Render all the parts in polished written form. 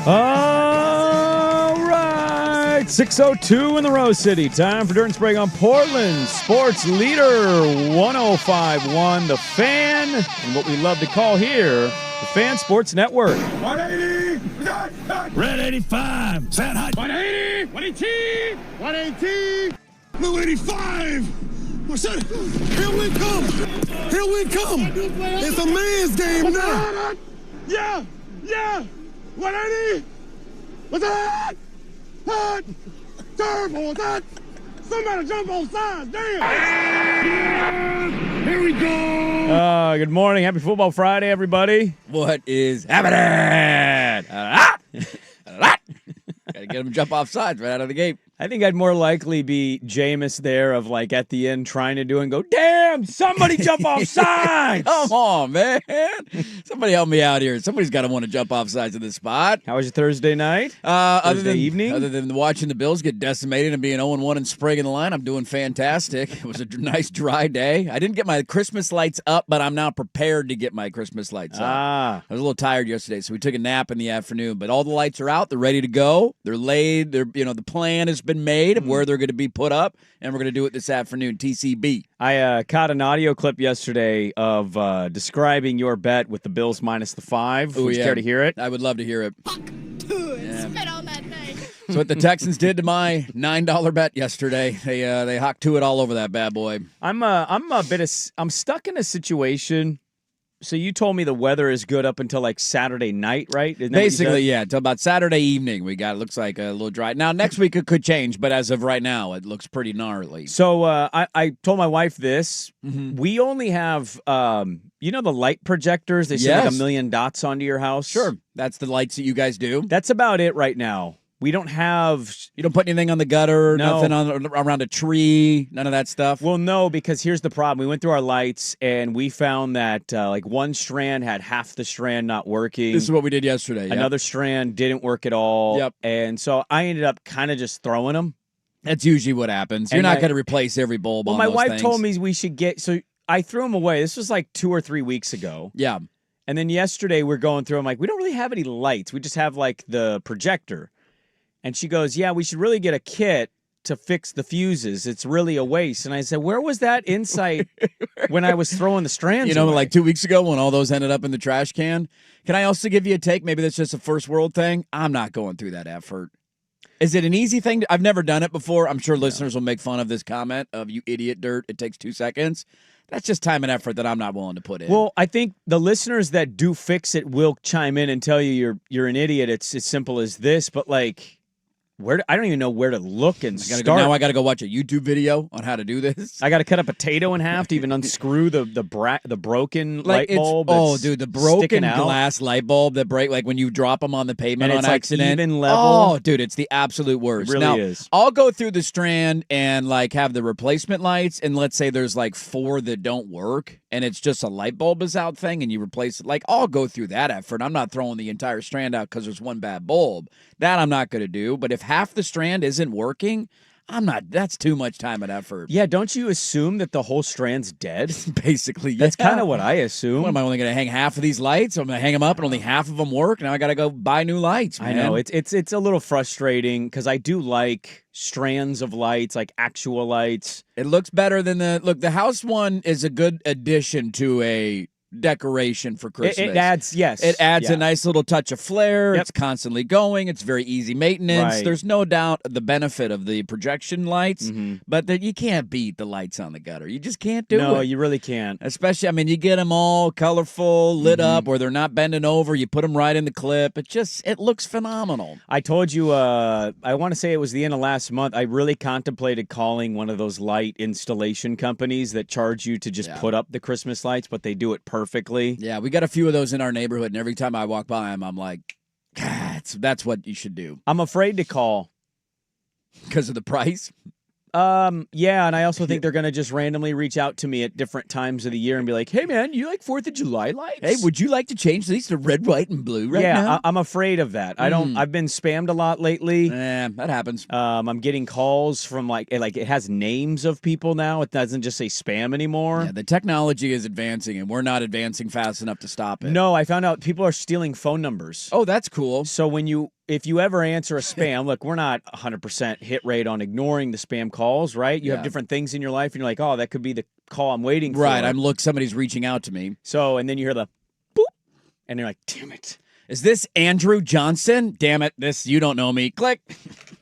All right, 6:02 in the Rose City. Time for Dirt and Sprague on Portland sports leader 105.1 The Fan, and what we love to call here the Fan Sports Network. 180, Red 85, San High. 180, 180, 180, Blue 85. What's that? Here we come. Here we come. It's a man's game now. Yeah, 180. What's that? Hot, turbo, that. Somebody jump on sides, damn. Here we go. Good morning. Happy Football Friday, everybody. What is happening? Gotta get him to jump off sides right out of the gate. I think I'd more likely be Jameis there of like at the end trying to do and go, damn, somebody jump off sides. Come on, man. Somebody help me out here. Somebody's got to want to jump off sides of this spot. How was your Thursday night? Thursday evening? Other than watching the Bills get decimated and being 0-1 and Sprague in the line, I'm doing fantastic. It was a nice dry day. I didn't get my Christmas lights up, but I'm now prepared to get my Christmas lights up. I was a little tired yesterday, so we took a nap in the afternoon. But all the lights are out. They're ready to go. They're laid. The plan has been made of where they're going to be put up, and we're going to do it this afternoon, TCB. I caught an audio clip yesterday of describing your bet with the Bills minus the 5. Would you care to hear it? I would love to hear it. Spit on that thing. So what the Texans did to my $9 bet yesterday, they hocked to it all over that bad boy. I'm stuck in a situation. So you told me the weather is good up until like Saturday night, right? Basically, yeah, until about Saturday evening. It looks like a little dry. Now, next week it could change, but as of right now, it looks pretty gnarly. So I told my wife this. Mm-hmm. We only have, the light projectors. They send like a million dots onto your house. Sure. That's the lights that you guys do. That's about it right now. We don't have... You don't put anything on the gutter, no. nothing around a tree, none of that stuff? Well, no, because here's the problem. We went through our lights, and we found that one strand had half the strand not working. This is what we did yesterday. Yep. Another strand didn't work at all. Yep. And so I ended up kind of just throwing them. That's usually what happens. You're not going to replace every bulb on those things. Well, my wife told me we should get... So I threw them away. This was like 2 or 3 weeks ago. Yeah. And then yesterday we're going through. I'm like, we don't really have any lights. We just have like the projector. And she goes, yeah, we should really get a kit to fix the fuses. It's really a waste. And I said, where was that insight when I was throwing the strands away? Like 2 weeks ago when all those ended up in the trash can? Can I also give you a take? Maybe that's just a first world thing. I'm not going through that effort. Is it an easy thing? I've never done it before. I'm sure listeners will make fun of this comment of, you idiot dirt, it takes 2 seconds. That's just time and effort that I'm not willing to put in. Well, I think the listeners that do fix it will chime in and tell you you're an idiot. It's as simple as this, but like... I don't even know where to look and start. Now I got to go watch a YouTube video on how to do this. I got to cut a potato in half to even unscrew the broken light bulb. The broken glass light bulb that break, like when you drop them on the pavement on accident. Even level. Oh, dude, it's the absolute worst. It really is. I'll go through the strand and like have the replacement lights, and let's say there's like 4 that don't work, and it's just a light bulb is out thing, and you replace it. Like, I'll go through that effort. I'm not throwing the entire strand out because there's one bad bulb. That I'm not going to do. But if half the strand isn't working, that's too much time and effort. Yeah, don't you assume that the whole strand's dead? Basically, yeah. That's kind of what I assume. What, am I only going to hang half of these lights? I'm going to hang them up and only half of them work? Now I got to go buy new lights, man. I know. It's a little frustrating because I do like strands of lights, like actual lights. It looks better than the house one is a good addition to a decoration for Christmas. It adds, yes. It adds a nice little touch of flair. Yep. It's constantly going. It's very easy maintenance. Right. There's no doubt the benefit of the projection lights, but you can't beat the lights on the gutter. You just can't do it. No, you really can't. Especially, you get them all colorful, lit up, or they're not bending over. You put them right in the clip. It looks phenomenal. I told you, I want to say it was the end of last month, I really contemplated calling one of those light installation companies that charge you to just put up the Christmas lights, but they do it perfectly. Yeah, we got a few of those in our neighborhood, and every time I walk by them, I'm like, God, that's what you should do. I'm afraid to call. Because of the price? Yeah, and I also think they're going to just randomly reach out to me at different times of the year and be like, "Hey, man, you like 4th of July lights? Hey, would you like to change these to red, white, and blue right now? I'm afraid of that. I don't. I've been spammed a lot lately. That happens. I'm getting calls from like it has names of people now. It doesn't just say spam anymore. Yeah, the technology is advancing, and we're not advancing fast enough to stop it. No, I found out people are stealing phone numbers. Oh, that's cool. So if you ever answer a spam, look, we're not 100% hit rate on ignoring the spam calls, right? You have different things in your life, and you're like, oh, that could be the call I'm waiting for. Right, somebody's reaching out to me. So, and then you hear the boop, and you're like, damn it. Is this Andrew Johnson? Damn it, you don't know me. Click.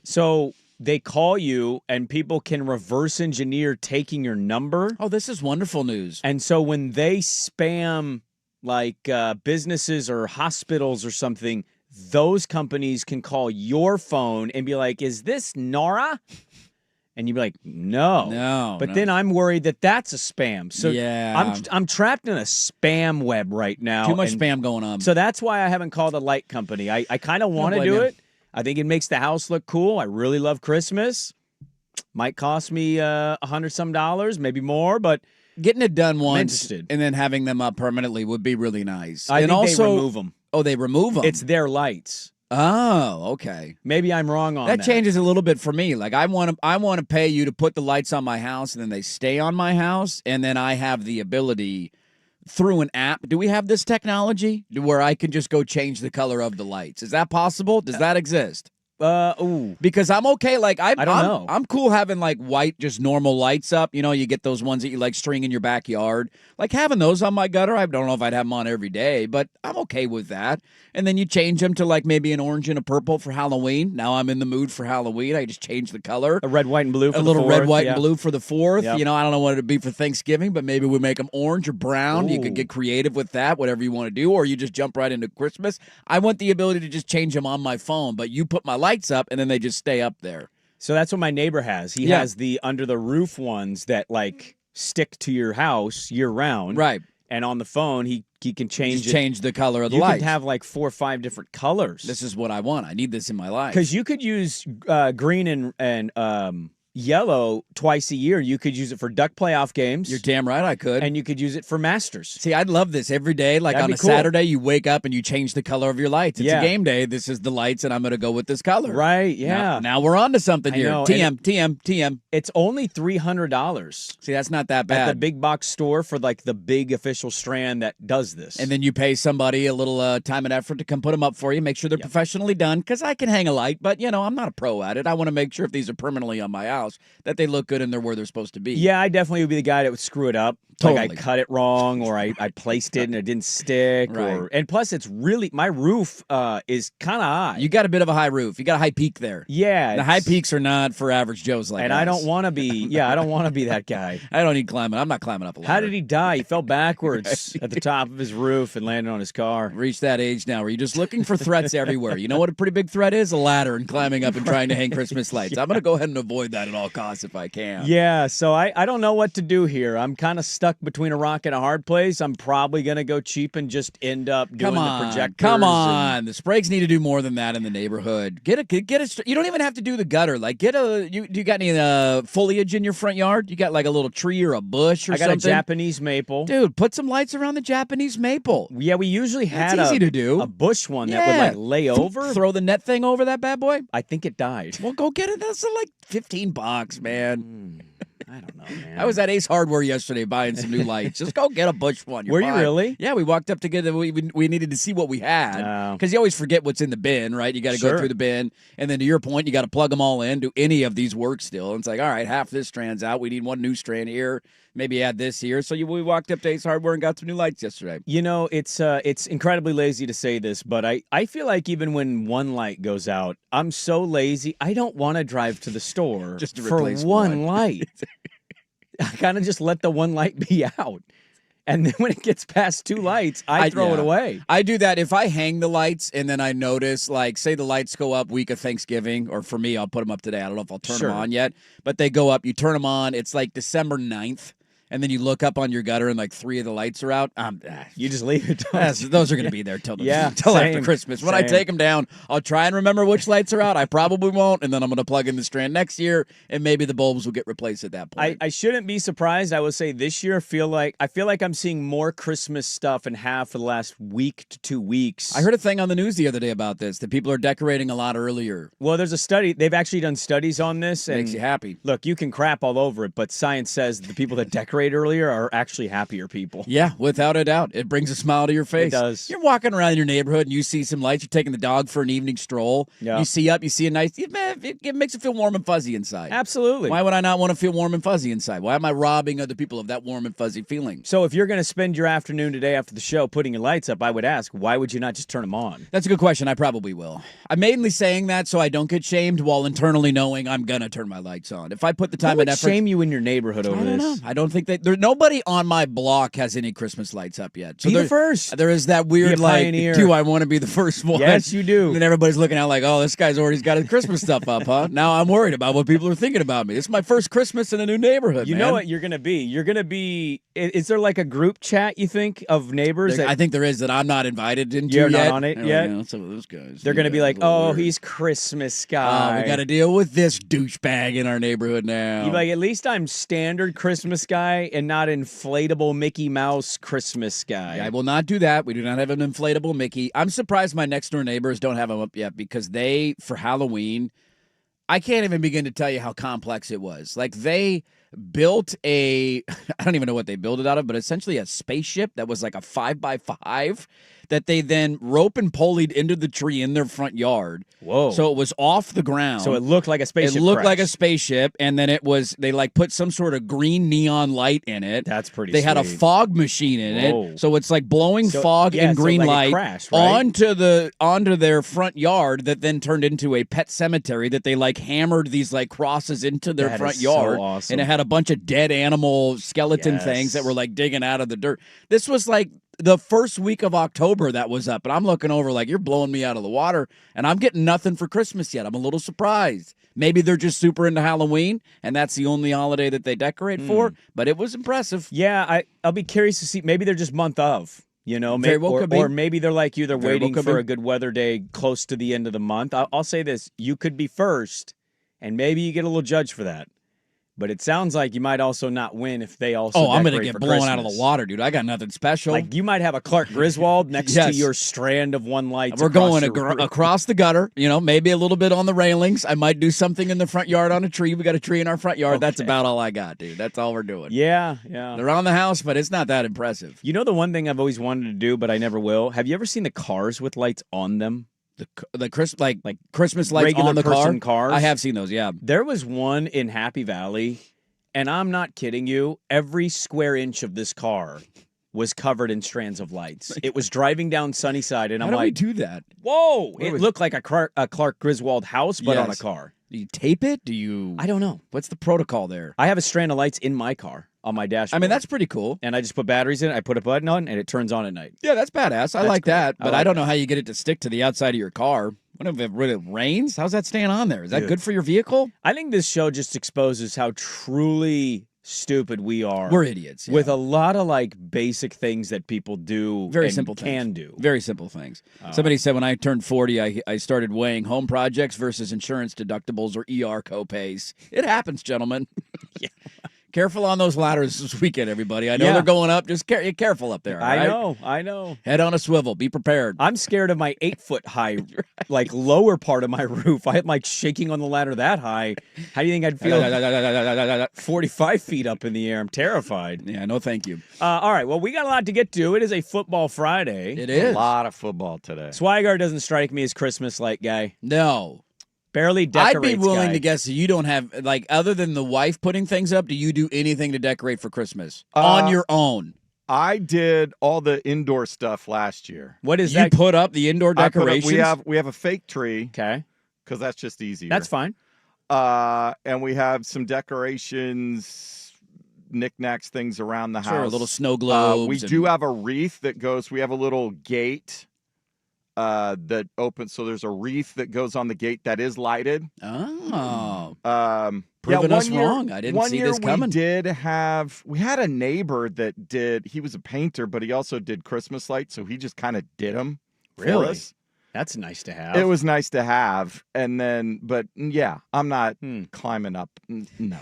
So they call you, and people can reverse engineer taking your number. Oh, this is wonderful news. And so when they spam like businesses or hospitals or something, those companies can call your phone and be like, is this Nora? And you'd be like, no. But then I'm worried that that's a spam. So I'm trapped in a spam web right now. Too much spam going on. So that's why I haven't called a light company. I kind of want to do it. I think it makes the house look cool. I really love Christmas. Might cost me $100 some, maybe more, but getting it done once and then having them up permanently would be really nice. I think they remove them. Oh, they remove them? It's their lights. Oh, okay. Maybe I'm wrong on that. That changes a little bit for me. Like I want to pay you to put the lights on my house, and then they stay on my house, and then I have the ability through an app. Do we have this technology where I can just go change the color of the lights? Is that possible? Does that exist? Because I'm okay. Like I don't know. I'm cool having like white, just normal lights up. You know, you get those ones that you like string in your backyard. Like having those on my gutter. I don't know if I'd have them on every day, but I'm okay with that. And then you change them to like maybe an orange and a purple for Halloween. Now I'm in the mood for Halloween. I just change the color. A red, white, and blue. For a little 4th, red, white, and blue for the 4th. Yep. You know, I don't know what it'd be for Thanksgiving, but maybe we make them orange or brown. Ooh. You could get creative with that, whatever you want to do, or you just jump right into Christmas. I want the ability to just change them on my phone, but you put my lights up and then they just stay up there. So that's what my neighbor has. He has the under the roof ones that like stick to your house year round. Right. And on the phone, he can change change the color of the lights. lights. You can have like 4 or 5 different colors. This is what I want. I need this in my life. Because you could use green and yellow twice a year. You could use it for duck playoff games. You're damn right I could. And you could use it for Masters. See, I'd love this every day. Like on a Saturday, you wake up and you change the color of your lights. It's a game day. This is the lights, and I'm going to go with this color. Right, yeah. Now we're on to something here. Know, TM. It's only $300. See, that's not that bad. At the big box store for like the big official strand that does this. And then you pay somebody a little time and effort to come put them up for you, make sure they're professionally done, because I can hang a light, but, you know, I'm not a pro at it. I want to make sure if these are permanently on my house that they look good and they're where they're supposed to be. Yeah, I definitely would be the guy that would screw it up. Totally. Like I cut it wrong, or I placed it and it didn't stick. Right. And plus, it's really, my roof is kind of high. You got a bit of a high roof. You got a high peak there. Yeah. The high peaks are not for average Joes like and us. I don't want to be, I don't want to be that guy. I don't need climbing. I'm not climbing up a ladder. How did he die? He fell backwards at the top of his roof and landed on his car. Reached that age now where you're just looking for threats everywhere. You know what a pretty big threat is? A ladder and climbing up and trying to hang Christmas lights. I'm going to go ahead and avoid that at all costs if I can. Yeah, so I don't know what to do here. I'm kind of stuck between a rock and a hard place. I'm probably going to go cheap and just end up doing the projectors. Come on. The Spragues need to do more than that in the neighborhood. Get a. You don't even have to do the gutter. Like, do you got any foliage in your front yard? You got like a little tree or a bush or something? I got a Japanese maple. Dude, put some lights around the Japanese maple. Yeah, we usually had easy to do. A bush one that would like lay over. Throw the net thing over that bad boy? I think it died. Well, go get it. That's like $15, man. I don't know, man. I was at Ace Hardware yesterday buying some new lights. Just go get a Bush one. Were you really? Yeah, we walked up to get it. We needed to see what we had. Because you always forget what's in the bin, right? You got to go through the bin. And then to your point, you got to plug them all in. Do any of these work still? And it's like, all right, half this strand's out. We need one new strand here. Maybe add this here. So we walked up to Ace Hardware and got some new lights yesterday. You know, it's incredibly lazy to say this, but I feel like even when one light goes out, I'm so lazy. I don't want to drive to the store just to for replace one light. I kind of just let the one light be out. And then when it gets past 2 lights, I throw it away. I do that if I hang the lights and then I notice, like, say the lights go up week of Thanksgiving, or for me, I'll put them up today. I don't know if I'll turn them on yet, but they go up. You turn them on. It's like December 9th. and then you look up on your gutter and like 3 of the lights are out, You just leave it. those are going to be there till after same, Christmas. When I take them down, I'll try and remember which lights are out. I probably won't, and then I'm going to plug in the strand next year, and maybe the bulbs will get replaced at that point. I shouldn't be surprised. I will say this year, I feel like I'm seeing more Christmas stuff in half of the last week to 2 weeks. I heard a thing on the news the other day about this, that people are decorating a lot earlier. Well, there's a study. They've actually done studies on this. And Makes you happy. Look, you can crap all over it, but science says the people that decorate earlier are actually happier people. Yeah, without a doubt. It brings a smile to your face. It does. You're walking around your neighborhood and you see some lights. You're taking the dog for an evening stroll. Yeah. You see a nice... It makes it feel warm and fuzzy inside. Absolutely. Why would I not want to feel warm and fuzzy inside? Why am I robbing other people of that warm and fuzzy feeling? So if you're going to spend your afternoon today after the show putting your lights up, I would ask, why would you not just turn them on? That's a good question. I probably will. I'm mainly saying that so I don't get shamed while internally knowing I'm going to turn my lights on. If I put the time Who and would effort... shame you in your neighborhood over I don't this? know. I don't think that... Nobody on my block has any Christmas lights up yet. So Be the first. There is that weird, Be a pioneer. do I want to be the first one? Yes, you do. And then everybody's looking out like, oh, this guy's already got his Christmas stuff up, huh? Now I'm worried about what people are thinking about me. It's my first Christmas in a new neighborhood, You man. know what you're going to be? You're going to be... Is there like a group chat, you think, of neighbors? I think there is that I'm not invited into You're yet. not on it yet? Some of those guys. They're going to be like, a little oh, weird. he's Christmas guy. We got to deal with this douchebag in our neighborhood now. You're like, at least I'm standard Christmas guy and not inflatable Mickey Mouse Christmas guy. I will not do that. We do not have an inflatable Mickey. I'm surprised my next door neighbors don't have them up yet because they, for Halloween, I can't even begin to tell you how complex it was. Like they built I don't even know what they built it out of, but essentially a spaceship that was like a 5x5 that they then rope and pulleyed into the tree in their front yard. Whoa. So it was off the ground. So it looked like a spaceship. It looked like a crashed. spaceship, and then they like put some sort of green neon light in it. That's pretty They had a sweet. fog machine in Whoa. it. So it's like blowing So- fog yeah, and so green like it light crashed, right? onto their front yard that then turned into a pet cemetery that they like hammered these like crosses into their That front is so yard. awesome. And it had a bunch of dead animal skeleton Yes. things that were like digging out of the dirt. This was like the first week of October that was up, and I'm looking over like, you're blowing me out of the water, and I'm getting nothing for Christmas yet. I'm a little surprised. Maybe they're just super into Halloween, and that's the only holiday that they decorate for, but it was impressive. Yeah, I'll be curious to see. Maybe they're just month of. You know, Very well could be. or maybe they're like you. They're Very well waiting could for be. a good weather day close to the end of the month. I'll say this: you could be first, and maybe you get a little judged for that. But it sounds like you might also not win if they also. I'm going to decorate get for blown out of the Christmas. water, dude. I got nothing special. Like you might have a Clark Griswold next to Yes. your strand of one lights. We're across going your roof. across the gutter, maybe a little bit on the railings. I might do something in the front yard on a tree. We got a tree in our front yard. That's Okay. about all I got, dude. That's all we're doing. Yeah. Around the house, but it's not that impressive. You know the one thing I've always wanted to do, but I never will. Have you ever seen the cars with lights on them? The Christmas lights regular on the person cars? I have seen those, yeah. There was one in Happy Valley, and I'm not kidding you. Every square inch of this car was covered in strands of lights. It was driving down Sunnyside, and How I'm do we like, do that? whoa! do It we- looked like a Clark Griswold house, but on a Yes. car. Do you tape it? Do you? I don't know. What's the protocol there? I have a strand of lights in my car on my dashboard. I mean, that's pretty cool. and I just put batteries in it. I put a button on, and it turns on at night. Yeah, that's badass. I That's like cool. that, I but like I don't know how you get it to stick to the outside of your car. What if it really rains? How's that staying on there? Is that Dude. good for your vehicle? I think this show just exposes how truly stupid we are. We're idiots. Yeah. with a lot of like basic things that people do. Very and simple can things. do. Very simple things. Somebody said when I turned 40, I started weighing home projects versus insurance deductibles or ER copays. It happens, gentlemen. Yeah. Careful on those ladders this weekend, everybody. I know Yeah. they're going up. Just careful up there. all right? I know. Head on a swivel. Be prepared. I'm scared of my 8-foot high, like lower part of my roof. I'm like shaking on the ladder that high. How do you think I'd feel 45 feet up in the air? I'm terrified. Yeah, no thank you. All right, well, we got a lot to get to. It is a football Friday. It A is. lot of football today. Swigard doesn't strike me as Christmas-like guy. No. Barely decorates I'd be willing guy. to guess that you don't have, like, other than the wife putting things up, do you do anything to decorate for Christmas? On your own? I did all the indoor stuff last year. What is You that? put up the indoor I put up- decorations? we have a fake tree Okay, because that's just easier. that's fine. And we have some decorations, knickknacks, things around the house. Sure, little snow globes. we do have a wreath that goes. We have a little gate that opens. So there's a wreath that goes on the gate that is lighted. Oh. Proving us wrong. I didn't see this coming. We had a neighbor that did, he was a painter, but he also did Christmas lights. So he just kind of did them for us. That's nice to have. It was nice to have. And then, but yeah, I'm not climbing up. No.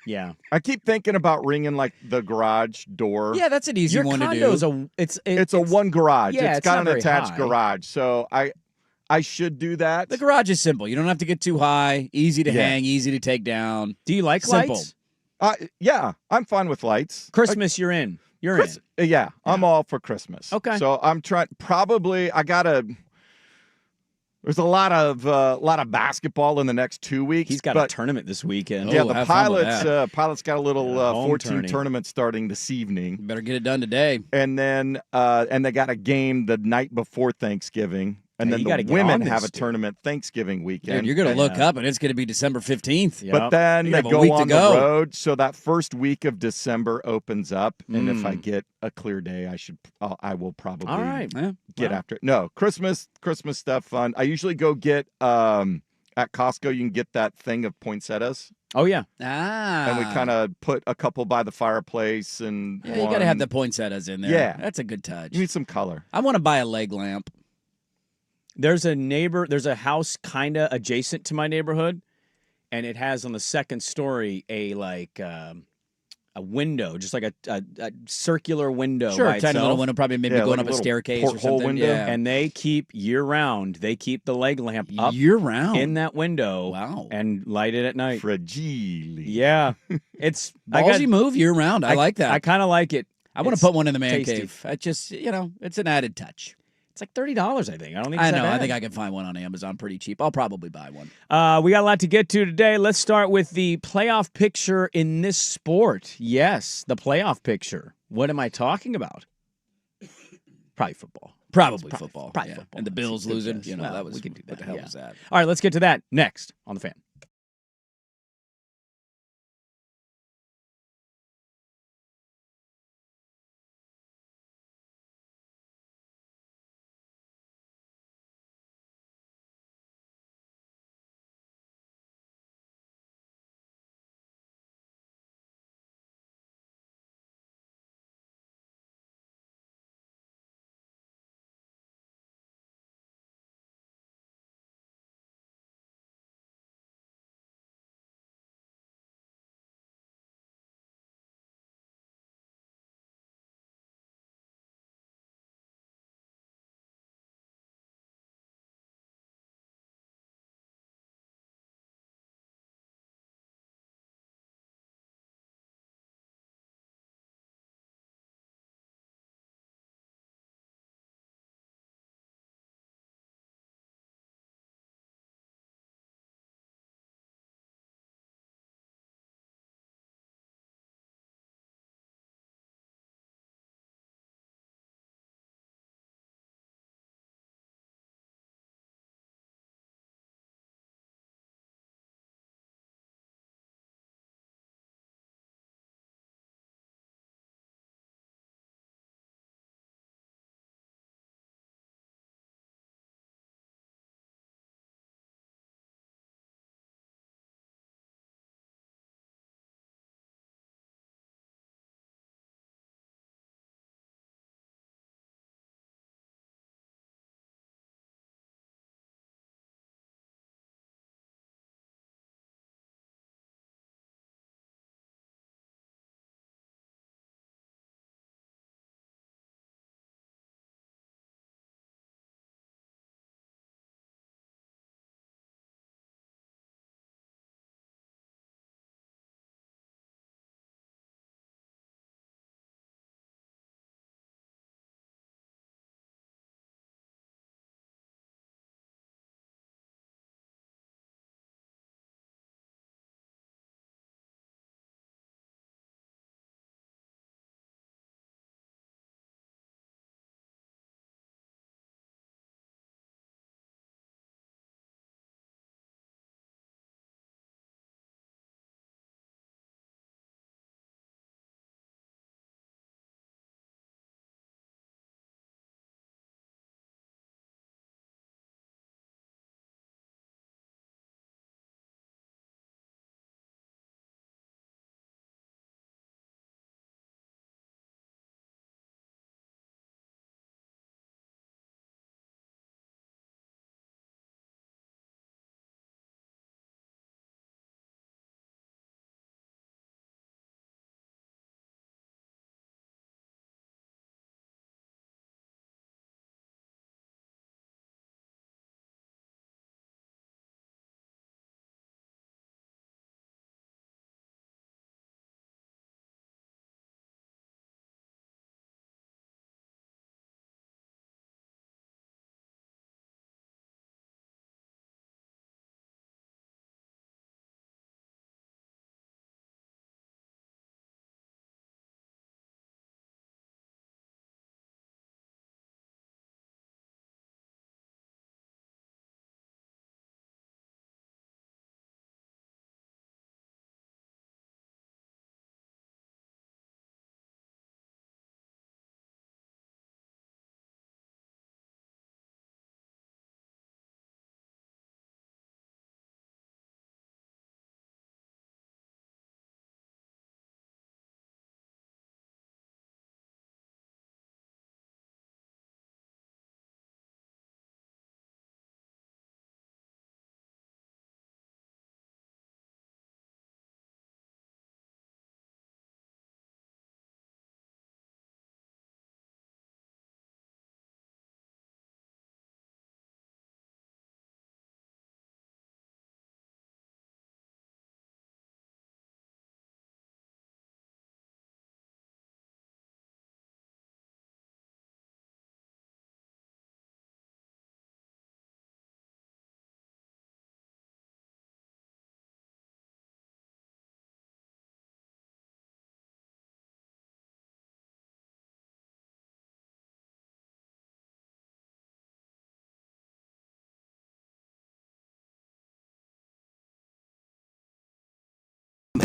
Yeah. I keep thinking about ringing like the garage door. Yeah, that's an easy one to do. It's a one garage. Yeah, it's got not an attached high. garage. So I should do that. The garage is simple. You don't have to get too high. Easy to hang, easy to take down. Do you like Simple. lights? Yeah, I'm fine with lights. Christmas, you're in. You're in. Yeah, I'm all for Christmas. Okay. So I'm trying. Probably I gotta. There's a lot of basketball in the next 2 weeks. He's got a tournament this weekend. Yeah, Oh, the have fun with that. Pilots got a little home 14 tourney. tournament starting this evening. You better get it done today. And then they got a game the night before Thanksgiving. And Yeah, you then gotta the get women on have this, a tournament Thanksgiving weekend. Dude, you're going to look up, and it's going to be December 15th. Yep. But then You they have a go week to on the go. road. So that first week of December opens up. And if I get a clear day, I will probably All right. get after it. No, Christmas stuff fun. I usually go get at Costco, you can get that thing of poinsettias. Oh, yeah. And we kind of put a couple by the fireplace and Yeah, you got to have the poinsettias in there. Yeah. That's a good touch. You need some color. I want to buy a leg lamp. There's a house kind of adjacent to my neighborhood, and it has on the second story a window, just like a circular window. Sure, by tiny itself. little window, probably maybe going like up a a little staircase or porthole something. window. Yeah. And they keep year round. They keep the leg lamp up Year round. in that window. Wow. And light it at night. Fragile. Yeah, it's Ballsy move year round. I like that. I kind of like it. I want to It's put one in the man tasty. cave. I just, it's an added touch. It's like $30, I think. I don't think. I It's know. That I bad. think I can find one on Amazon pretty cheap. I'll probably buy one. We got a lot to get to today. Let's start with the playoff picture in this sport. Yes, the playoff picture. What am I talking about? Probably football. Probably football. Probably Yeah. football. And the Bills That's a good losing. guess. Well, That was we can do what that, the hell yeah. was that? All right, let's get to that next on The Fan.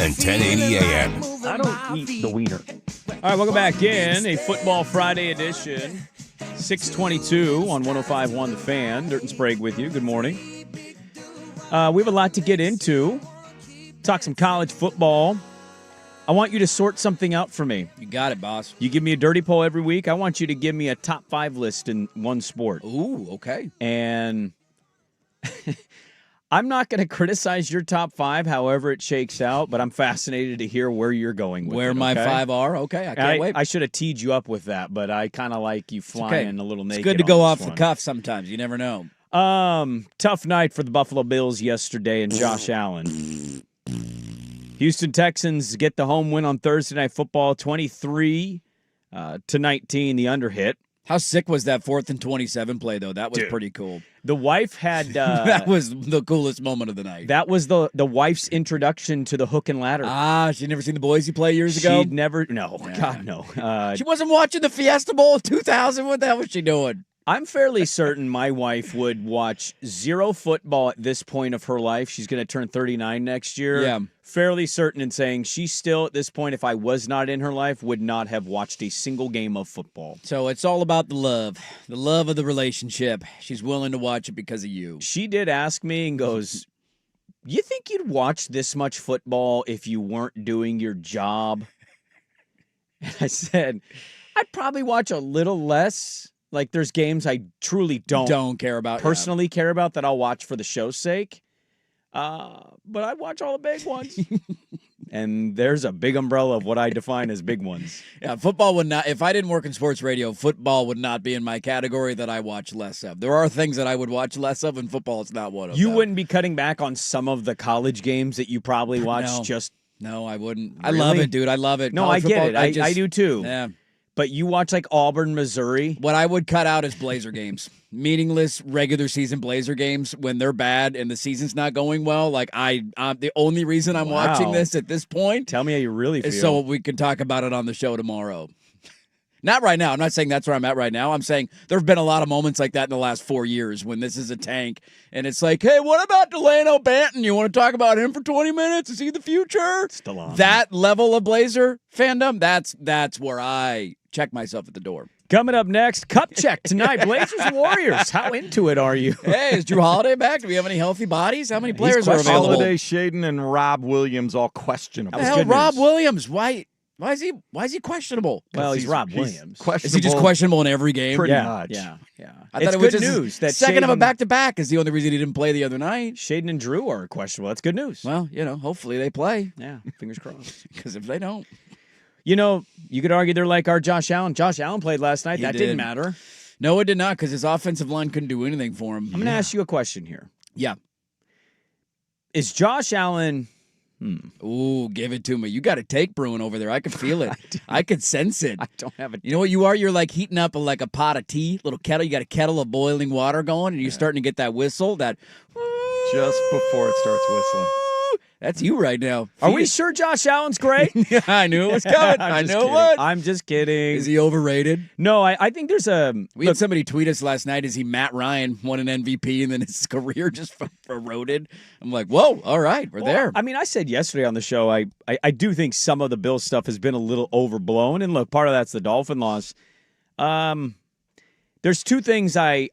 and 1080 AM. I don't eat the wiener. All right, welcome back in. A Football Friday edition. 622 on 105.1 The Fan. Dirt and Sprague with you. Good morning. We have a lot to get into. Talk some college football. I want you to sort something out for me. You got it, boss. You give me a dirty poll every week. I want you to give me a top 5 list in one sport. Ooh, okay. And I'm not going to criticize your top 5, however it shakes out, but I'm fascinated to hear where you're going with Where it, my okay? 5 are. Okay, I can't wait. I should have teed you up with that, but I kind of like you flying a little naked. It's good to on go this off one. the cuff sometimes. You never know. Tough night for the Buffalo Bills yesterday and Josh Allen. Houston Texans get the home win on Thursday Night Football, 23-19, the under hit. How sick was that 4th and 27 play, though? That was pretty cool. The wife had... that was the coolest moment of the night. That was the wife's introduction to the hook and ladder. She'd never seen the Boise play years ago? She'd never... No, God, no. She wasn't watching the Fiesta Bowl of 2000? What the hell was she doing? I'm fairly certain my wife would watch zero football at this point of her life. She's going to turn 39 next year. Yeah. Fairly certain in saying she still, at this point, if I was not in her life, would not have watched a single game of football. So it's all about the love of the relationship. She's willing to watch it because of you. She did ask me and goes, you think you'd watch this much football if you weren't doing your job? And I said, I'd probably watch a little less. Like, there's games I truly don't care about. Personally care about that I'll watch for the show's sake. But I watch all the big ones. And there's a big umbrella of what I define as big ones. Yeah, football would not, if I didn't work in sports radio, football would not be in my category that I watch less of. There are things that I would watch less of, and football is not one of them. You wouldn't be cutting back on some of the college games that you probably watch No, I wouldn't. Really? I love it, dude. I love it. No, College I get football, it. I do too. Yeah. But you watch like Auburn, Missouri. What I would cut out is Blazer games. Meaningless regular season Blazer games when they're bad and the season's not going well. Like I'm the only reason I'm watching this at this point. Tell me how you really feel. Is so we can talk about it on the show tomorrow. Not right now. I'm not saying that's where I'm at right now. I'm saying there have been a lot of moments like that in the last 4 years when this is a tank and it's like, hey, what about Delano Banton? You want to talk about him for 20 minutes? Is he the future? Still on. That level of Blazer fandom, that's where I check myself at the door. Coming up next, Cup Check tonight. Blazers Warriors. How into it are you? Hey, is Drew Holiday back? Do we have any healthy bodies? How many players are available? Holiday, Shaden, and Rob Williams all questionable. The hell, Rob Williams? Why is he questionable? Well, he's Rob Williams. Is he just questionable in every game? Pretty much. Yeah. I thought it was good news. That second of a back-to-back is the only reason he didn't play the other night. Shaden and Drew are questionable. That's good news. Well, hopefully they play. Yeah, fingers crossed. Because if they don't. You could argue they're like our Josh Allen. Josh Allen played last night. That didn't did. matter. No, it did not, because his offensive line couldn't do anything for him. I'm going to ask you a question here. Yeah. Is Josh Allen... Ooh, give it to me. You got a take brewing over there. I could feel it. I could sense it. I don't have it. You know what you are? You're like heating up a pot of tea, little kettle. You got a kettle of boiling water going, and you're starting to get that whistle, that... Just before it starts whistling. That's you right now. Are we sure Josh Allen's great? Yeah, I knew it was coming. I knew it would. I'm just kidding. Is he overrated? No, I think there's a... We had somebody tweet us last night, is he Matt Ryan, won an MVP, and then his career just eroded? I'm like, whoa, all right, we're there. I mean, I said yesterday on the show, I do think some of the Bills stuff has been a little overblown. And look, part of that's the Dolphin loss. There's two things I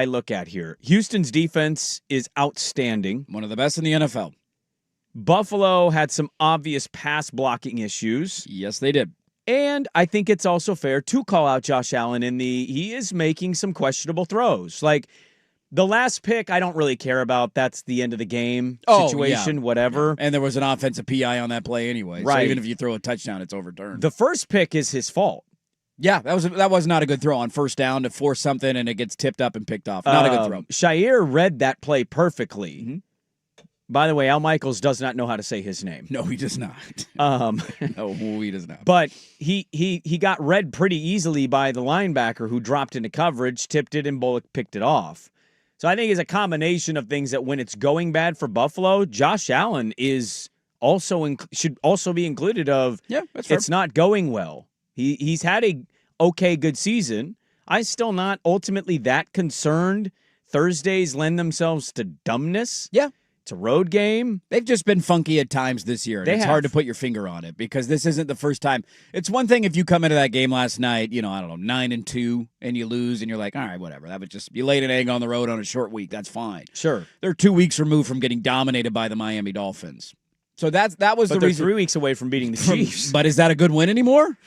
look at here. Houston's defense is outstanding. One of the best in the NFL. Buffalo had some obvious pass blocking issues. Yes, they did. And I think it's also fair to call out Josh Allen he is making some questionable throws. Like the last pick, I don't really care about. That's the end of the game situation, whatever. Yeah. And there was an offensive PI on that play anyway. Right. So even if you throw a touchdown, it's overturned. The first pick is his fault. Yeah, that was not a good throw on first down to force something and it gets tipped up and picked off. Not a good throw. Shair read that play perfectly. Mm-hmm. By the way, Al Michaels does not know how to say his name. No, he does not. No, he does not. But he got read pretty easily by the linebacker who dropped into coverage, tipped it, and Bullock picked it off. So I think it's a combination of things that when it's going bad for Buffalo, Josh Allen is also should also be included of. Yeah, that's fair. It's not going well. He's had a okay good season. I'm still not ultimately that concerned. Thursdays lend themselves to dumbness. Yeah. It's a road game. They've just been funky at times this year. And it's hard to put your finger on it because this isn't the first time. It's one thing if you come into that game last night, I don't know, 9-2, and you lose, and you're like, all right, whatever. That was just, you laid an egg on the road on a short week. That's fine. Sure. They're 2 weeks removed from getting dominated by the Miami Dolphins. So that was but the reason. 3 weeks away from beating the Chiefs. But is that a good win anymore?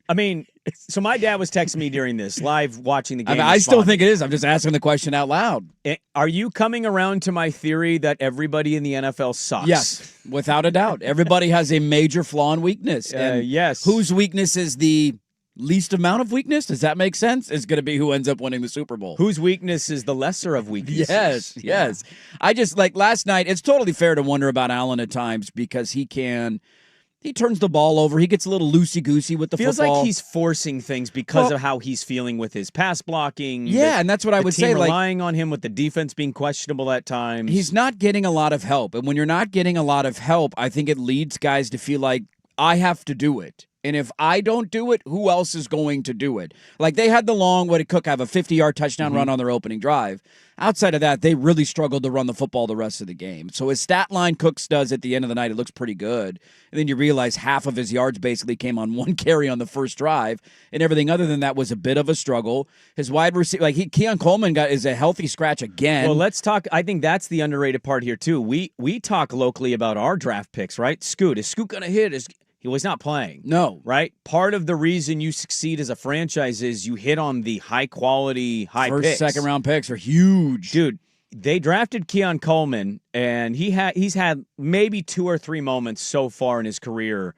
I mean, so my dad was texting me during this, live watching the game. I still think it is. I'm just asking the question out loud. Are you coming around to my theory that everybody in the NFL sucks? Yes, without a doubt. Everybody has a major flaw and weakness. And yes. Whose weakness is the least amount of weakness? Does that make sense? It's going to be who ends up winning the Super Bowl. Whose weakness is the lesser of weaknesses? Yes. I just, last night, it's totally fair to wonder about Allen at times because he turns the ball over. He gets a little loosey-goosey with the Feels football. like he's forcing things because of how he's feeling with his pass blocking. Yeah, and that's what I would say. Relying on him with the defense being questionable at times. He's not getting a lot of help. And when you're not getting a lot of help, I think it leads guys to feel like, I have to do it. And if I don't do it, who else is going to do it? Like they had the long, what did Cook have, a 50-yard touchdown run on their opening drive. Outside of that, they really struggled to run the football the rest of the game. So his stat line Cooks does at the end of the night, it looks pretty good. And then you realize half of his yards basically came on one carry on the first drive, and everything other than that was a bit of a struggle. His wide receiver, Keon Coleman is a healthy scratch again. Well, let's talk. I think that's the underrated part here too. We talk locally about our draft picks, right? Scoot, is Scoot going to hit? He was not playing. No. Right? Part of the reason you succeed as a franchise is you hit on the high-quality, First, picks. second-round picks are huge. Dude, they drafted Keon Coleman, and he's had maybe 2 or 3 moments so far in his career.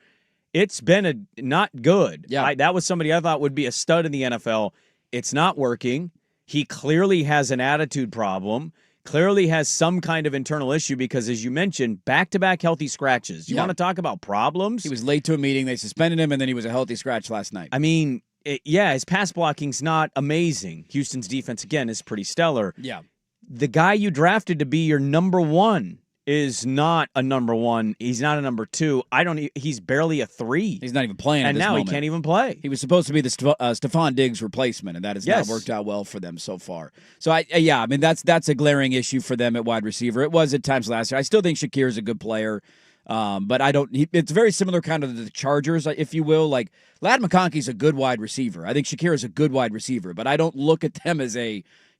It's been not good. Yeah. That was somebody I thought would be a stud in the NFL. It's not working. He clearly has an attitude problem. Clearly has some kind of internal issue because, as you mentioned, back-to-back healthy scratches. You want to talk about problems? He was late to a meeting. They suspended him, and then he was a healthy scratch last night. I mean, his pass blocking's not amazing. Houston's defense, again, is pretty stellar. Yeah. The guy you drafted to be your number one is not a number one. He's not a number 2. He's barely a 3. He's not even playing and at this now moment. He can't even play. He was supposed to be the Stephon Diggs replacement, and that has not worked out well for them so far. So, I mean, that's a glaring issue for them at wide receiver. It was at times last year. I still think Shakir is a good player, but it's very similar kind of to the Chargers, if you will. Like, Ladd McConkey's a good wide receiver. I think Shakir is a good wide receiver, but I don't look at them as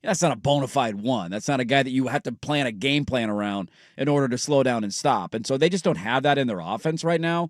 that's not a bona fide one. That's not a guy that you have to plan a game plan around in order to slow down and stop. And so they just don't have that in their offense right now.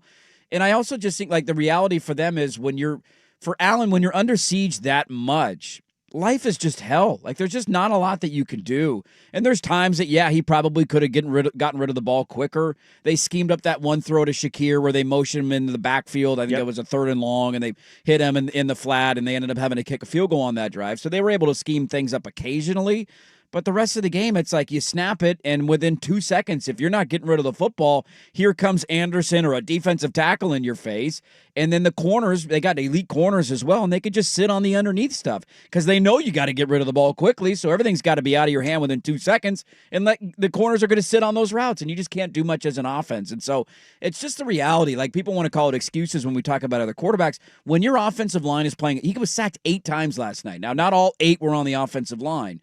And I also just think the reality for them is for Allen, when you're under siege that much, life is just hell. There's just not a lot that you can do. And there's times that, he probably could have gotten rid of the ball quicker. They schemed up that one throw to Shakir where they motioned him into the backfield. I think that was a 3rd and long, and they hit him in the flat, and they ended up having to kick a field goal on that drive. So they were able to scheme things up occasionally. But the rest of the game, it's like you snap it, and within 2 seconds, if you're not getting rid of the football, here comes Anderson or a defensive tackle in your face. And then the corners, they got elite corners as well, and they could just sit on the underneath stuff because they know you got to get rid of the ball quickly, so everything's got to be out of your hand within 2 seconds. And the corners are going to sit on those routes, and you just can't do much as an offense. And so it's just the reality. People want to call it excuses when we talk about other quarterbacks. When your offensive line is playing, he was sacked 8 times last night. Now, not all 8 were on the offensive line.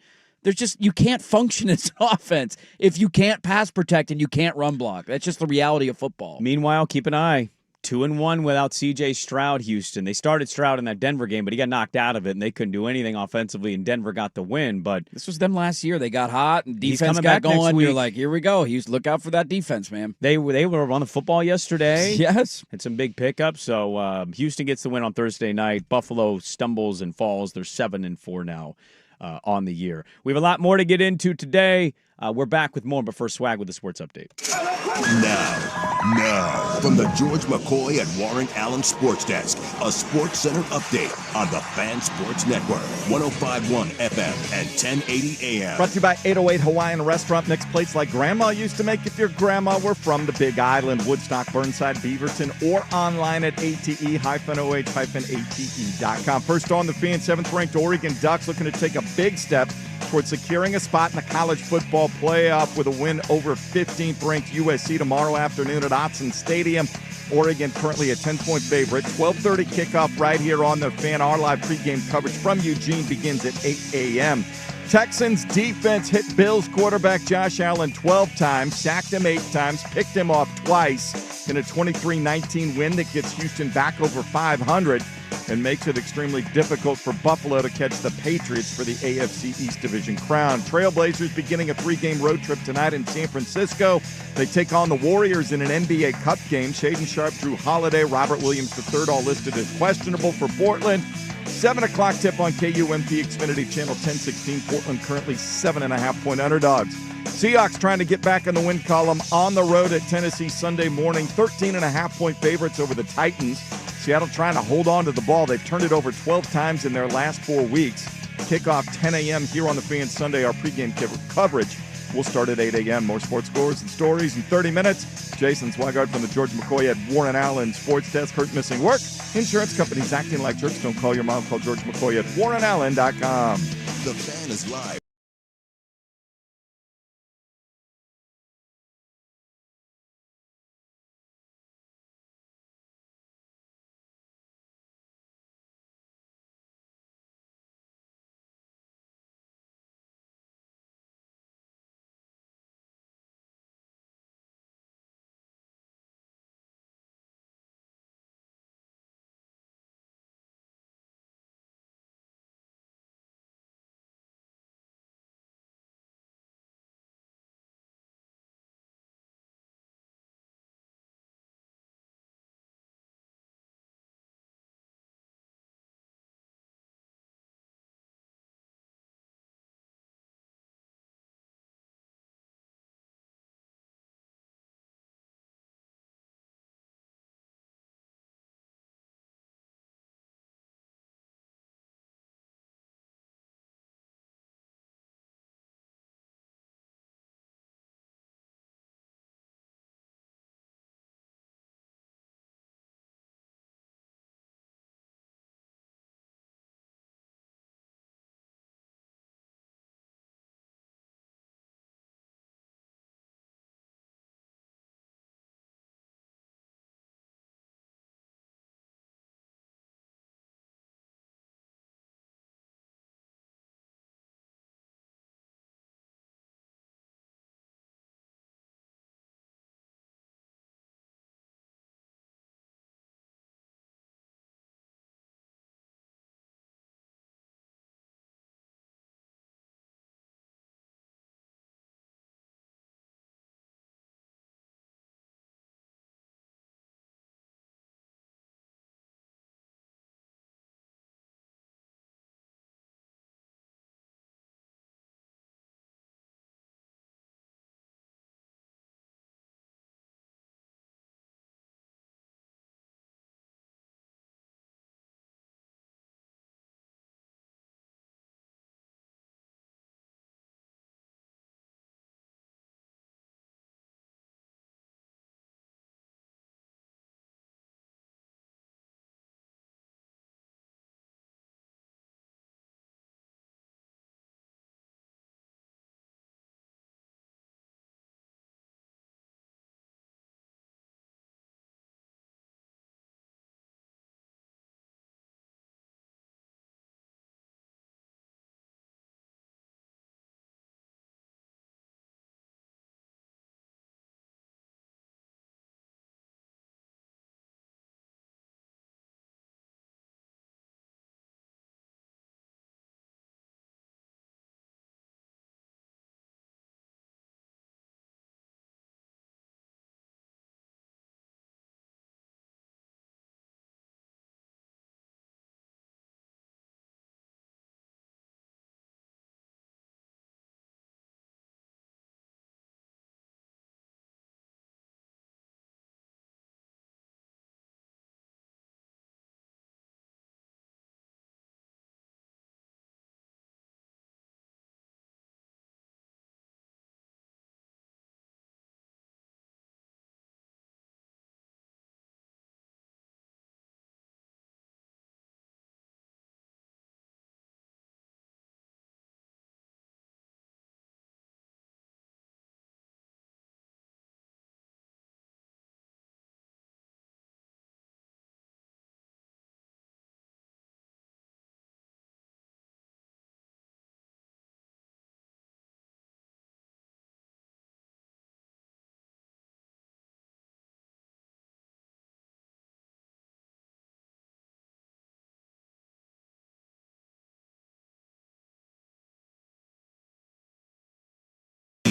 You can't function as an offense if you can't pass protect and you can't run block. That's just the reality of football. Meanwhile, keep an eye. 2-1 without C.J. Stroud, Houston. They started Stroud in that Denver game, but he got knocked out of it, and they couldn't do anything offensively, and Denver got the win. But this was them last year. They got hot, and defense got going. You're like, here we go. Look out for that defense, man. They were on the football yesterday. Yes. Had some big pickups. So Houston gets the win on Thursday night. Buffalo stumbles and falls. They're 7-4 now. On the year. We have a lot more to get into today. We're back with more, but first, Swag with the sports update. Now, from the George McCoy and Warren Allen Sports Desk, a Sports Center update on the Fan Sports Network, 105.1 FM and 1080 AM. Brought to you by 808 Hawaiian Restaurant. Mixed plates like Grandma used to make if your grandma were from the Big Island, Woodstock, Burnside, Beaverton, or online at ate-oh-ate.com. First on the Fan, 7th-ranked Oregon Ducks looking to take a big step towards securing a spot in the college football playoff with a win over 15th-ranked USC tomorrow afternoon at Autzen Stadium. Oregon currently a 10-point favorite. 12:30 kickoff right here on the Fan. Our live pregame coverage from Eugene begins at 8 a.m. Texans defense hit Bills quarterback Josh Allen 12 times, sacked him 8 times, picked him off twice in a 23-19 win that gets Houston back over 500 and makes it extremely difficult for Buffalo to catch the Patriots for the AFC East Division crown. Trailblazers beginning a 3-game road trip tonight in San Francisco. They take on the Warriors in an NBA Cup game. Shaden Sharp, Drew Holiday, Robert Williams III all listed as questionable for Portland. 7 o'clock tip on KUMP Xfinity Channel 1016. Portland currently 7.5-point underdogs. Seahawks trying to get back in the win column on the road at Tennessee Sunday morning. 13.5-point favorites over the Titans. Seattle trying to hold on to the ball. They've turned it over 12 times in their last 4 weeks. Kickoff 10 a.m. here on the Fan Sunday. Our pregame coverage will start at 8 a.m. More sports scores and stories in 30 minutes. Jason Swigart from the George McCoy at Warren Allen Sports Desk. Hurt missing work. Insurance companies acting like jerks. Don't call your mom. Call George McCoy at warrenallen.com. The Fan is live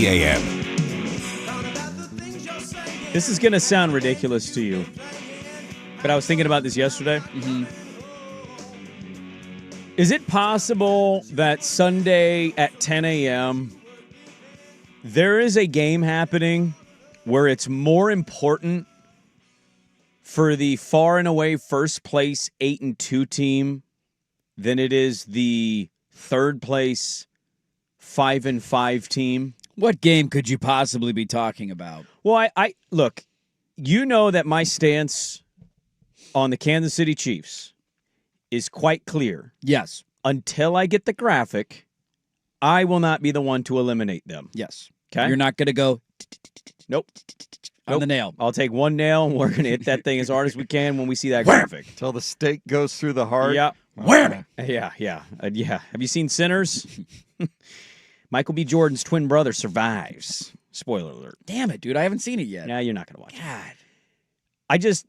1080 a.m. This is going to sound ridiculous to you, but I was thinking about this yesterday. Mm-hmm. Is it possible that Sunday at 10 a.m. there is a game happening where it's more important for the far and away first place 8-2 team than it is the third place 5-5 team? What game could you possibly be talking about? Well, I look, you know that my stance on the Kansas City Chiefs is quite clear. Yes. Until I get the graphic, I will not be the one to eliminate them. Yes. Okay? You're not going to go Nope. on the nail. I'll take one nail, and we're going to hit that thing as hard as we can when we see that graphic. Till the stake goes through the heart. Yeah. Whammy. Yeah. Have you seen Sinners? Michael B. Jordan's twin brother survives. Spoiler alert. Damn it, dude. I haven't seen it yet. Nah, you're not going to watch it. God.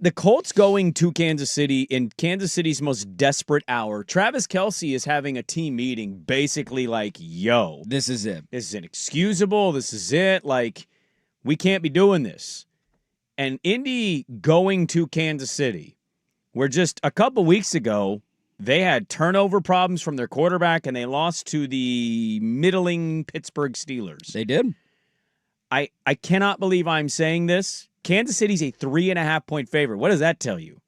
The Colts going to Kansas City in Kansas City's most desperate hour. Travis Kelce is having a team meeting basically like, yo. This is it. This is inexcusable. This is it. Like, we can't be doing this. And Indy going to Kansas City, where just a couple weeks ago, they had turnover problems from their quarterback, and they lost to the middling Pittsburgh Steelers. They did. I cannot believe I'm saying this. Kansas City's a 3.5-point favorite. What does that tell you?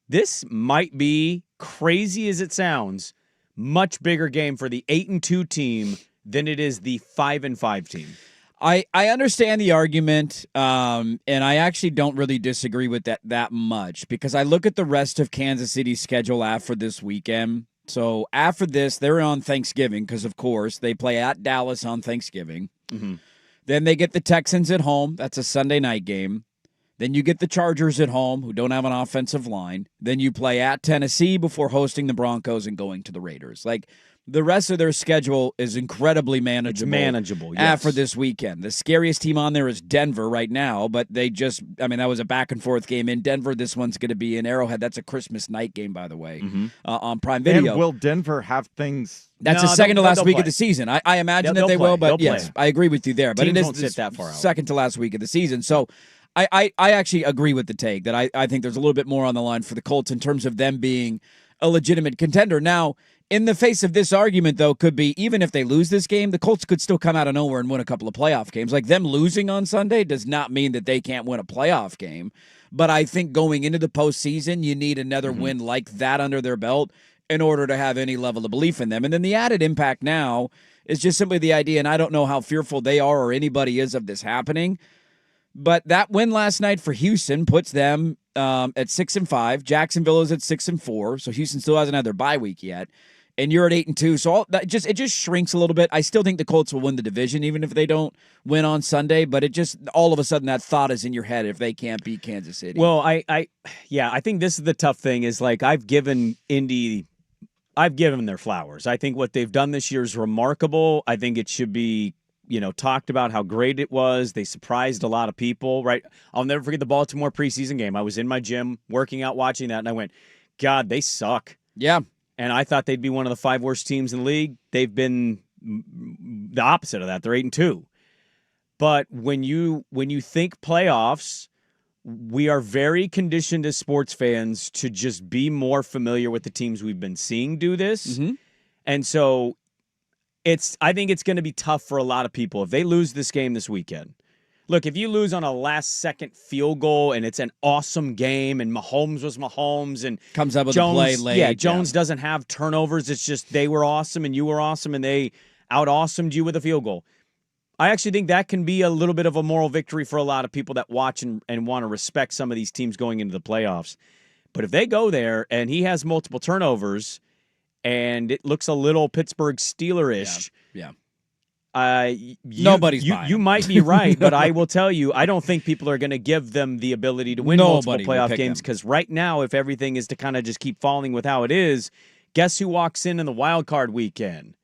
This might be, crazy as it sounds, much bigger game for the 8-2 team than it is the 5-5 team. I understand the argument, and I actually don't really disagree with that much because I look at the rest of Kansas City's schedule after this weekend. So after this, they're on Thanksgiving because, of course, they play at Dallas on Thanksgiving. Mm-hmm. Then they get the Texans at home. That's a Sunday night game. Then you get the Chargers at home, who don't have an offensive line. Then you play at Tennessee before hosting the Broncos and going to the Raiders. Like, the rest of their schedule is incredibly manageable. It's manageable, yes. After this weekend. The scariest team on there is Denver right now, but that was a back-and-forth game in Denver. This one's going to be in Arrowhead. That's a Christmas night game, by the way, on Prime Video. And will Denver have things? That's the second to last week of the season. I imagine that they will, but yes, I agree with you there. But Teams it is won't sit that far out. Second to last week of the season. So I actually agree with the take that I think there's a little bit more on the line for the Colts in terms of them being a legitimate contender. Now, in the face of this argument, though, could be even if they lose this game, the Colts could still come out of nowhere and win a couple of playoff games. Like them losing on Sunday does not mean that they can't win a playoff game. But I think going into the postseason, you need another win like that under their belt in order to have any level of belief in them. And then the added impact now is just simply the idea, and I don't know how fearful they are or anybody is of this happening, but that win last night for Houston puts them at 6-5. Jacksonville is at 6-4, so Houston still hasn't had their bye week yet. And you're at 8-2, so it just shrinks a little bit. I still think the Colts will win the division, even if they don't win on Sunday. But it just all of a sudden that thought is in your head if they can't beat Kansas City. Well, I think this is the tough thing. Is like I've given Indy, I've given them their flowers. I think what they've done this year is remarkable. I think it should be talked about how great it was. They surprised a lot of people. Right? I'll never forget the Baltimore preseason game. I was in my gym working out, watching that, and I went, God, they suck. Yeah. And I thought they'd be one of the 5 worst teams in the league. They've been the opposite of that. They're 8-2. But when you think playoffs, we are very conditioned as sports fans to just be more familiar with the teams we've been seeing do this. Mm-hmm. And so I think it's going to be tough for a lot of people if they lose this game this weekend. Look, if you lose on a last-second field goal and it's an awesome game and Mahomes was Mahomes and comes up with Jones, a play late. Yeah, Jones doesn't have turnovers. It's just they were awesome and you were awesome and they out-awesomed you with a field goal. I actually think that can be a little bit of a moral victory for a lot of people that watch and want to respect some of these teams going into the playoffs. But if they go there and he has multiple turnovers and it looks a little Pittsburgh Steeler-ish, yeah. Nobody's buying. You might be right, but I will tell you, I don't think people are going to give them the ability to win multiple playoff games because right now, if everything is to kind of just keep falling with how it is, guess who walks in the wild card weekend?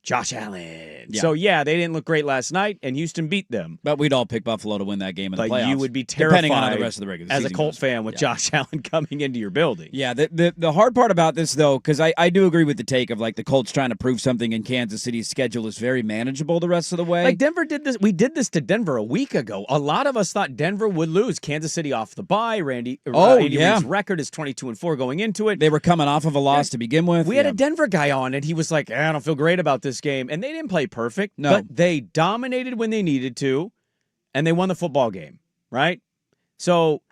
Josh Allen. Yeah. So, yeah, they didn't look great last night, and Houston beat them. But we'd all pick Buffalo to win that game in the But playoffs. you would be terrified depending on how the rest of the regular as a season Colt goes. fan with Josh Allen coming into your building. Yeah, the hard part about this, though, because I do agree with the take of, like, the Colts trying to prove something in Kansas City's schedule is very manageable the rest of the way. Like, Denver did this. We did this to Denver a week ago. A lot of us thought Denver would lose. Kansas City off the bye. Andy Reid's record is 22-4 going into it. They were coming off of a loss to begin with. We had a Denver guy on, and he was like, I don't feel great about this game. And they didn't play perfect, No. but they dominated when they needed to, and they won the football game, right? So,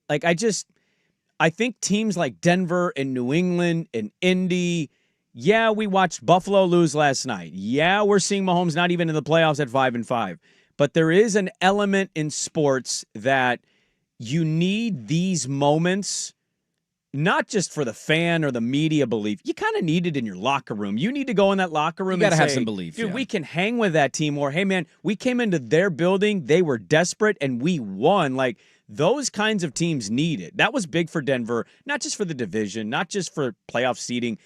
like, I think teams like Denver and New England and Indy, yeah, we watched Buffalo lose last night. Yeah, we're seeing Mahomes not even in the playoffs at 5-5. But there is an element in sports that you need these moments, not just for the fan or the media belief. You kind of need it in your locker room. You need to go in that locker room You gotta and have say, some belief, dude, yeah. we can hang with that team. Or, hey, man, we came into their building. They were desperate, and we won. Like, those kinds of teams need it. That was big for Denver, not just for the division, not just for playoff seeding.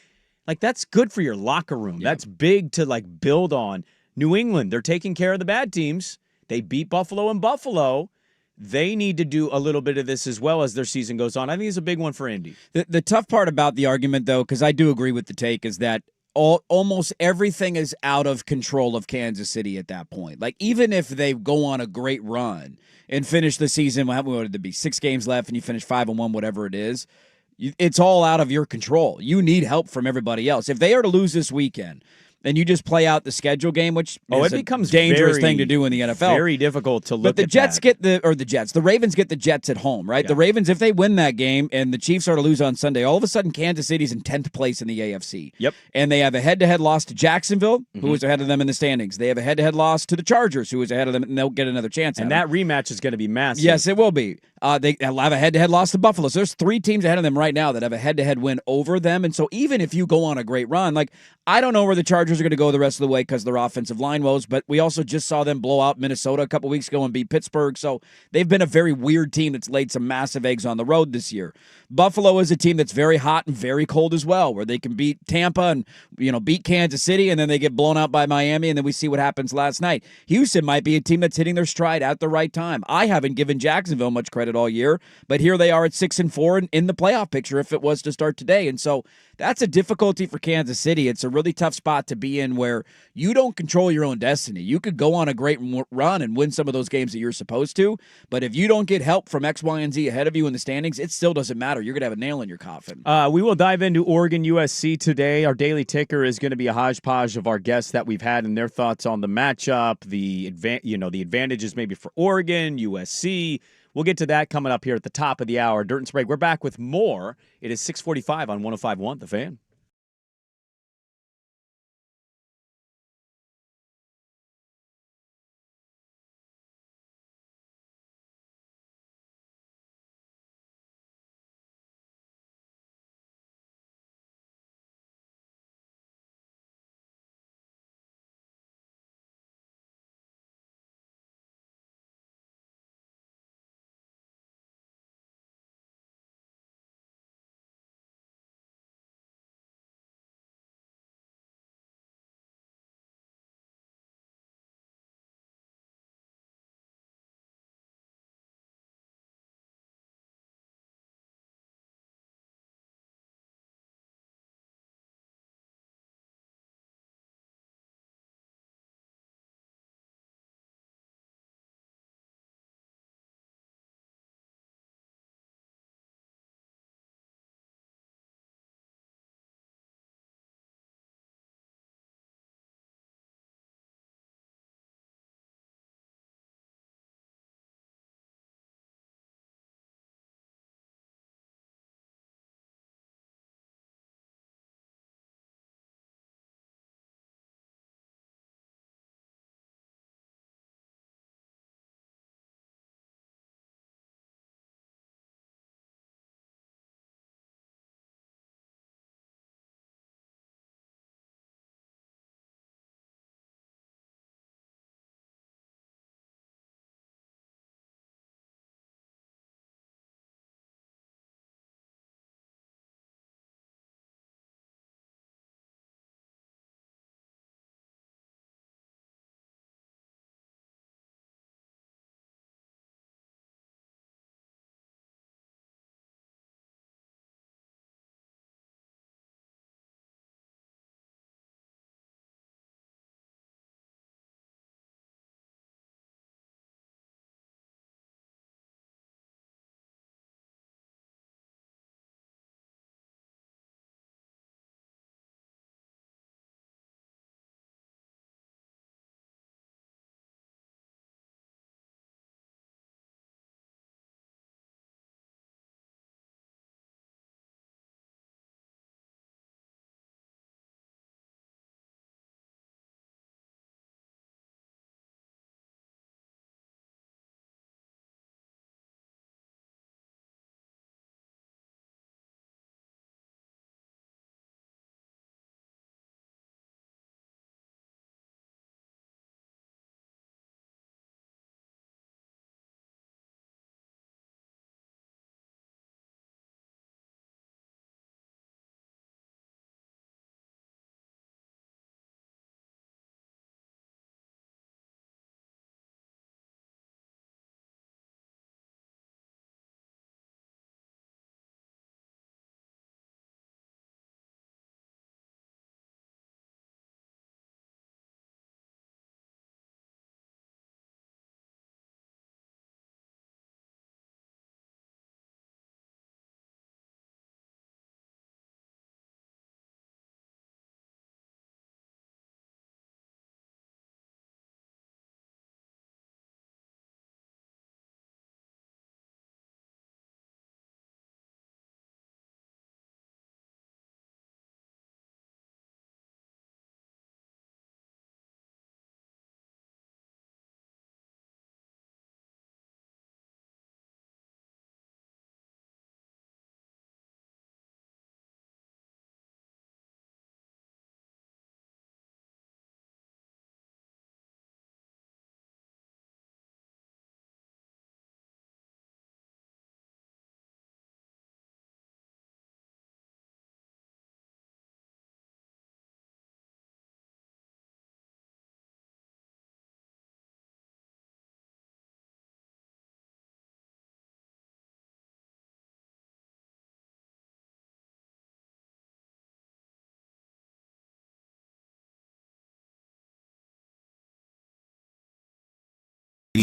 Like, that's good for your locker room. Yeah. That's big to, like, build on. New England, they're taking care of the bad teams. They beat Buffalo in Buffalo. They need to do a little bit of this as well as their season goes on. I think it's a big one for Indy. The tough part about the argument, though, because I do agree with the take, is that almost everything is out of control of Kansas City at that point. Like, even if they go on a great run and finish the season, what would it be, 6 games left, and you finish 5-1, whatever it is, it's all out of your control. You need help from everybody else. If they are to lose this weekend, then you just play out the schedule game, which is it becomes a dangerous very, thing to do in the NFL. Very difficult to look But the at Jets that. the Ravens get the Jets at home, right? Yeah. The Ravens, if they win that game and the Chiefs are to lose on Sunday, all of a sudden Kansas City's in 10th place in the AFC. Yep. And they have a head-to-head loss to Jacksonville, who is ahead of them in the standings. They have a head-to-head loss to the Chargers, who is ahead of them, and they'll get another chance. And that rematch is going to be massive. Yes, it will be. They have a head-to-head loss to Buffalo. So there's 3 teams ahead of them right now that have a head-to-head win over them. And so even if you go on a great run, like, I don't know where the Chargers are going to go the rest of the way because their offensive line woes, but we also just saw them blow out Minnesota a couple weeks ago and beat Pittsburgh. So they've been a very weird team that's laid some massive eggs on the road this year. Buffalo is a team that's very hot and very cold as well, where they can beat Tampa and, beat Kansas City, and then they get blown out by Miami, and then we see what happens last night. Houston might be a team that's hitting their stride at the right time. I haven't given Jacksonville much credit all year, but here they are at 6-4 and in the playoff picture if it was to start today. And so that's a difficulty for Kansas City. It's a really tough spot to be in where you don't control your own destiny. You could go on a great run and win some of those games that you're supposed to, but if you don't get help from X, Y, and Z ahead of you in the standings, it still doesn't matter. You're going to have a nail in your coffin. We will dive into Oregon USC today. Our daily ticker is going to be a hodgepodge of our guests that we've had and their thoughts on the matchup, the advantages maybe for Oregon, USC. We'll get to that coming up here at the top of the hour. Dirt and Sprague, we're back with more. It is 6:45 on 105.1 The Fan.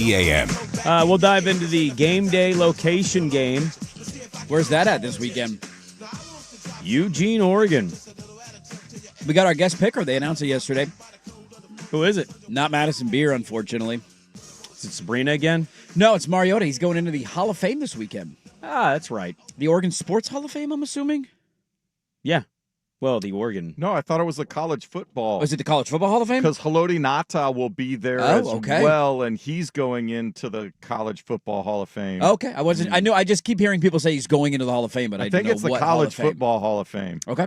a.m. We'll dive into the game day location game. Where's that at this weekend? Eugene, Oregon. We got our guest picker. They announced it yesterday. Who is it? Not Madison Beer, unfortunately. Is it Sabrina again? No, it's Mariota. He's going into the Hall of Fame this weekend. Ah, that's right. The Oregon Sports Hall of Fame, I'm assuming? Yeah. Well, the Oregon. No, I thought it was the college football. Was it the College Football Hall of Fame? Because Haloti Ngata will be there as well, and he's going into the College Football Hall of Fame. Okay, I know. I just keep hearing people say he's going into the Hall of Fame, but I think don't it's know the what College Hall of Fame. Football Hall of Fame. Okay.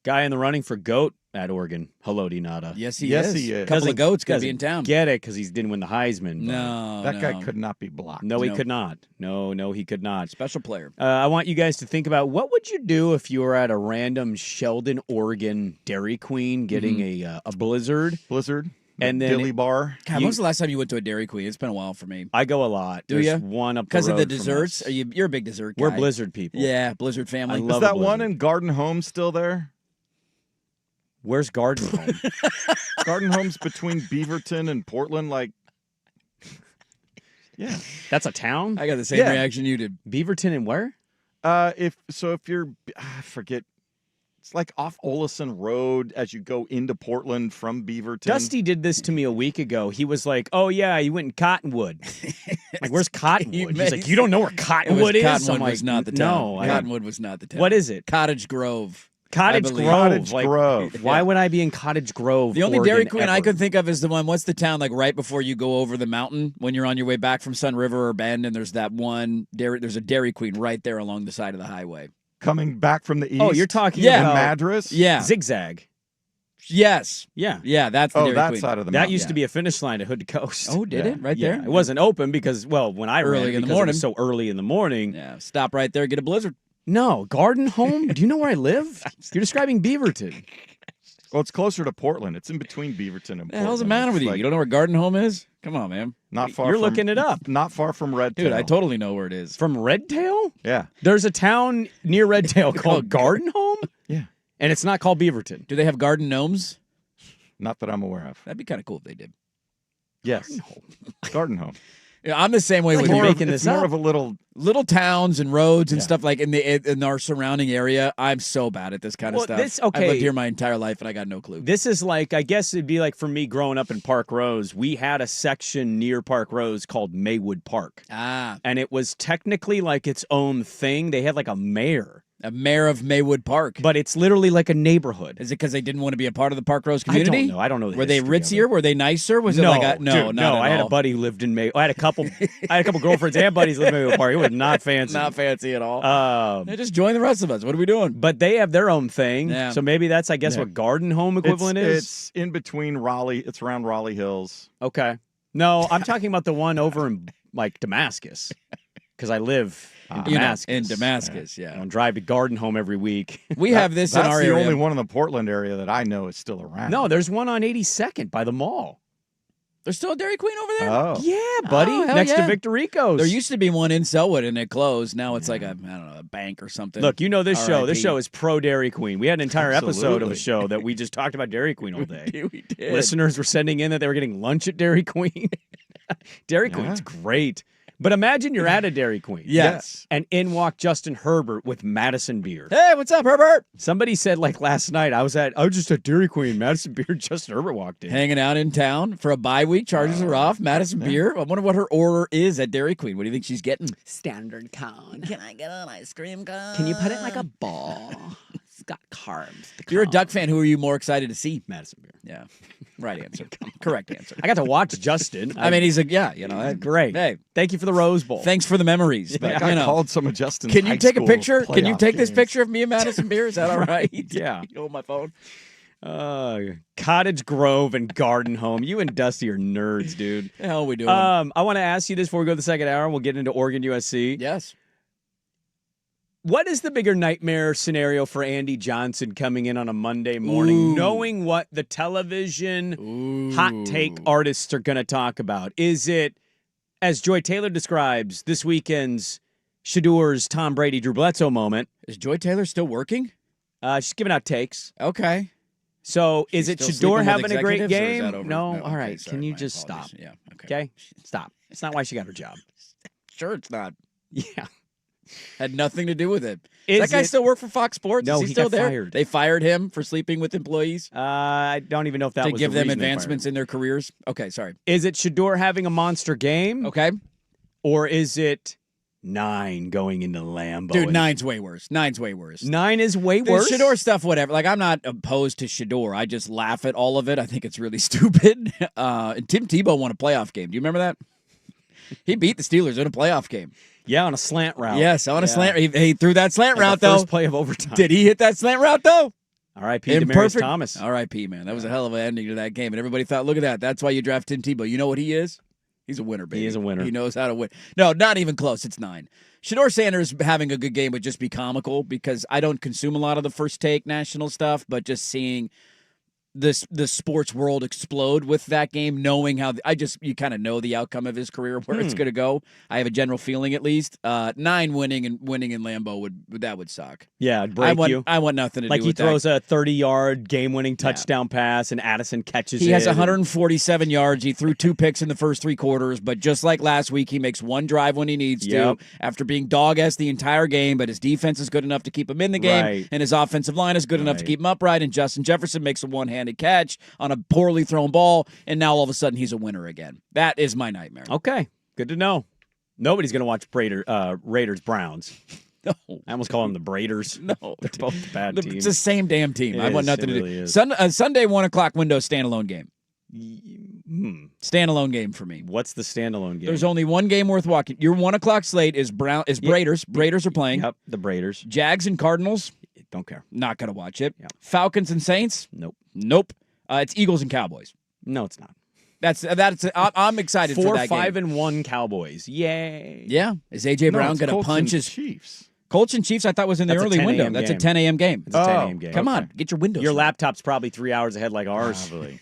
Guy in the running for GOAT at Oregon, Haloti Ngata. Yes, he is. He is. A couple of goats going to be in town. Get it because he didn't win the Heisman. No, that guy could not be blocked. No, he could not. No, he could not. Special player. I want you guys to think about what would you do if you were at a random Sheldon, Oregon Dairy Queen getting a blizzard. Blizzard. And then Dilly Bar. God, when was the last time you went to a Dairy Queen? It's been a while for me. I go a lot. Do you? One up the because of road the from desserts? us. You're a big dessert guy. We're Blizzard people. Yeah, Blizzard family. I Is love that a one Blizzard. in Garden Home still there? Where's Garden Home? Garden Home's between Beaverton and Portland, yeah. That's a town? I got the same reaction you did. Beaverton and where? If you're, I forget, it's like off Olison Road as you go into Portland from Beaverton. Dusty did this to me a week ago. He was like, "Oh yeah, you went in Cottonwood." Like, where's Cottonwood? He's like, "You don't know where Cottonwood is?" Cottonwood I'm like, was not the town. No, Cottonwood was not the town. What is it? Cottage Grove. Cottage I believe. Grove. Cottage Like, Grove. Why would I be in Cottage Grove? The only Oregon, Dairy Queen I ever? could think of is the one. What's the town like right before you go over the mountain when you're on your way back from Sun River or Bend, and there's that one dairy. There's a Dairy Queen right there along the side of the highway. Coming back from the east. Oh, you're talking in about Madras? Yeah. Zigzag. Yes. Yeah. Yeah, that's the Dairy that Queen. side of the That mountain. used to be a finish line at Hood to Coast. Oh, did it? Right Yeah, there? it wasn't open because, well, when I Early ran it, in the because it morning. was so early in the morning. Yeah, stop right there, get a blizzard. No, Garden Home. Do you know where I live? You're describing Beaverton. Well, it's closer to Portland. It's in between Beaverton and Portland. The hell's the matter It's with you? like You don't know where Garden Home is? Come on, man. not far You're from, looking it up. Not far from Red Dude, Tail. I totally know where it is. From Redtail? Yeah. There's a town near Redtail called Garden Home? Yeah. And it's not called Beaverton. Do they have garden gnomes? Not that I'm aware of. That'd be kind of cool if they did. Yes. Garden Home. Yeah, I'm the same way Like with you're you. making It's this more up. of a Little towns and roads and Yeah. stuff like in our surrounding area. I'm so bad at this kind of Well, stuff. I've lived here my entire life and I got no clue. This is like, I guess it'd be like for me growing up in Park Rose. We had a section near Park Rose called Maywood Park. Ah, And it was technically like its own thing. They had like a mayor, a mayor of Maywood Park. but it's literally like a neighborhood. Is it because they didn't want to be a part of the Park Rose community? I don't know. The Were they history of ritzier? it. Were they nicer? Was No, it like no, dude, not no. at I had a all. buddy who lived in May. I had a couple girlfriends and buddies living in Maywood Park. It was not fancy. Not fancy at all. Um, They just join the rest of us. What are we doing? but they have their own thing. Yeah. So maybe that's, I guess, Yeah. what Garden Home equivalent is. It's in between Raleigh. It's around Raleigh Hills. Okay. No, I'm talking about the one over in like Damascus, because I live in Damascus. in Damascus, I yeah. don't drive to Garden Home every week. We have this in That's our the area. only one in the Portland area that I know is still around. No, there's one on 82nd by the mall. There's still a Dairy Queen over there? Oh. Yeah, buddy, Oh, hell next to yeah. Victor Rico's. There used to be one in Selwood and it closed. Now it's like a bank or something. Look, you know this show. This RIP. show is pro Dairy Queen. We had an entire episode of Absolutely. a show that we just talked about Dairy Queen all day. we did. Listeners were sending in that they were getting lunch at Dairy Queen. Dairy Queen's great. But imagine you're at a Dairy Queen. Yes. And in walked Justin Herbert with Madison beer. Hey, what's up, Herbert? Somebody said like last night, I was just at Dairy Queen, Madison beer, Justin Herbert walked in. Hanging out in town for a bye week. Charges are off. Madison beer. I wonder what her order is at Dairy Queen. What do you think she's getting? Standard cone. Can I get an ice cream cone? Can you put it in like a ball? It's got carbs. If you're a Duck fan, who are you more excited to see? Madison beer. Yeah. Right answer. Correct answer. I got to watch Justin. I mean, he's great. Hey, Thank you for the Rose Bowl. thanks for the memories. But, I you know. called some of Justin's Can you high take a school picture? Can you playoff take this games. picture of me and Madison Beer? Is that all right? Yeah. You hold my phone. Cottage Grove and Garden Home. You and Dusty are nerds, dude. The hell are we doing? I want to ask you this before we go to the second hour. We'll get into Oregon USC. yes. What is the bigger nightmare scenario for Andy Johnson coming in on a Monday morning, Ooh. knowing what the television hot take artists are going to talk about? Is it, as Joy Taylor describes, this weekend's Shadur's Tom Brady, Drew Bledsoe moment? Is Joy Taylor still working? She's giving out takes. Okay. So is She's it still Shador sleeping with having a great executives, or is game? that over? No. No, All okay, right. sorry, Can you my just stop? apologies. Yeah. Okay. Stop. It's not why she got her job. Sure, it's not. Yeah. Had nothing to do with it. Is Does that guy it- still work for Fox Sports? No, Is he he still got there? fired. They fired him for sleeping with employees I don't even know if that to was give the them reason they fired advancements him. in their careers. Okay, sorry. Is it Shador having a monster game? Okay. Or is it 9 going into Lambeau? Dude, and- nine's way worse. Nine's way worse. 9 is way The worse. Shador stuff, whatever. Like, I'm not opposed to Shador. I just laugh at all of it. I think it's really stupid. And Tim Tebow won a playoff game. Do you remember that? He beat the Steelers in a playoff game. Yeah, on a slant route. Yes, on a slant. He threw that slant route, the though. first play of overtime. Did he hit that slant route, though? R.I.P. Demaryius Thomas. R.I.P., man. That was a hell of an ending to that game. And everybody thought, look at that. That's why you draft Tim Tebow. You know what he is? He's a winner, baby. He is a winner. He knows how to win. No, not even close. It's 9. Shador Sanders having a good game would just be comical because I don't consume a lot of the First Take national stuff, but just seeing the sports world explode with that game, knowing how you kind of know the outcome of his career, where it's going to go. I have a general feeling, at least. 9 winning in Lambeau would suck. Yeah, it'd break you. I want nothing to Like do he with throws that. a 30-yard game-winning touchdown pass, and Addison catches it. He has 147 yards. He threw 2 picks in the first 3 quarters, but just like last week, he makes one drive when he needs to after being dog-ass the entire game, but his defense is good enough to keep him in the game, and his offensive line is good enough to keep him upright, and Justin Jefferson makes a one-handed catch on a poorly thrown ball, and now all of a sudden he's a winner again. That is my nightmare. Okay, good to know. Nobody's going to watch Raiders-Browns. No. I almost call them the Braiders. No. They're both bad teams. It's the same damn team. It I want is. nothing It to really do. is. Sunday 1 o'clock window standalone game. Standalone game for me. What's the standalone game? There's only one game worth watching. Your 1 o'clock slate is Braiders. Braiders are playing. Yep, the Braiders. Jags and Cardinals. Don't care. Not going to watch it. Yep. Falcons and Saints. Nope. It's Eagles and Cowboys. No, it's not. I'm excited for that 4-5-1 Cowboys. Yay. Yeah. Is A.J. Brown it's going to Colts punch and his Chiefs? Colts and Chiefs? I thought was in the That's a early 10 window. a.m. That's game. a 10 a.m. game. It's a 10 a.m. game. Come on, get your windows. Your right. laptop's probably 3 hours ahead like ours. Probably.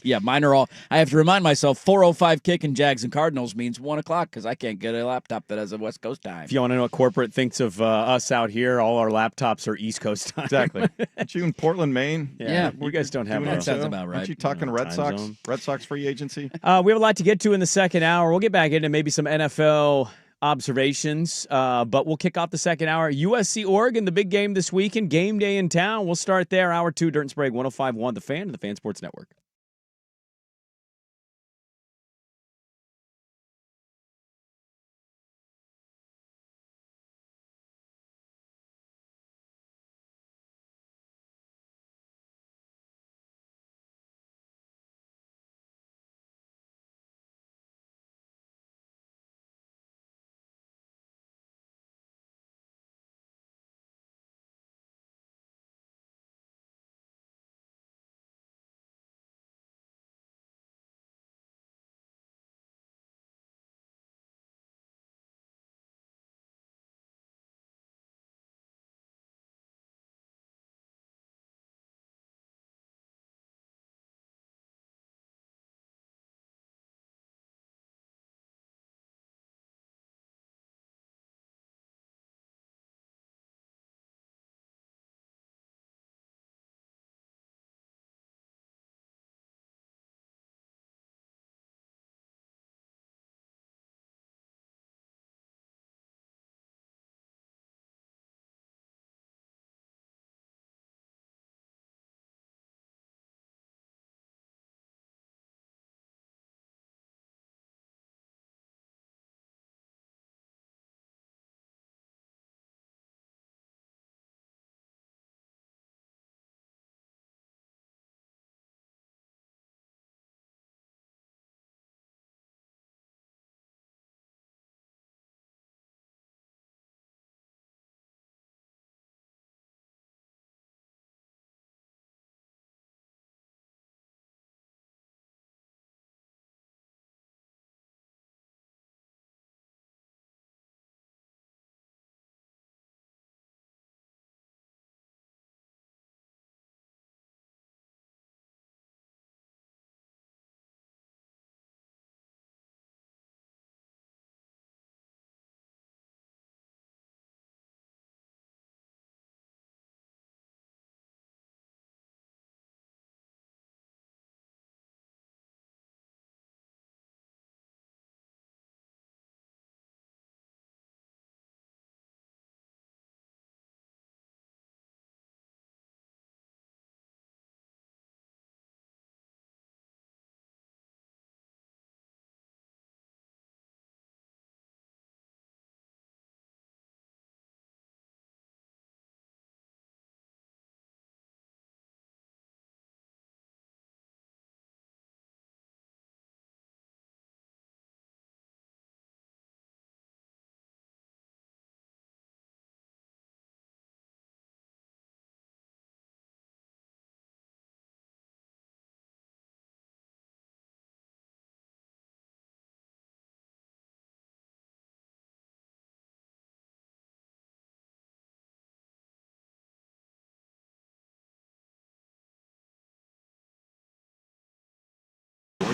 Yeah, mine are all. I have to remind myself 4:05 kick in Jags and Cardinals means 1 o'clock because I can't get a laptop that has a West Coast time. If you want to know what corporate thinks of us out here, all our laptops are East Coast time. Exactly. Aren't you in Portland, Maine? Yeah. You guys don't have Doing a it sounds too? about right. Aren't you talking Red time Sox? zone. Red Sox free agency? We have a lot to get to in the second hour. We'll get back into maybe some NFL observations, but we'll kick off the second hour. USC Oregon, the big game this weekend, game day in town. We'll start there. Hour 2, Dirt and Sprague, 105.1, The Fan, and the Fan Sports Network.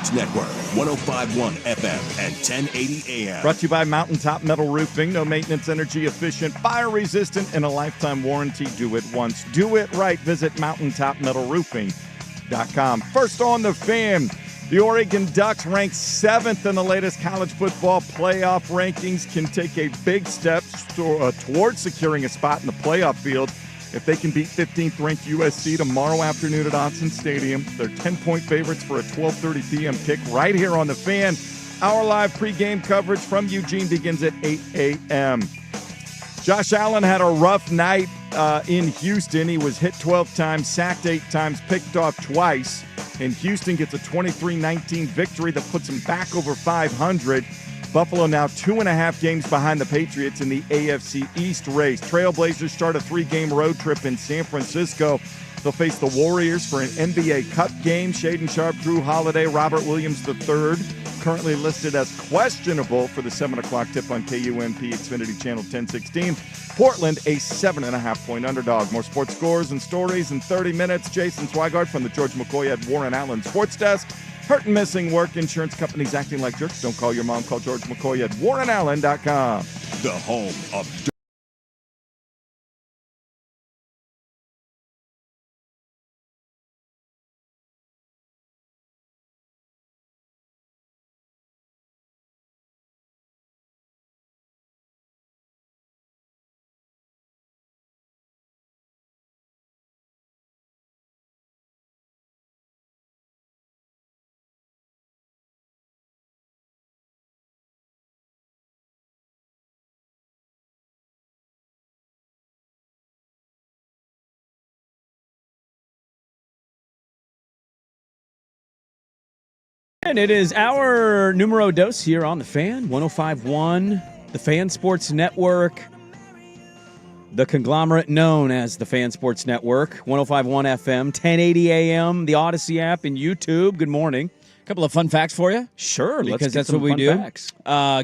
Sports Network, 105.1 FM and 1080 AM. Brought to you by Mountaintop Metal Roofing. No maintenance, energy efficient, fire resistant, and a lifetime warranty. Do it once. Do it right. Visit mountaintopmetalroofing.com. First on the Fan. The Oregon Ducks, ranked 7th in the latest college football playoff rankings, can take a big step towards securing a spot in the playoff field if they can beat 15th-ranked USC tomorrow afternoon at Autzen Stadium. They're 10-point favorites for a 12:30 p.m. kick right here on the Fan. Our live pregame coverage from Eugene begins at 8 a.m. Josh Allen had a rough night in Houston. He was hit 12 times, sacked 8 times, picked off twice. And Houston gets a 23-19 victory that puts them back over 500. Buffalo now 2.5 games behind the Patriots in the AFC East race. Trailblazers start a 3-game road trip in San Francisco. They'll face the Warriors for an NBA Cup game. Shaden Sharp, Drew Holiday, Robert Williams III, currently listed as questionable for the 7 o'clock tip on KUMP Xfinity Channel 1016. Portland, a 7.5-point underdog. More sports scores and stories in 30 minutes. Jason Swigart from the George McCoy at Warren Allen Sports Desk. Hurt and missing work. Insurance companies acting like jerks. Don't call your mom. Call George McCoy at warrenallen.com. The home of And it is our numero dos here on the Fan, 105.1, the Fan Sports Network, the conglomerate known as the Fan Sports Network, 105.1 FM, 1080 AM, the Odyssey app, and YouTube. Good morning. A couple of fun facts for you. Sure, because that's some what we fun do. Facts.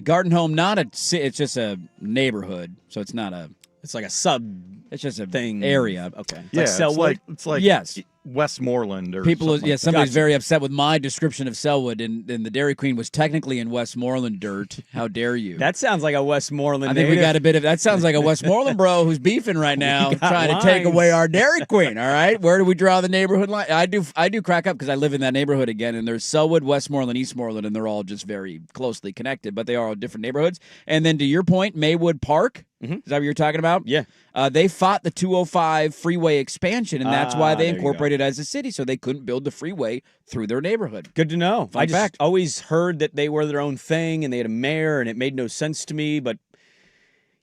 Garden Home, it's just a neighborhood, so it's not a. It's like a sub. It's just a thing area. Okay. Yeah, Selwood? it's like yes. Westmoreland or people. something. Somebody's very upset with my description of Selwood, and the Dairy Queen was technically in Westmoreland dirt. How dare you? That sounds like a Westmoreland. I think we got a bit of that. Sounds like a Westmoreland bro who's beefing right now, trying to take away our Dairy Queen. All right, where do we draw the neighborhood line? I do crack up because I live in that neighborhood again, and there's Selwood, Westmoreland, Eastmoreland, and they're all just very closely connected, but they are all different neighborhoods. And then to your point, Maywood Park. Mm-hmm. Is that what you're talking about? Yeah. They fought the 205 freeway expansion, and that's why they there you incorporated it as a city, so they couldn't build the freeway through their neighborhood. Good to know. Fun I just fact. always heard that they were their own thing and they had a mayor, and it made no sense to me. But,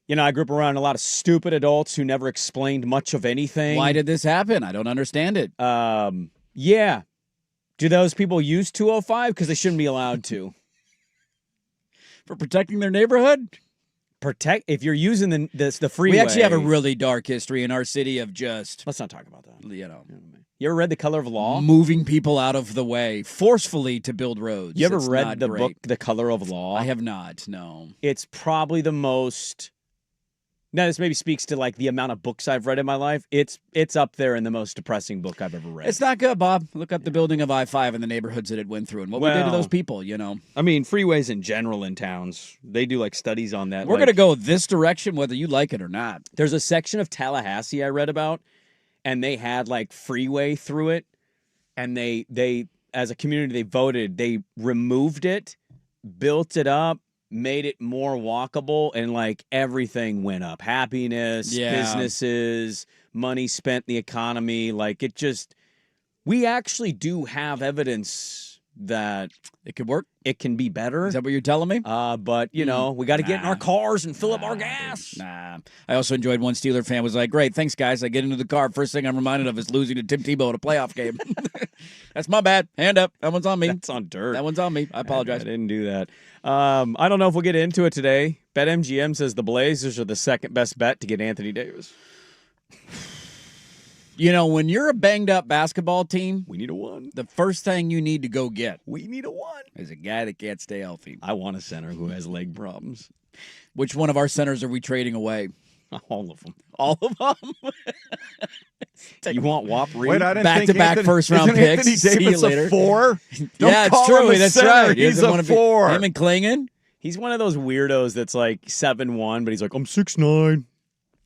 I grew up around a lot of stupid adults who never explained much of anything. Why did this happen? I don't understand it. Yeah. Do those people use 205? Because they shouldn't be allowed to. For protecting their neighborhood? If you're using the freeway. We actually have a really dark history in our city of just, let's not talk about that. You ever read The Color of Law? Moving people out of the way forcefully to build roads. You ever It's read not the great. book The Color of Law? I have not, no. It's probably the most. Now, this maybe speaks to like the amount of books I've read in my life. It's up there in the most depressing book I've ever read. It's not good, Bob. Look up the building of I-5 and the neighborhoods that it went through and what we did to those people, I mean, freeways in general in towns, they do like studies on that. We're going to go this direction whether you like it or not. There's a section of Tallahassee I read about, and they had like freeway through it, and they as a community, they voted, they removed it, built it up, made it more walkable, and like everything went up. Happiness, businesses, money spent in the economy. Like it just, we actually do have evidence that it could work. It can be better. Is that what you're telling me? But we got to get in our cars and fill up our gas. Nah. I also enjoyed one Steeler fan was like, great, thanks guys. I get into the car. First thing I'm reminded of is losing to Tim Tebow in a playoff game. That's my bad. Hand up. That one's on me. That's on dirt. That one's on me. I apologize. I didn't do that. I don't know if we'll get into it today. BetMGM says the Blazers are the second best bet to get Anthony Davis. When you're a banged-up basketball team, we need a one. The first thing you need to go get is a guy that can't stay healthy. I want a center who has leg problems. Which one of our centers are we trading away? All of them. All of them? You want Wop Reed? Wait, I didn't Back-to-back think first-round isn't picks. Anthony See you Davis later. a 4? Don't Yeah, it's call true. him a That's center. right. He He's doesn't a wanna be- 4. Him and Klingon? He's one of those weirdos that's like 7'1", but he's like, I'm 6'9".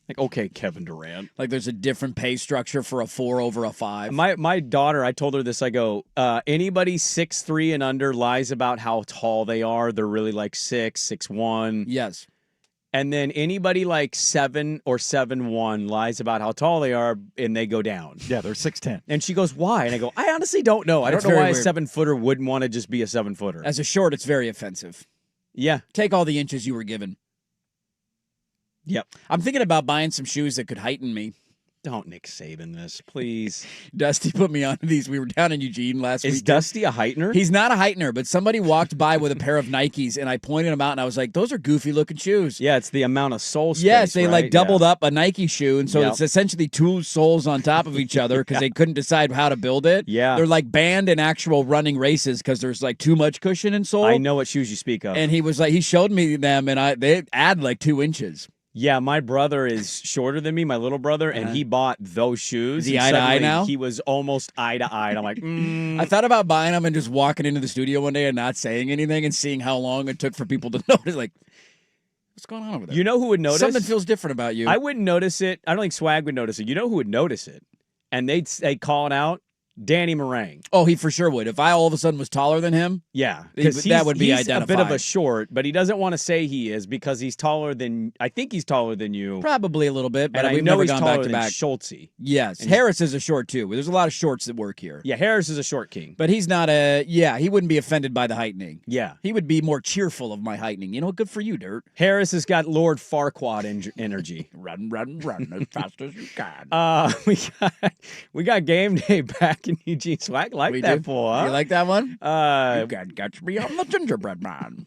Like, okay, Kevin Durant. Like there's a different pay structure for a 4 over a 5. My daughter, I told her this. I go, anybody 6'3" and under lies about how tall they are. They're really like 6'1". Yes. And then anybody like 7 or 7'1" lies about how tall they are, and they go down. Yeah, they're 6'10". And she goes, why? And I go, I honestly don't know. I That's don't know why very a weird. 7-footer wouldn't want to just be a 7-footer. As a short, it's very offensive. Yeah. Take all the inches you were given. Yep. I'm thinking about buying some shoes that could heighten me. Don't Nick Saban this, please. Dusty put me on these. We were down in Eugene last week. Is Dusty a heightener? He's not a heightener, but somebody walked by with a pair of Nikes, and I pointed them out, and I was like, those are goofy-looking shoes. Yeah, it's the amount of sole space. Yes, they right? like doubled up a Nike shoe, and so Yep. it's essentially two soles on top of each other because they couldn't decide how to build it. Yeah. They're like banned in actual running races because there's like too much cushion in sole. I know what shoes you speak of. And he was like, he showed me them, and they add like 2 inches. Yeah, my brother is shorter than me, my little brother, and he bought those shoes. Is he and eye to eye suddenly now? He was almost eye to eye. And I'm like, I thought about buying them and just walking into the studio one day and not saying anything and seeing how long it took for people to notice. Like, what's going on over there? You know who would notice? Something feels different about you. I wouldn't notice it. I don't think Swag would notice it. You know who would notice it? And they'd call it out? Danny Meringue. Oh, he for sure would. If I all of a sudden was taller than him, Yeah, that would be he's a bit of identified. a short, but he doesn't want to say he is because he's taller than. I think he's taller than you. probably a little bit, but And I we've know never he's gone taller back to than back. Schultzy. Yes, Harris is a short too. There's a lot of shorts that work here. Yeah, Harris is a short king. But he's not he wouldn't be offended by the heightening. Yeah, He would be more cheerful of my heightening. You know, good for you, Dirt. Harris has got Lord Farquaad energy. Run as fast as you can. We got game day back in Eugene. Swag like We that do. for huh? You like that one? Uh, You can't catch me. I'm the gingerbread man.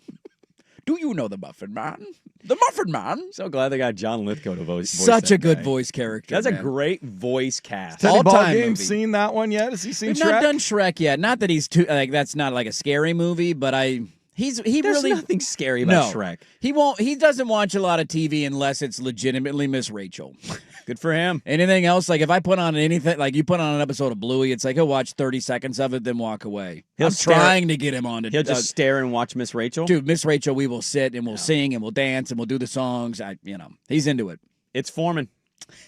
Do you know the Muffin Man? The Muffin Man. so glad they got John Lithgow to voice. Such that a good guy. voice character. That's a man. great voice cast. Has any ball All-time game movie. seen that one yet? Has he seen We've Shrek? not done Shrek yet. Not that he's too like that's not like a scary movie, but he There's really nothing scary about no. Shrek. He doesn't watch a lot of TV unless it's legitimately Miss Rachel. Good for him. Anything else, like if I put on anything, like you put on an episode of Bluey, it's like he'll watch 30 seconds of it, then walk away. He'll I'm stare- trying to get him on to He'll just stare and watch Miss Rachel. dude, Miss Rachel, we will sit and we'll sing and we'll dance and we'll do the songs. He's into it. It's forming.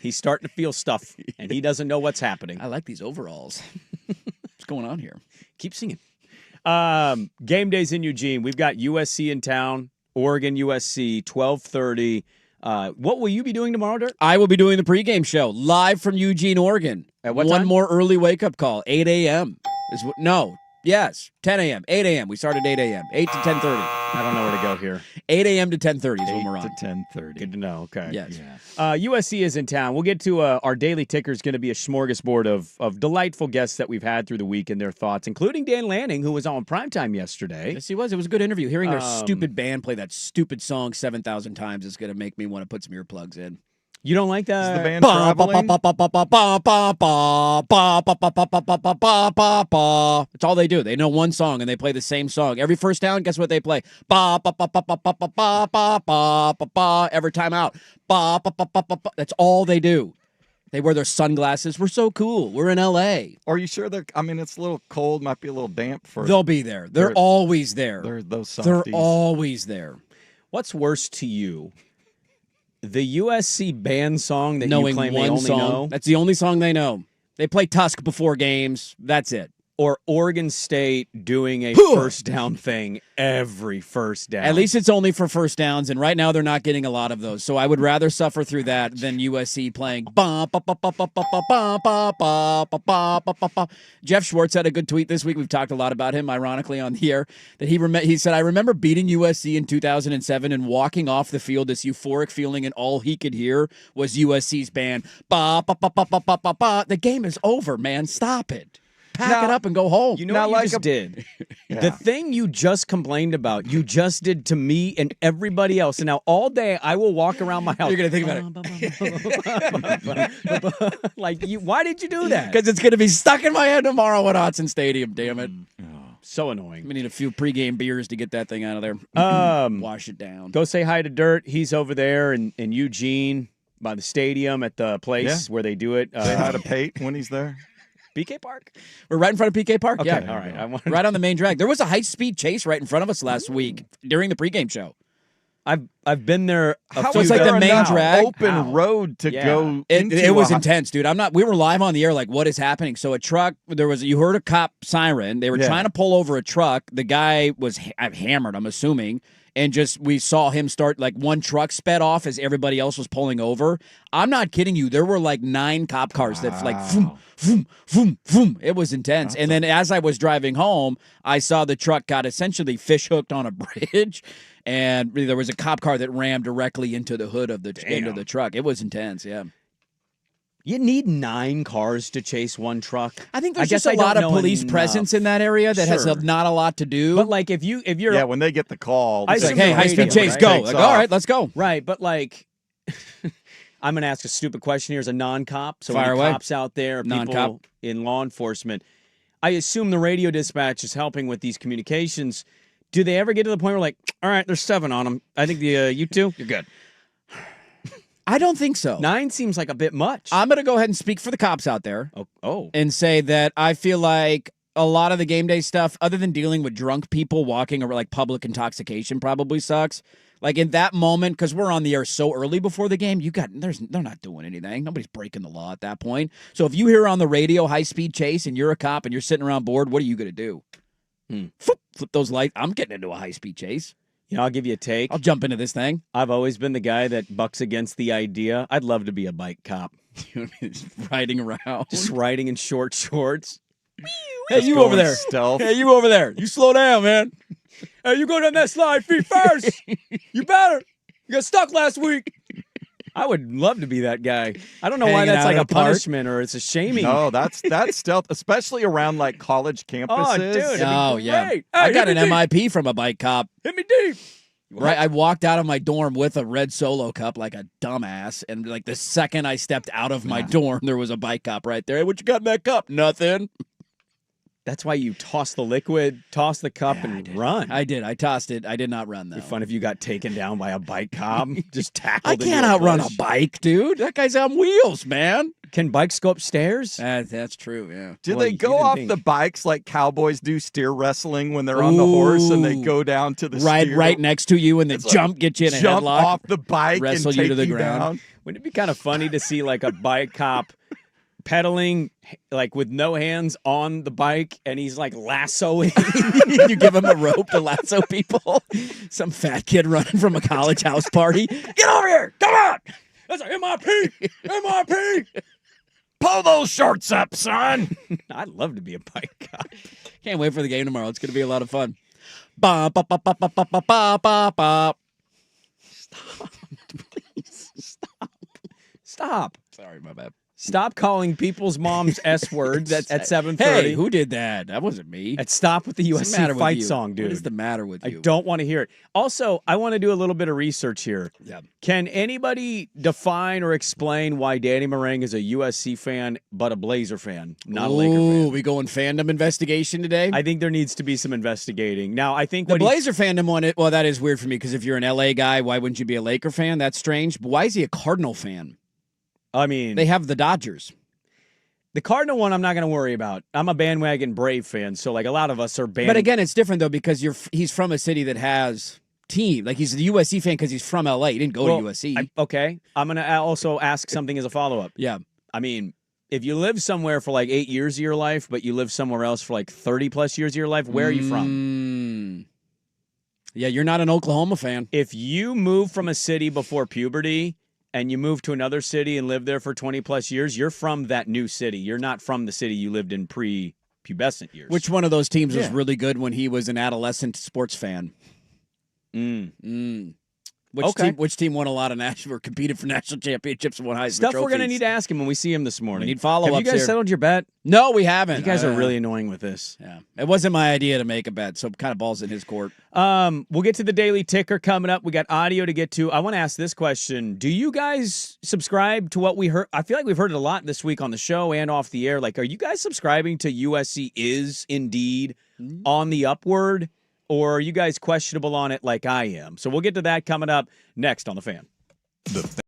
He's starting to feel stuff, and he doesn't know what's happening. I like these overalls. What's going on here? Keep singing. Game days in Eugene. We've got USC in town. Oregon, USC, 12:30. What will you be doing tomorrow, Dirt? I will be doing the pregame show live from Eugene, Oregon. At what One time? more early wake up call, 8 a.m. Yes, 10 a.m., 8 a.m. We start at 8 a.m., 8 to 10:30. I don't know where to go here. 8 a.m. to 10:30 is when we're 8 on. to 10:30. Good to know. Okay. Yes. USC is in town. We'll get to our daily ticker is going to be a smorgasbord of delightful guests that we've had through the week and their thoughts, including Dan Lanning, who was on primetime yesterday. Yes, he was. It was a good interview. Hearing their stupid band play that stupid song 7,000 times is going to make me want to put some earplugs in. You don't like Is the that? band traveling? It's all they do. They know one song and they play the same song. Every first down, guess what they play? Every time out. That's all they do. They wear their sunglasses. We're so cool. We're in L.A. Are you sure they're? I mean, it's a little cold. Might be a little damp for. They'll be there. They're always there. They're those They're softies. always there. What's worse to you? The USC band song that Knowing you claim they one only song. know? That's the only song they know. They play Tusk before games. That's it. Or Oregon State doing a first down thing every first down. At least it's only for first downs, and right now they're not getting a lot of those. So I would rather suffer through that than USC playing. Jeff Schwartz had a good tweet this week. We've talked a lot about him, ironically, on the air. That he said, "I remember beating USC in 2007 and walking off the field, this euphoric feeling, and all he could hear was USC's band. The game is over, man. Stop it. Pack it up and go home." You know Not what you like just did? The thing you just complained about, you just did to me and everybody else. And now all day I will walk around my house. You're gonna think about it. Why did you do that? Because it's going to be stuck in my head tomorrow at Autzen Stadium, damn it. So annoying. We need a few pregame beers to get that thing out of there. Wash it down. Go say hi to Dirt. He's over there in Eugene. by the stadium at the place where they do it. Say hi to Pate when he's there. PK Park? We're right in front of PK Park? Okay, Yeah. all right. Right on the main drag. There was a high-speed chase right in front of us last week during the pregame show. I've been there. So it's like the main drag. Open road to go into it was intense, dude. We were live on the air like, what is happening? So a truck, you heard a cop siren. They were trying to pull over a truck. The guy was hammered, I'm assuming. And we saw him start, like one truck sped off as everybody else was pulling over. I'm not kidding you. There were like 9 cop cars that like, vroom, vroom, vroom, vroom. It was intense. And then as I was driving home, I saw the truck got essentially fish hooked on a bridge. And there was a cop car that rammed directly into the hood of the end of the truck. It was intense, yeah. You need 9 cars to chase one truck. I think there's just a lot of police presence in that area that has not a lot to do. But like if you're when they get the call, it's like, hey, high-speed chase, right? go. Like, all right, let's go. Right, but like I'm going to ask a stupid question here as a non-cop. So Fire any away. cops out there, Non-cop. people in law enforcement, I assume the radio dispatch is helping with these communications. Do they ever get to the point where like, all right, there's 7 on them. I think you 2, you're good. I don't think so. 9 seems like a bit much. I'm going to go ahead and speak for the cops out there. Oh. And say that I feel like a lot of the game day stuff, other than dealing with drunk people walking or like public intoxication, probably sucks. Like in that moment, because we're on the air so early before the game, they're not doing anything. Nobody's breaking the law at that point. So if you hear on the radio high-speed chase and you're a cop and you're sitting around bored, what are you going to do? Flip those lights. I'm getting into a high-speed chase. You know, I'll give you a take. I'll jump into this thing. I've always been the guy that bucks against the idea. I'd love to be a bike cop. Just riding around. Just riding in short shorts. Hey, you over there. Stealth. Hey, you over there. You slow down, man. Hey, you go down that slide feet first. You better. You got stuck last week. I would love to be that guy. I don't know why Hanging that's out like in a the park. punishment or it's a shaming. No, that's stealth, especially around like college campuses. Oh, dude. It'd be yeah. great. I Hey, got hit an me deep. MIP from a bike cop. Hit me deep. Right, I walked out of my dorm with a red Solo cup like a dumbass, and like the second I stepped out of my dorm, there was a bike cop right there. Hey, what you got in that cup? Nothing. That's why you toss the liquid, toss the cup, and run. I did. I tossed it. I did not run, though. It'd be fun if you got taken down by a bike cop. Just tackled. I into can't a outrun bush. a bike, dude. That guy's on wheels, man. Can bikes go upstairs? That's true, yeah. Do Well, they you go didn't off think. the bikes like cowboys do steer wrestling when they're on the horse and they go down to the steer? Right next to you, and the jump get you in a jump headlock. off the bike wrestle and you take to the ground. down. Wouldn't it be kind of funny to see like a bike cop pedaling like with no hands on the bike and he's like lassoing? You give him a rope to lasso people. Some fat kid running from a college house party. Get over here! Come on! That's a MIP! MIP! Pull those shorts up, son. I'd love to be a bike cop. Can't wait for the game tomorrow. It's going to be a lot of fun. Ba, ba, ba, ba, ba, ba, ba, ba, ba, ba. Stop. Please. Stop. Sorry, my bad. Stop calling people's moms S words at 7:30. Hey, who did that? That wasn't me. And stop with the What's the matter USC with fight you? song, dude. What is the matter with I you? don't want to hear it. Also, I want to do a little bit of research here. Yeah. Can anybody define or explain why Danny Marang is a USC fan but a Blazer fan, not a Laker fan? We going fandom investigation today? I think there needs to be some investigating. Now, I think The what he- Blazer fandom one, well, that is weird for me because if you're an LA guy, why wouldn't you be a Laker fan? That's strange. But why is he a Cardinal fan? I mean, They have the Dodgers. the Cardinal one I'm not going to worry about. I'm a bandwagon Brave fan, so like a lot of us are But again, it's different though because he's from a city that has team. Like he's a USC fan because he's from LA. He didn't go to USC. Okay. I'm going to also ask something as a follow-up. Yeah. I mean, if you live somewhere for like 8 years of your life, but you live somewhere else for like 30 plus years of your life, where are you from? Yeah, you're not an Oklahoma fan. If you move from a city before puberty and you move to another city and live there for 20 plus years, you're from that new city. You're not from the city you lived in pre-pubescent years. Which one of those teams was really good when he was an adolescent sports fan? Which team won a lot of national or competed for national championships and won Heisman Stuff we're going to trophies? need to ask him when we see him this morning. We need follow-ups Have you guys here. settled your bet? No, we haven't. You guys are really annoying with this. Yeah, it wasn't my idea to make a bet, so kind of balls in his court. We'll get to the Daily Ticker coming up. We got audio to get to. I want to ask this question. Do you guys subscribe to what we heard? I feel like we've heard it a lot this week on the show and off the air. Like, are you guys subscribing to USC is indeed on the upward? Or are you guys questionable on it like I am? So we'll get to that coming up next on The Fan. The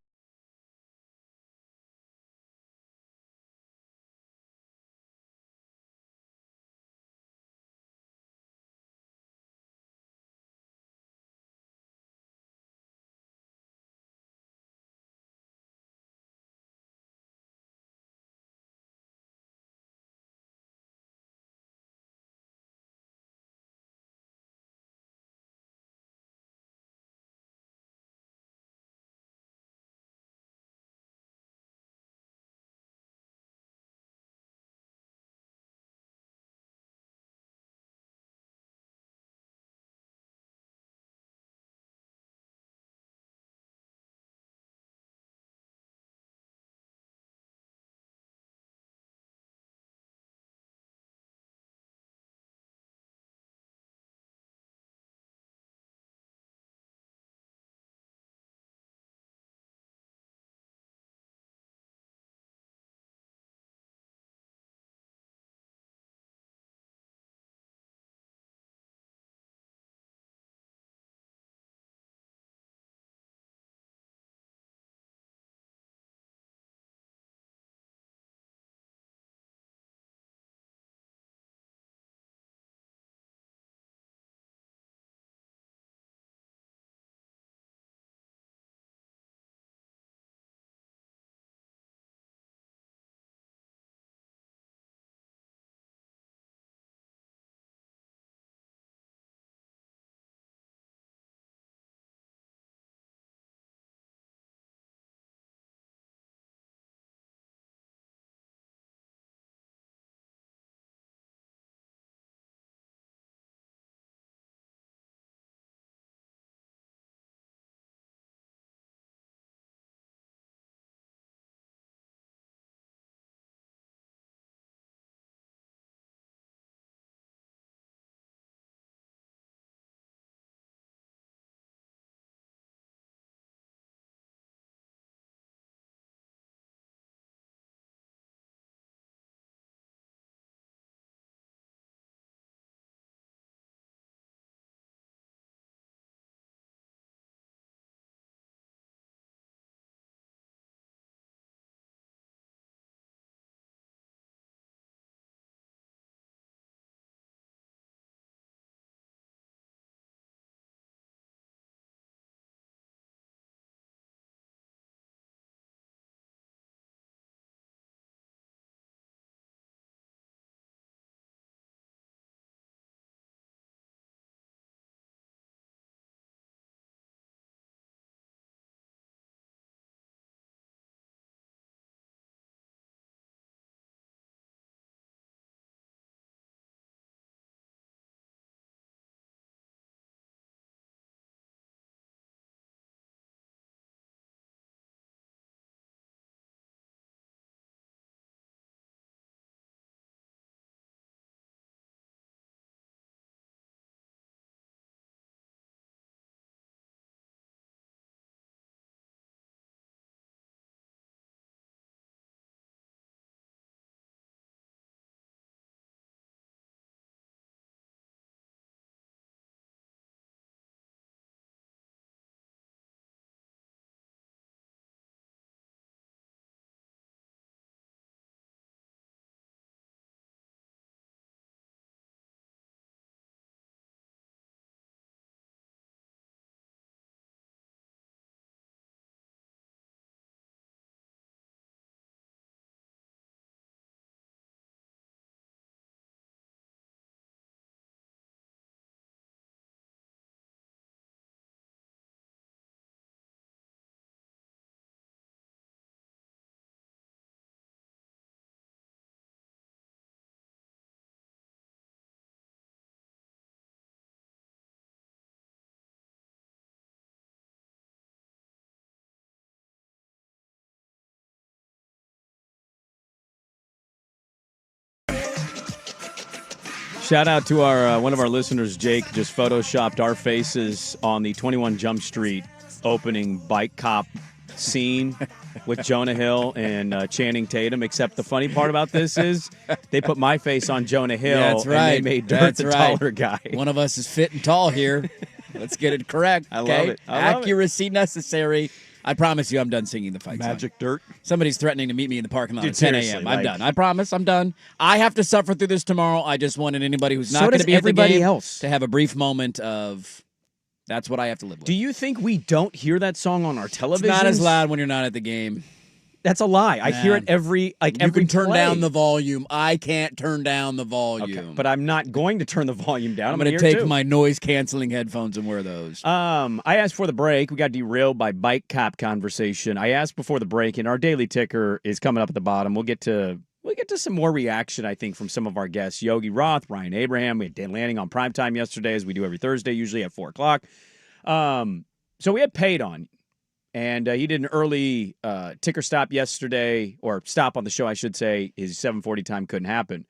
Shout out to our one of our listeners, Jake, just photoshopped our faces on the 21 Jump Street opening bike cop scene with Jonah Hill and Channing Tatum. Except the funny part about this is they put my face on Jonah Hill. That's right. And they made Dirt the taller guy. One of us is fit and tall here. Let's get it correct. I love it. Accuracy necessary. I promise you I'm done singing the fight Magic song. Dirt. Somebody's threatening to meet me in the parking lot Dude, at 10 seriously, a.m. I'm like- done. I promise I'm done. I have to suffer through this tomorrow. I just wanted anybody who's So not going does to be at the everybody game else. to have a brief moment of that's what I have to live with. Do you think we don't hear that song on our It's television? not as loud when you're not at the game. That's a lie. I hear it every You every can turn play. down the volume. I can't turn down the volume. Okay, but I'm not going to turn the volume down. I'm going going to to take my noise-canceling headphones and wear those. I asked for the break. We got derailed by bike cop conversation. I asked before the break, and our daily ticker is coming up at the bottom. We'll get to some more reaction, I think, from some of our guests. Yogi Roth, Ryan Abraham. We had Dan Lanning on primetime yesterday, as we do every Thursday, usually at 4 o'clock. So we had Pate on, and he did an early ticker stop yesterday, or stop on the show, I should say. His 7:40 time couldn't happen.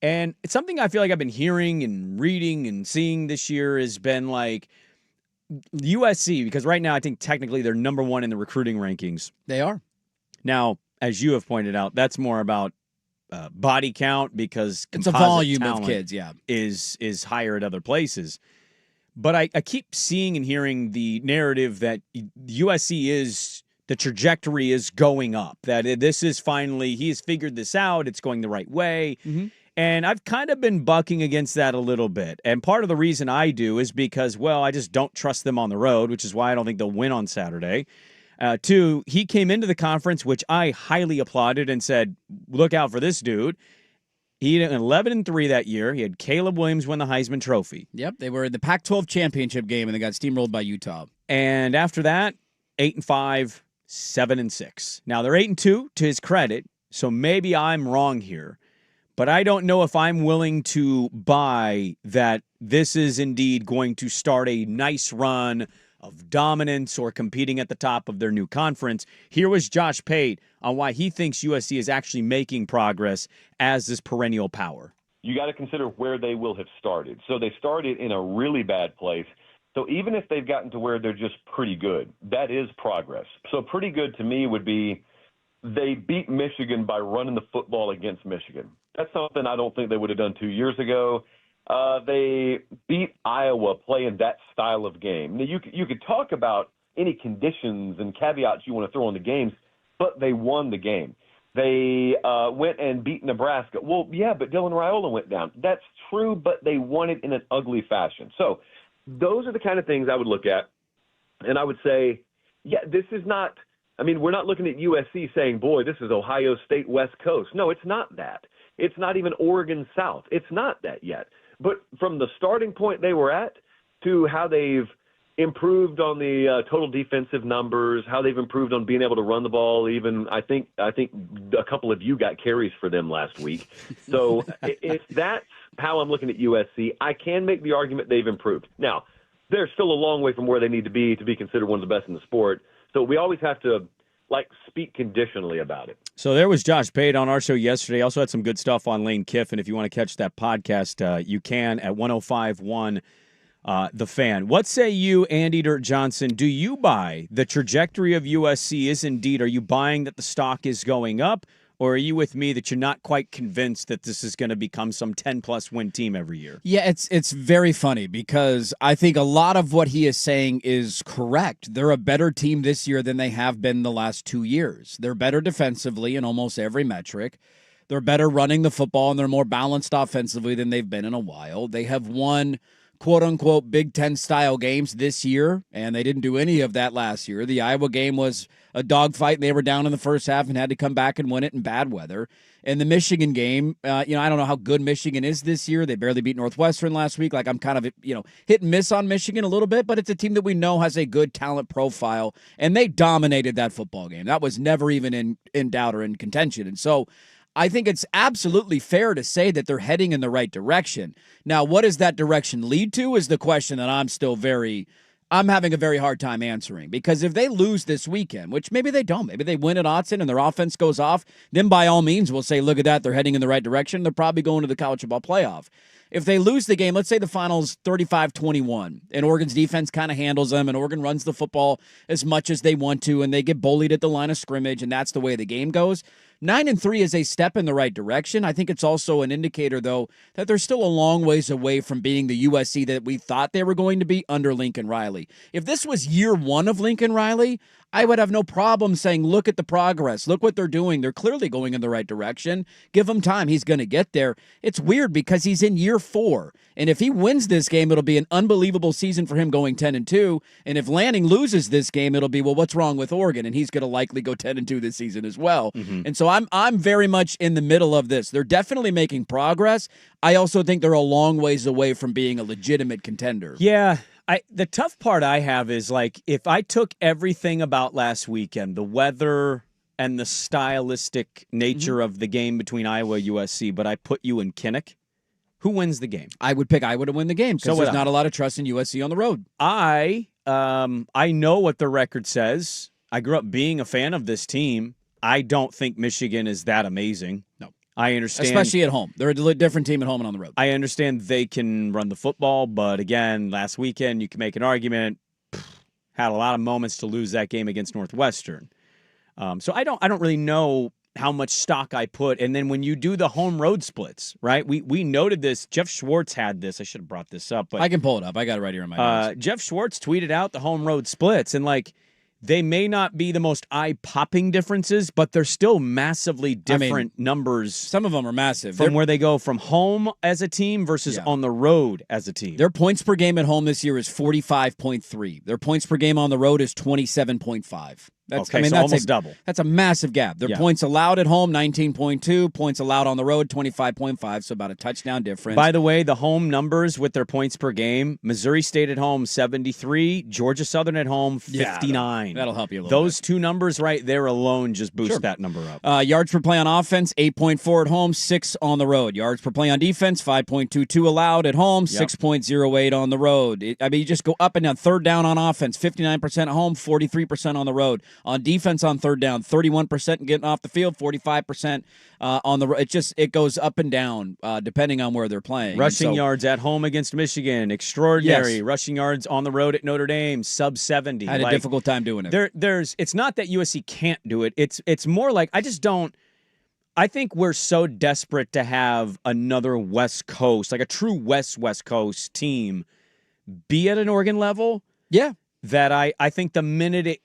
And it's something I feel like I've been hearing and reading and seeing this year has been like USC, because right now I think technically they're number one in the recruiting rankings. They are. Now, as you have pointed out, that's more about body count, because It's a composite volume of talent kids, yeah. is higher at other places. But I keep seeing and hearing the narrative that USC is, the trajectory is going up, that this is finally, he has figured this out, it's going the right way. Mm-hmm. And I've kind of been bucking against that a little bit. And part of the reason I do is because, well, I just don't trust them on the road, which is why I don't think they'll win on Saturday. Two, he came into the conference, which I highly applauded and said, look out for this dude. He had 11-3 that year. He had Caleb Williams win the Heisman Trophy. Yep, they were in the Pac-12 championship game, and they got steamrolled by Utah. And after that, 8-5, 7-6. Now, they're 8-2 to his credit, so maybe I'm wrong here. But I don't know if I'm willing to buy that this is indeed going to start a nice run of dominance or competing at the top of their new conference. Here was Josh Pate on why he thinks USC is actually making progress as this perennial power. You got to consider where they will have started. So they started in a really bad place. So even if they've gotten to where they're just pretty good, that is progress. So pretty good to me would be they beat Michigan by running the football against Michigan. That's something I don't think they would have done 2 years ago. They beat Iowa playing that style of game. Now, you could talk about any conditions and caveats you want to throw on the games, but they won the game. They went and beat Nebraska. Well, yeah, but Dylan Raiola went down. That's true, but they won it in an ugly fashion. So those are the kind of things I would look at, and I would say, yeah, this is not – I mean, we're not looking at USC saying, boy, this is Ohio State West Coast. No, it's not that. It's not even Oregon South. It's not that yet. But from the starting point they were at to how they've improved on the total defensive numbers, how they've improved on being able to run the ball. Even I think a couple of you got carries for them last week. So if that's how I'm looking at USC, I can make the argument they've improved. Now, they're still a long way from where they need to be considered one of the best in the sport. So we always have to speak conditionally about it. So there was Josh Pate on our show yesterday. Also had some good stuff on Lane Kiffin. If you want to catch that podcast, you can at 105.1 The Fan. What say you, Andy Dirt Johnson? Do you buy the trajectory of USC is indeed, are you buying that the stock is going up, or are you with me that you're not quite convinced that this is going to become some 10-plus win team every year? Yeah, it's very funny because I think a lot of what he is saying is correct. They're a better team this year than they have been the last 2 years. They're better defensively in almost every metric. They're better running the football, and they're more balanced offensively than they've been in a while. They have won quote-unquote Big Ten-style games this year, and they didn't do any of that last year. The Iowa game was a dogfight, and they were down in the first half and had to come back and win it in bad weather. And the Michigan game, I don't know how good Michigan is this year. They barely beat Northwestern last week. I'm kind of, hit and miss on Michigan a little bit, but it's a team that we know has a good talent profile, and they dominated that football game. That was never even in doubt or in contention. And so I think it's absolutely fair to say that they're heading in the right direction. Now, what does that direction lead to is the question that I'm still very I'm having a very hard time answering, because if they lose this weekend, which maybe they don't, maybe they win at Autzen and their offense goes off, then by all means we'll say, look at that, they're heading in the right direction. They're probably going to the college football playoff. If they lose the game, let's say the final's 35-21, and Oregon's defense kind of handles them, and Oregon runs the football as much as they want to, and they get bullied at the line of scrimmage, and that's the way the game goes. 9-3 is a step in the right direction. I think it's also an indicator, though, that they're still a long ways away from being the USC that we thought they were going to be under Lincoln Riley. If this was year one of Lincoln Riley, I would have no problem saying, look at the progress. Look what they're doing. They're clearly going in the right direction. Give him time. He's going to get there. It's weird because he's in year 4. And if he wins this game, it'll be an unbelievable season for him going 10-2. And if Lanning loses this game, it'll be, well, what's wrong with Oregon? And he's going to likely go 10-2 this season as well. Mm-hmm. And so I'm very much in the middle of this. They're definitely making progress. I also think they're a long ways away from being a legitimate contender. Yeah. The tough part I have is, like, if I took everything about last weekend, the weather and the stylistic nature of the game between Iowa and USC, but I put you in Kinnick, who wins the game? I would pick Iowa to win the game because there's not a lot of trust in USC on the road. I know what the record says. I grew up being a fan of this team. I don't think Michigan is that amazing. No. I understand. Especially at home. They're a different team at home and on the road. I understand they can run the football, but again, last weekend you can make an argument. Had a lot of moments to lose that game against Northwestern. So I don't really know how much stock I put. And then when you do the home road splits, right? We noted this. Jeff Schwartz had this. I should have brought this up, but I can pull it up. I got it right here in my notes. Jeff Schwartz tweeted out the home road splits, and like, they may not be the most eye-popping differences, but they're still massively different numbers. Some of them are massive. From where they go from home as a team versus on the road as a team. Their points per game at home this year is 45.3. Their points per game on the road is 27.5. That's almost double. That's a massive gap. Their points allowed at home, 19.2. Points allowed on the road, 25.5. So about a touchdown difference. By the way, the home numbers with their points per game, Missouri State at home, 73. Georgia Southern at home, 59. That'll help you a little Those two numbers right there alone just boost that number up. Yards per play on offense, 8.4 at home, 6 on the road. Yards per play on defense, 5.22 allowed at home, 6.08 on the road. You just go up and down. Third down on offense, 59% at home, 43% on the road. On defense on third down, 31% getting off the field, 45% on the road. It goes up and down depending on where they're playing. Rushing yards at home against Michigan, extraordinary. Yes. Rushing yards on the road at Notre Dame, sub 70. Had a difficult time doing it. It's not that USC can't do it. It's more like I think we're so desperate to have another West Coast, like a true West Coast team, be at an Oregon level. Yeah. That I think the minute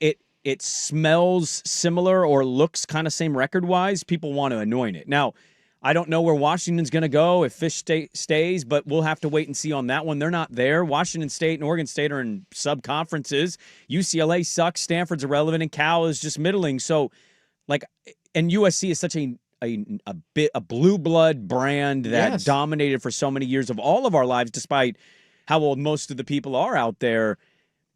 it smells similar or looks kind of same record-wise, people want to anoint it. Now, I don't know where Washington's going to go if Fish stays, but we'll have to wait and see on that one. They're not there. Washington State and Oregon State are in sub-conferences. UCLA sucks. Stanford's irrelevant, and Cal is just middling. So, and USC is such a blue blood brand that dominated for so many years of all of our lives, despite how old most of the people are out there,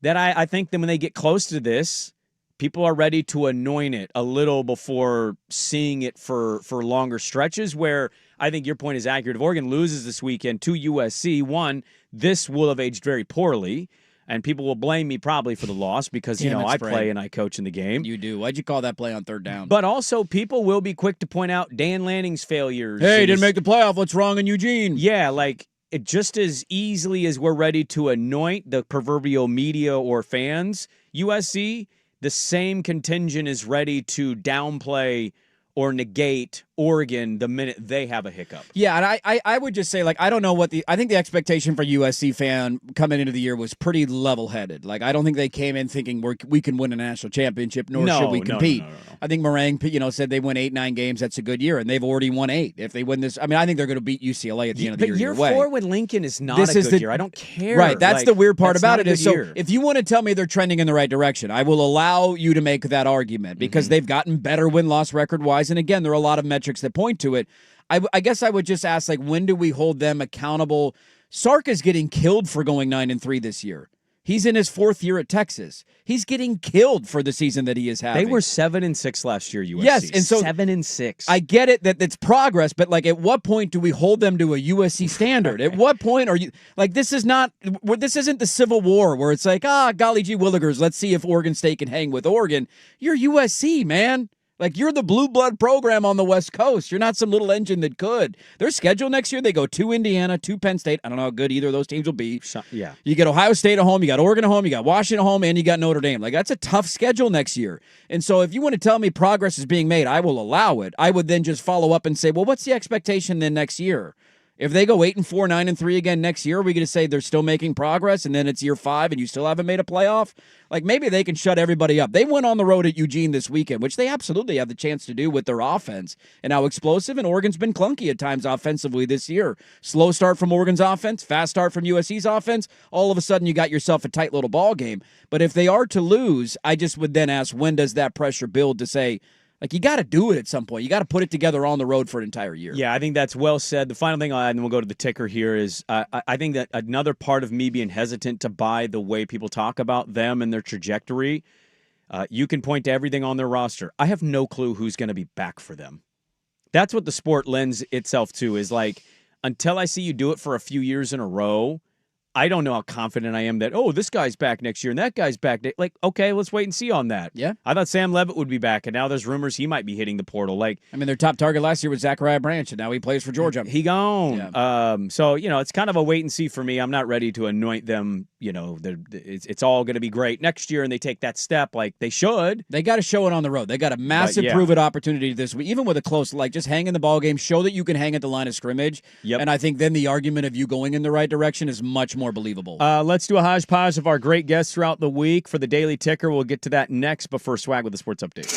that I think that when they get close to this, people are ready to anoint it a little before seeing it for longer stretches, where I think your point is accurate. If Oregon loses this weekend to USC, one, this will have aged very poorly, and people will blame me probably for the loss because, I play and I coach in the game. You do. Why'd you call that play on third down? But also, people will be quick to point out Dan Lanning's failures. Hey, he didn't make the playoff. What's wrong in Eugene? Yeah, it just as easily as we're ready to anoint the proverbial media or fans, USC, the same contingent is ready to downplay or negate Oregon the minute they have a hiccup. Yeah, and I would just say, I don't know I think the expectation for USC fan coming into the year was pretty level-headed. I don't think they came in thinking we can win a national championship, nor should we compete. No. I think Meringue, said they win 8-9 games, that's a good year, and they've already won 8. If they win this, I think they're going to beat UCLA at the end of the year. But year 4 with Lincoln is not a good year. I don't care. Right, that's the weird part about it. Is so if you want to tell me they're trending in the right direction, I will allow you to make that argument because they've gotten better win-loss record-wise, and again, there are a lot of metrics that point to it. I guess I would just ask, when do we hold them accountable? Sark is getting killed for going 9-3 this year. He's in his 4th year at Texas. He's getting killed for the season that he is having. They were 7-6 last year, USC. Yes, and so 7-6. I get it that it's progress, but like, at what point do we hold them to a USC standard? At what point are you like, this isn't the Civil War where it's like, golly gee willikers, let's see if Oregon State can hang with Oregon. You're USC, man. Like, you're the blue blood program on the West Coast. You're not some little engine that could. Their schedule next year, they go to Indiana, to Penn State. I don't know how good either of those teams will be. Yeah. You get Ohio State at home, you got Oregon at home, you got Washington at home, and you got Notre Dame. Like, that's a tough schedule next year. And so if you want to tell me progress is being made, I will allow it. I would then just follow up and say, well, what's the expectation then next year? If they go 8-4, 9-3 again next year, are we going to say they're still making progress and then it's year 5 and you still haven't made a playoff? Like, maybe they can shut everybody up. They went on the road at Eugene this weekend, which they absolutely have the chance to do with their offense and how explosive. And Oregon's been clunky at times offensively this year. Slow start from Oregon's offense, fast start from USC's offense. All of a sudden, you got yourself a tight little ball game. But if they are to lose, I just would then ask, when does that pressure build to say, like, you got to do it at some point. You got to put it together on the road for an entire year. Yeah, I think that's well said. The final thing I'll add, and we'll go to the ticker here, is I think that another part of me being hesitant to buy the way people talk about them and their trajectory, you can point to everything on their roster. I have no clue who's going to be back for them. That's what the sport lends itself to, is like, until I see you do it for a few years in a row, I don't know how confident I am that, this guy's back next year and that guy's back. Like, okay, let's wait and see on that. Yeah. I thought Sam Levitt would be back, and now there's rumors he might be hitting the portal. Like, I mean, their top target last year was Zachariah Branch, and now he plays for Georgia. He gone. Yeah. So, it's kind of a wait and see for me. I'm not ready to anoint them. It's all going to be great next year, and they take that step like they should. They got to show it on the road. They got a massive prove-it opportunity this week, even with a close, like, just hang in the ball game, show that you can hang at the line of scrimmage. Yep. And I think then the argument of you going in the right direction is much more believable. Let's do a hodgepodge of our great guests throughout the week for the Daily Ticker. We'll get to that next, but first, Swag with the Sports Update.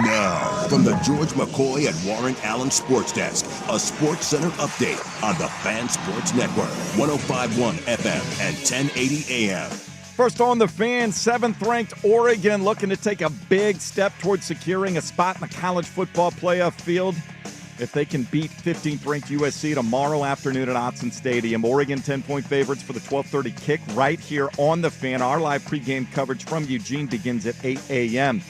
Now, from the George McCoy and Warren Allen Sports Desk, a Sports Center update on the Fan Sports Network, 105.1 FM and 1080 AM. First on the Fan, 7th-ranked Oregon looking to take a big step towards securing a spot in the college football playoff field. If they can beat 15th-ranked USC tomorrow afternoon at Autzen Stadium. Oregon 10-point favorites for the 12:30 kick right here on the Fan. Our live pregame coverage from Eugene begins at 8 a.m.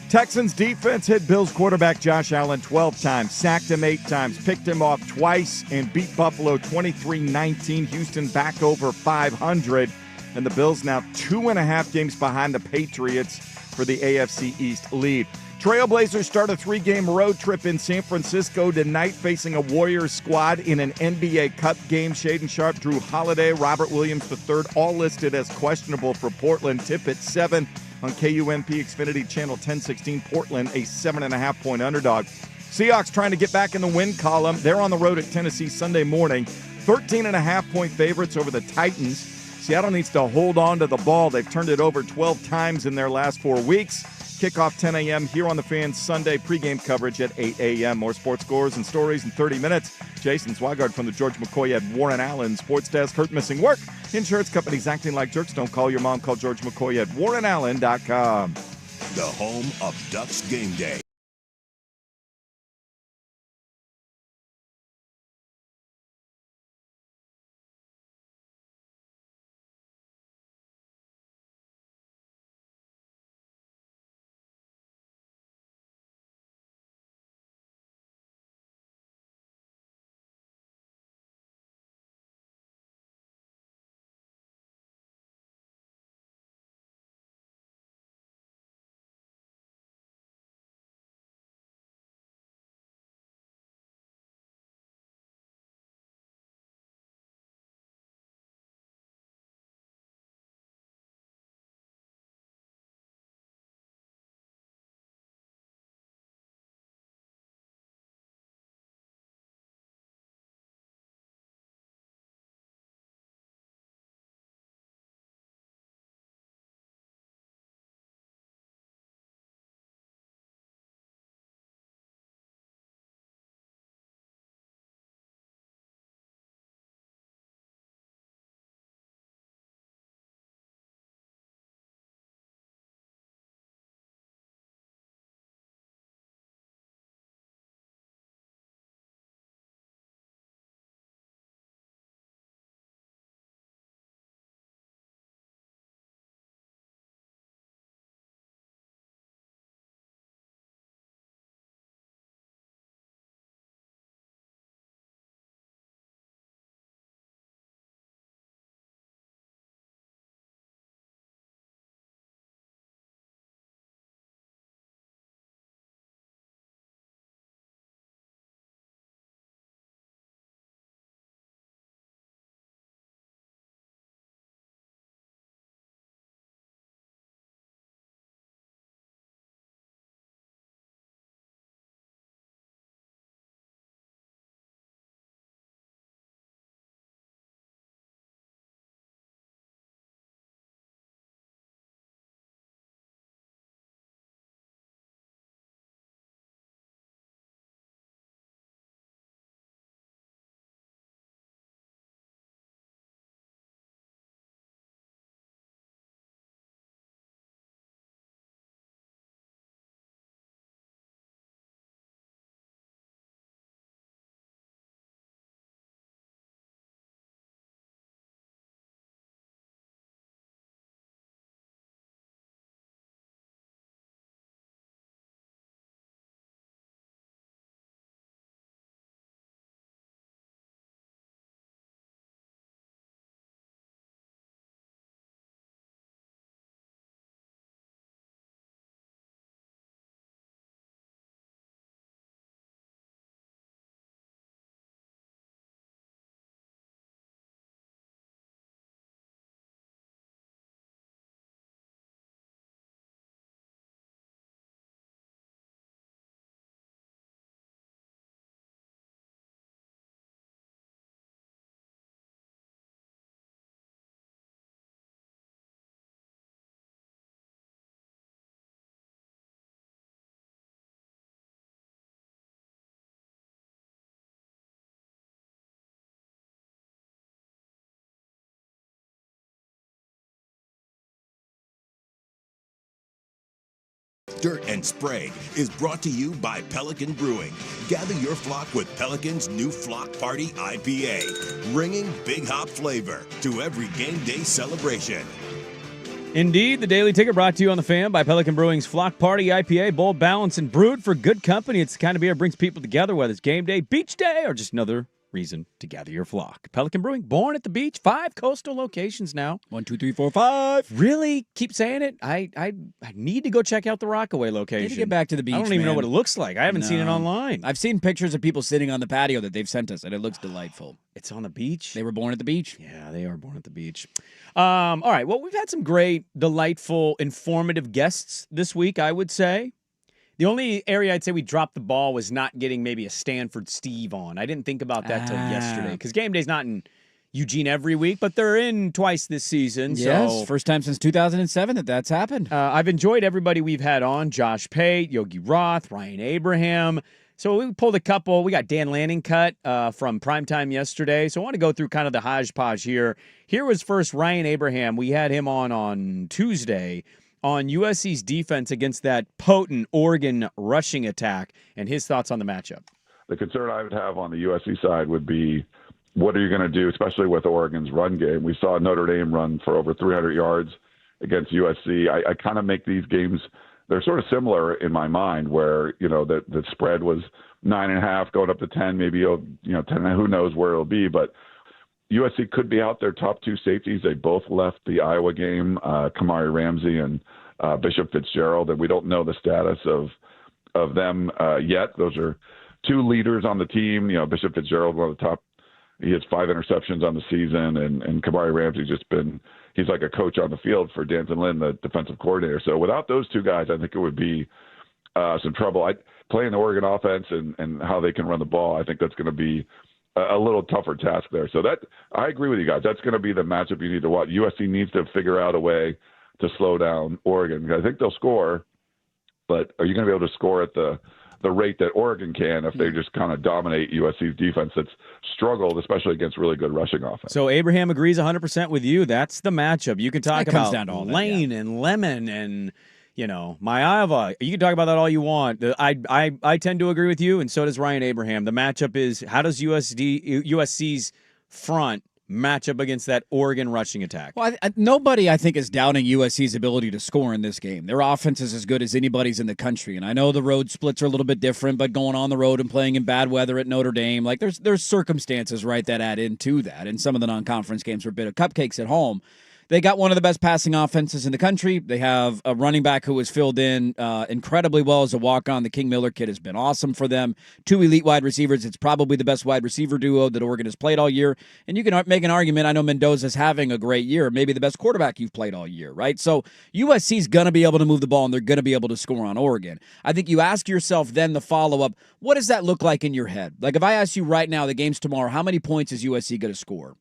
Texans defense hit Bills quarterback Josh Allen 12 times, sacked him 8 times, picked him off twice, and beat Buffalo 23-19. Houston back over 500. And the Bills now 2.5 games behind the Patriots for the AFC East lead. Trailblazers start a 3-game road trip in San Francisco tonight, facing a Warriors squad in an NBA Cup game. Shaden Sharp, Drew Holiday, Robert Williams III, all listed as questionable for Portland. Tip at 7 on KUMP Xfinity Channel 1016. Portland, a 7.5-point underdog. Seahawks trying to get back in the win column. They're on the road at Tennessee Sunday morning. 13.5-point favorites over the Titans. Seattle needs to hold on to the ball. They've turned it over 12 times in their last 4 weeks. Kickoff 10 a.m. here on the Fan. Sunday pregame coverage at 8 a.m. More sports scores and stories in 30 minutes. Jason Swigard from the George McCoy at Warren Allen Sports Desk. Hurt missing work. Insurance companies acting like jerks. Don't call your mom. Call George McCoy at warrenallen.com. The home of Ducks Game Day. Dirt and Sprague is brought to you by Pelican Brewing. Gather your flock with Pelican's new Flock Party IPA, bringing big hop flavor to every game day celebration. Indeed, the Daily Ticket brought to you on the Fan by Pelican Brewing's Flock Party IPA, bold, balanced, and brewed for good company. It's the kind of beer that brings people together, whether it's game day, beach day, or just another reason to gather your flock. Pelican Brewing, born at the beach, 5 coastal locations now. 1, 2, 3, 4, 5. Really? Keep saying it. I need to go check out the Rockaway location. Need to get back to the beach. I don't even know what it looks like. I haven't seen it online. I've seen pictures of people sitting on the patio that they've sent us, and it looks delightful. It's on the beach. They were born at the beach. Yeah, they are born at the beach. All right. Well, we've had some great, delightful, informative guests this week, I would say. The only area I'd say we dropped the ball was not getting maybe a Stanford Steve on. I didn't think about that till yesterday because game day's not in Eugene every week, but they're in twice this season. Yes, so first time since 2007 that's happened. I've enjoyed everybody we've had on: Josh Pate, Yogi Roth, Ryan Abraham. So we pulled a couple. We got Dan Lanning cut from Primetime yesterday. So I want to go through kind of the hodgepodge here. Here was first Ryan Abraham. We had him on Tuesday on USC's defense against that potent Oregon rushing attack and his thoughts on the matchup. The concern I would have on the USC side would be, what are you going to do, especially with Oregon's run game? We saw Notre Dame run for over 300 yards against USC. I kind of make these games, they're sort of similar in my mind, where, you know, the spread was 9.5 going up to 10, maybe, 10, who knows where it'll be. But USC could be out their top 2 safeties. They both left the Iowa game, Kamari Ramsey and Bishop Fitzgerald, and we don't know the status of them yet. Those are 2 leaders on the team. You know, Bishop Fitzgerald, one of the top, he has 5 interceptions on the season, and Kamari Ramsey's just been, he's like a coach on the field for Danton Lynn, the defensive coordinator. So without those 2 guys, I think it would be some trouble. Playing the Oregon offense and how they can run the ball, I think that's going to be a little tougher task there. So that, I agree with you guys. That's going to be the matchup you need to watch. USC needs to figure out a way to slow down Oregon. I think they'll score, but are you going to be able to score at the rate that Oregon can if they just kind of dominate USC's defense that's struggled, especially against really good rushing offense? So Abraham agrees 100% with you. That's the matchup. You can talk about Lane and Lemon and, you know, Maeva. You can talk about that all you want. I tend to agree with you, and so does Ryan Abraham. The matchup is, how does USC's front match up against that Oregon rushing attack? Well, nobody, I think, is doubting USC's ability to score in this game. Their offense is as good as anybody's in the country, and I know the road splits are a little bit different, but going on the road and playing in bad weather at Notre Dame, like there's circumstances, right, that add into that, and some of the non-conference games were a bit of cupcakes at home. They got one of the best passing offenses in the country. They have a running back who was filled in incredibly well as a walk-on. The King Miller kid has been awesome for them. 2 elite wide receivers. It's probably the best wide receiver duo that Oregon has played all year. And you can make an argument. I know Mendoza's having a great year, maybe the best quarterback you've played all year, right? So USC's going to be able to move the ball, and they're going to be able to score on Oregon. I think you ask yourself then the follow-up, what does that look like in your head? Like if I ask you right now, the game's tomorrow, how many points is USC going to score?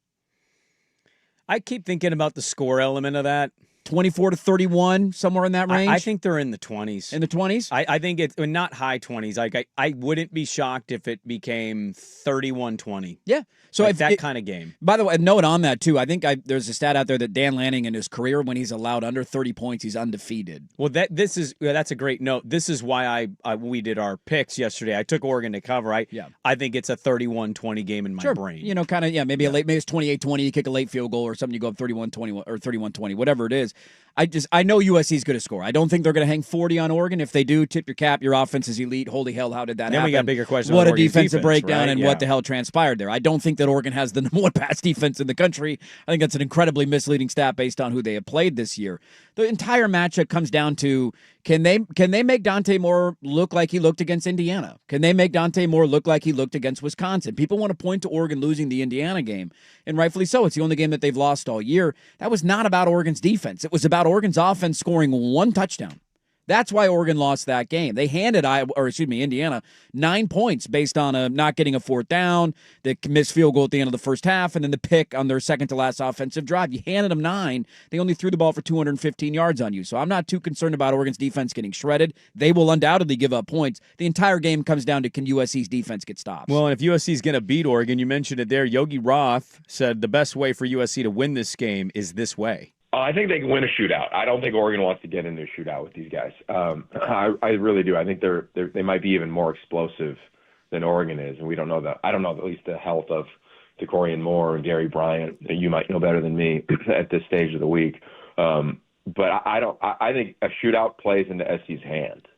I keep thinking about the score element of that. 24-31, somewhere in that range? I think they're in the 20s. In the 20s? I think it's not high 20s. Like I wouldn't be shocked if it became 31-20. Yeah. So like that kind of game. By the way, a note on that, too. I think there's a stat out there that Dan Lanning in his career, when he's allowed under 30 points, he's undefeated. Well, that's a great note. This is why we did our picks yesterday. I took Oregon to cover. I think it's a 31-20 game in my brain. You know, kind of, maybe maybe it's 28-20, you kick a late field goal or something, you go up 31-21 or 31-20, whatever it is. I know USC's going to score. I don't think they're going to hang 40 on Oregon. If they do, tip your cap. Your offense is elite. Holy hell, how did that happen? Then we got bigger questions. What a defensive breakdown, right? and what the hell transpired there. I don't think that Oregon has the number 1 pass defense in the country. I think that's an incredibly misleading stat based on who they have played this year. The entire matchup comes down to, can they make Dante Moore look like he looked against Indiana? Can they make Dante Moore look like he looked against Wisconsin? People want to point to Oregon losing the Indiana game, and rightfully so. It's the only game that they've lost all year. That was not about Oregon's defense. It was about Oregon's offense scoring 1 touchdown. That's why Oregon lost that game. They handed Indiana 9 points based on not getting a 4th down, the missed field goal at the end of the first half, and then the pick on their second to last offensive drive. You handed them 9. They only threw the ball for 215 yards on you. So I'm not too concerned about Oregon's defense getting shredded. They will undoubtedly give up points. The entire game comes down to, can USC's defense get stops? Well, and if USC's going to beat Oregon, you mentioned it there, Yogi Roth said the best way for USC to win this game is this way. I think they can win a shootout. I don't think Oregon wants to get into a shootout with these guys. I really do. I think they might be even more explosive than Oregon is, and we don't know that. I don't know at least the health of DeCorian Moore and Gary Bryant. You might know better than me at this stage of the week. But I don't. I think a shootout plays into SC's hand.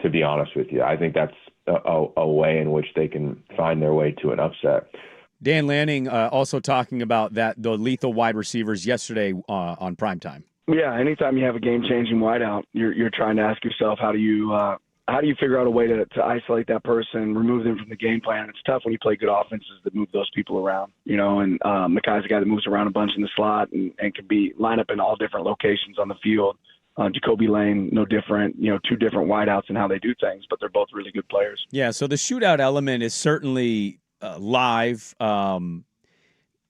To be honest with you, I think that's a way in which they can find their way to an upset. Dan Lanning also talking about the lethal wide receivers yesterday on primetime. Yeah, anytime you have a game-changing wideout, you're trying to ask yourself, how do you figure out a way to isolate that person, remove them from the game plan? It's tough when you play good offenses that move those people around, and Makai's a guy that moves around a bunch in the slot and can line up in all different locations on the field. Jacoby Lane, no different, two different wideouts in how they do things, but they're both really good players. Yeah, so the shootout element is certainly live.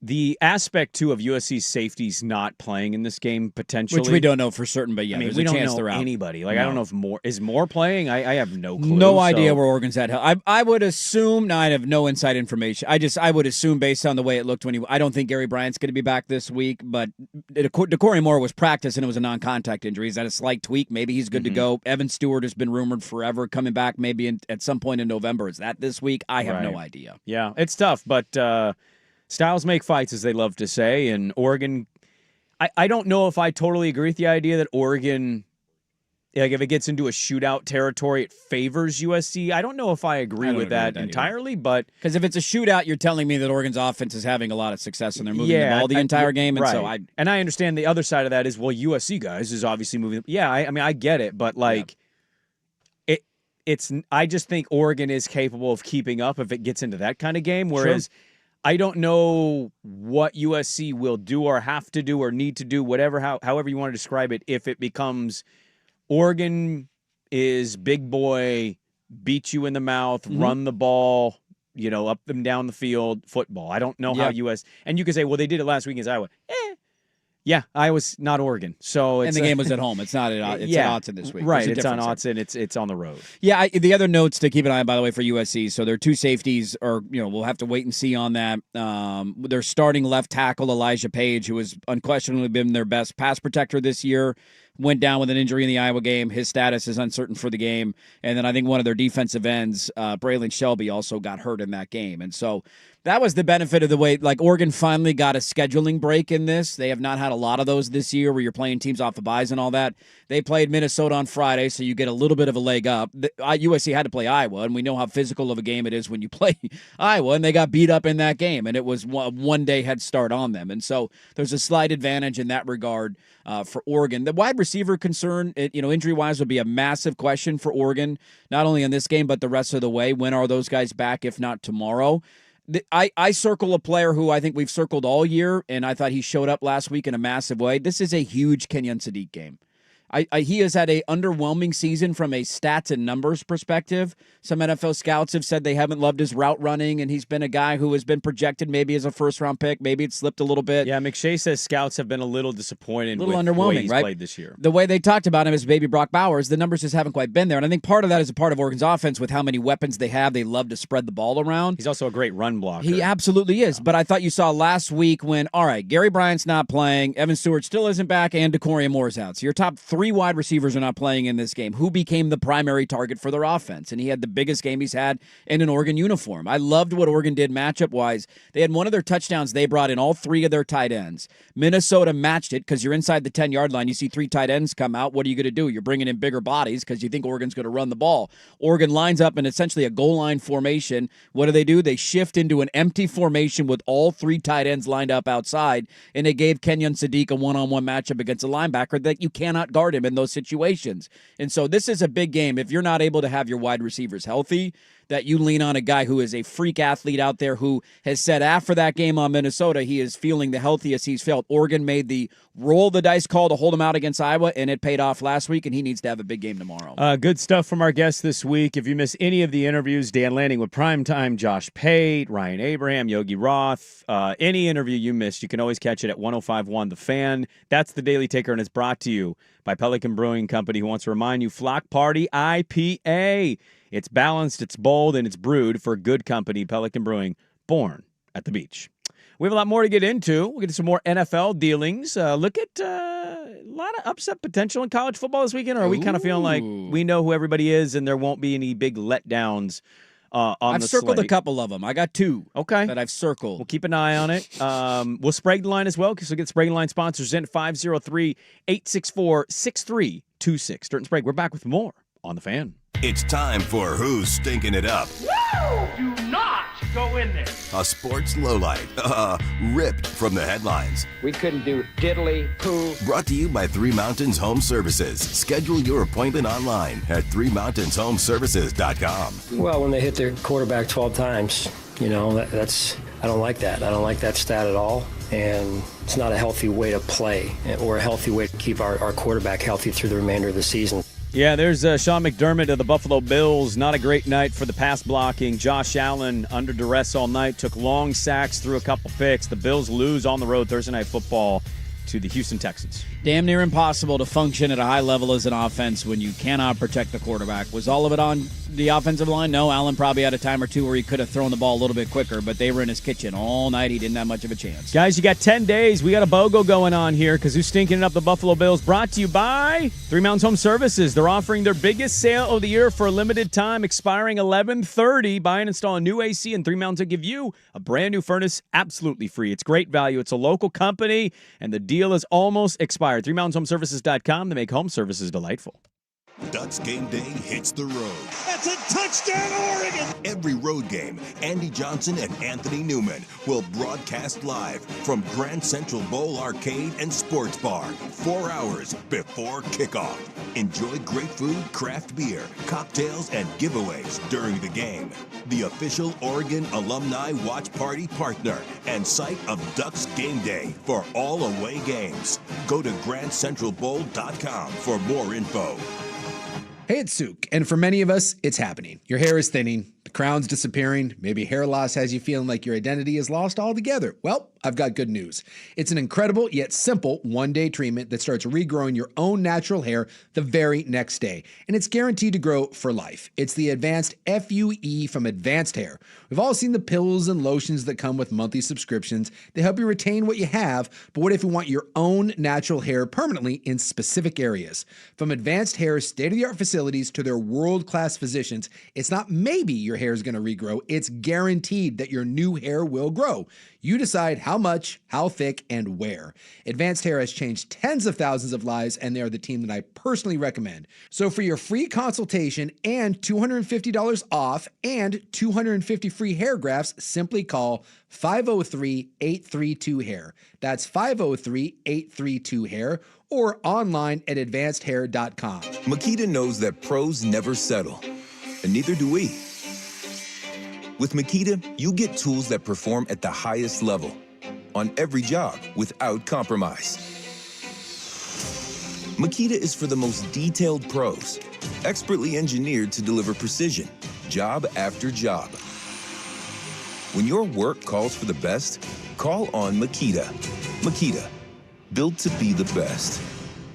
The aspect, too, of USC's safeties not playing in this game, potentially. Which we don't know for certain, but yeah, there's we a don't chance know they're out. Anybody. I don't know if Moore playing? I have no clue. No idea where Oregon's at. I would assume, I have no inside information. I would assume based on the way it looked I don't think Gary Bryant's going to be back this week, but DeCorian Moore was practicing. It was a non-contact injury. Is that a slight tweak? Maybe he's good to go. Evan Stewart has been rumored forever, coming back maybe at some point in November. Is that this week? I have no idea. Yeah, it's tough, but styles make fights, as they love to say, and Oregon, I don't know if I totally agree with the idea that Oregon, like if it gets into a shootout territory, it favors USC. I don't know if I agree with that entirely, but... Because if it's a shootout, you're telling me that Oregon's offense is having a lot of success and they're moving the ball the entire game, and so And I understand the other side of that is, well, USC guys is obviously moving... Yeah, I mean, I get it, but like... I just think Oregon is capable of keeping up if it gets into that kind of game, whereas... Sure. I don't know what USC will do or have to do or need to do, however you want to describe it, if it becomes Oregon is big boy, beat you in the mouth, run the ball, up and down the field, football. I don't know how and you could say, well, they did it last week against Iowa. Yeah, Iowa's not Oregon, so and the game was at home. It's not at it's at Autzen this week, right? It's on Autzen. It's on the road. Yeah, the other notes to keep an eye on, by the way, for USC. So their two safeties are, we'll have to wait and see on that. Their starting left tackle Elijah Page, who has unquestionably been their best pass protector this year, went down with an injury in the Iowa game. His status is uncertain for the game. And then I think one of their defensive ends, Braylon Shelby, also got hurt in that game. And so that was the benefit of the way, like Oregon finally got a scheduling break in this. They have not had a lot of those this year where you're playing teams off the byes and all that. They played Minnesota on Friday, so you get a little bit of a leg up. USC had to play Iowa, and we know how physical of a game it is when you play Iowa, and they got beat up in that game, and it was a one-day head start on them. And so there's a slight advantage in that regard for Oregon. The wide receiver concern, injury-wise, would be a massive question for Oregon, not only in this game but the rest of the way. When are those guys back, if not tomorrow? I circle a player who I think we've circled all year, and I thought he showed up last week in a massive way. This is a huge Kenyon Sadiq game. He has had an underwhelming season from a stats and numbers perspective. Some NFL scouts have said they haven't loved his route running, and he's been a guy who has been projected maybe as a first-round pick. Maybe it slipped a little bit. Yeah, McShay says scouts have been a little disappointed with underwhelming, the way he's played this year. The way they talked about him as baby Brock Bowers, the numbers just haven't quite been there. And I think part of that is a part of Oregon's offense with how many weapons they have. They love to spread the ball around. He's also a great run blocker. He absolutely is. Yeah. But I thought you saw last week when, all right, Gary Bryant's not playing, Evan Stewart still isn't back, and DeCorian Moore's out. So your top three wide receivers are not playing in this game. Who became the primary target for their offense? And he had the biggest game he's had in an Oregon uniform. I loved what Oregon did matchup-wise. They had one of their touchdowns. They brought in all three of their tight ends. Minnesota matched it because you're inside the 10-yard line. You see three tight ends come out. What are you going to do? You're bringing in bigger bodies because you think Oregon's going to run the ball. Oregon lines up in essentially a goal line formation. What do? They shift into an empty formation with all three tight ends lined up outside, and they gave Kenyon Sadiq a one-on-one matchup against a linebacker that you cannot guard him in those situations. And so this is a big game. If you're not able to have your wide receivers healthy, that you lean on a guy who is a freak athlete out there who has said after that game on Minnesota he is feeling the healthiest he's felt. Oregon made the roll the dice call to hold him out against Iowa, and it paid off last week, and he needs to have a big game tomorrow. Good stuff from our guests this week. If you miss any of the interviews, Dan Lanning with Primetime, Josh Pate, Ryan Abraham, Yogi Roth, any interview you missed, you can always catch it at 105.1 The Fan. That's the Daily Taker, and it's brought to you by Pelican Brewing Company, who wants to remind you, Flock Party IPA. It's balanced, it's bold, and it's brewed for good company. Pelican Brewing, born at the beach. We have a lot more to get into. We'll get to some more NFL dealings. Look at a lot of upset potential in college football this weekend. Or are we kind of feeling like we know who everybody is and there won't be any big letdowns on I've the circled slate? a couple of them. I got 2 that I've circled. We'll keep an eye on it. We'll Sprague the line as well because we'll get Sprague the line sponsors in at 503-864-6326. Dirt and Sprague, we're back with more on The Fan. It's time for Who's Stinking It Up? Woo! Do not go in there. A sports lowlight, ripped from the headlines. We couldn't do diddly poo. Brought to you by Three Mountains Home Services. Schedule your appointment online at threemountainshome.services.com. Well, when they hit their quarterback 12 times, that's I don't like that. I don't like that stat at all. And it's not a healthy way to play or a healthy way to keep our quarterback healthy through the remainder of the season. Yeah, there's Sean McDermott of the Buffalo Bills. Not a great night for the pass blocking. Josh Allen under duress all night, took long sacks, threw a couple picks. The Bills lose on the road Thursday Night Football to the Houston Texans. Damn near impossible to function at a high level as an offense when you cannot protect the quarterback. Was all of it on the offensive line? No, Allen probably had a time or two where he could have thrown the ball a little bit quicker, but they were in his kitchen all night. He didn't have much of a chance. Guys, you got 10 days. We got a BOGO going on here because who's stinking up the Buffalo Bills? Brought to you by Three Mountains Home Services. They're offering their biggest sale of the year for a limited time, expiring 11/30. Buy and install a new AC, and Three Mountains will give you a brand new furnace absolutely free. It's great value. It's a local company, and the deal is almost expired. ThreeMountainsHomeServices.com. They make home services delightful. Ducks game day hits the road. That's a touchdown, Oregon! Every road game, Andy Johnson and Anthony Newman will broadcast live from Grand Central Bowl Arcade and Sports Bar 4 hours before kickoff. Enjoy great food, craft beer, cocktails, and giveaways during the game. The official Oregon Alumni Watch Party partner and site of Ducks Game Day for all away games. Go to GrandCentralBowl.com for more info. Hey, it's Suk, and for many of us, it's happening. Your hair is thinning, the crown's disappearing, maybe hair loss has you feeling like your identity is lost altogether. Well, I've got good news. It's an incredible yet simple one-day treatment that starts regrowing your own natural hair the very next day, and it's guaranteed to grow for life. It's the Advanced FUE from Advanced Hair. We've all seen the pills and lotions that come with monthly subscriptions. They help you retain what you have, but what if you want your own natural hair permanently in specific areas? From Advanced Hair's state-of-the-art facilities to their world-class physicians, it's not maybe your hair is going to regrow, it's guaranteed that your new hair will grow. You decide how much, how thick, and where. Advanced Hair has changed tens of thousands of lives, and they are the team that I personally recommend. So for your free consultation and $250 off and 250 free hair grafts, simply call 503-832-HAIR. That's 503-832-HAIR or online at advancedhair.com. Makita knows that pros never settle, and neither do we. With Makita, you get tools that perform at the highest level on every job without compromise. Makita is for the most detailed pros, expertly engineered to deliver precision, job after job. When your work calls for the best, call on Makita. Makita, built to be the best.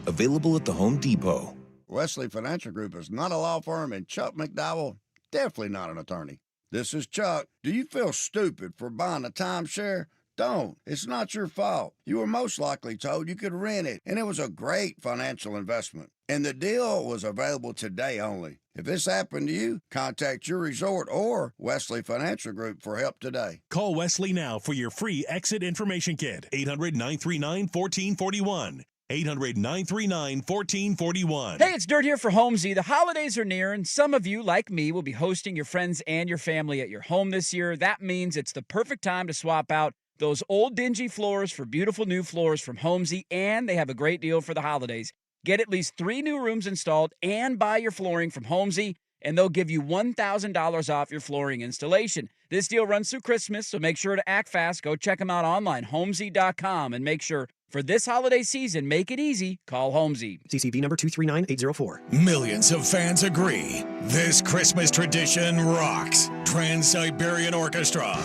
Available at the Home Depot. Wesley Financial Group is not a law firm, and Chuck McDowell, definitely not an attorney. This is Chuck. Do you feel stupid for buying a timeshare? Don't. It's not your fault. You were most likely told you could rent it, and it was a great financial investment. And the deal was available today only. If this happened to you, contact your resort or Wesley Financial Group for help today. Call Wesley now for your free exit information kit. 800-939-1441. 800-939-1441. Hey, it's Dirt here for Homesy. The holidays are near, and some of you, like me, will be hosting your friends and your family at your home this year. That means it's the perfect time to swap out those old dingy floors for beautiful new floors from Homesy, and they have a great deal for the holidays. Get at least 3 new rooms installed and buy your flooring from Homesy, and they'll give you $1,000 off your flooring installation. This deal runs through Christmas, so make sure to act fast. Go check them out online, homesy.com, and make sure for this holiday season, make it easy. Call Homesy. CCV number 239804. Millions of fans agree. This Christmas tradition rocks. Trans-Siberian Orchestra,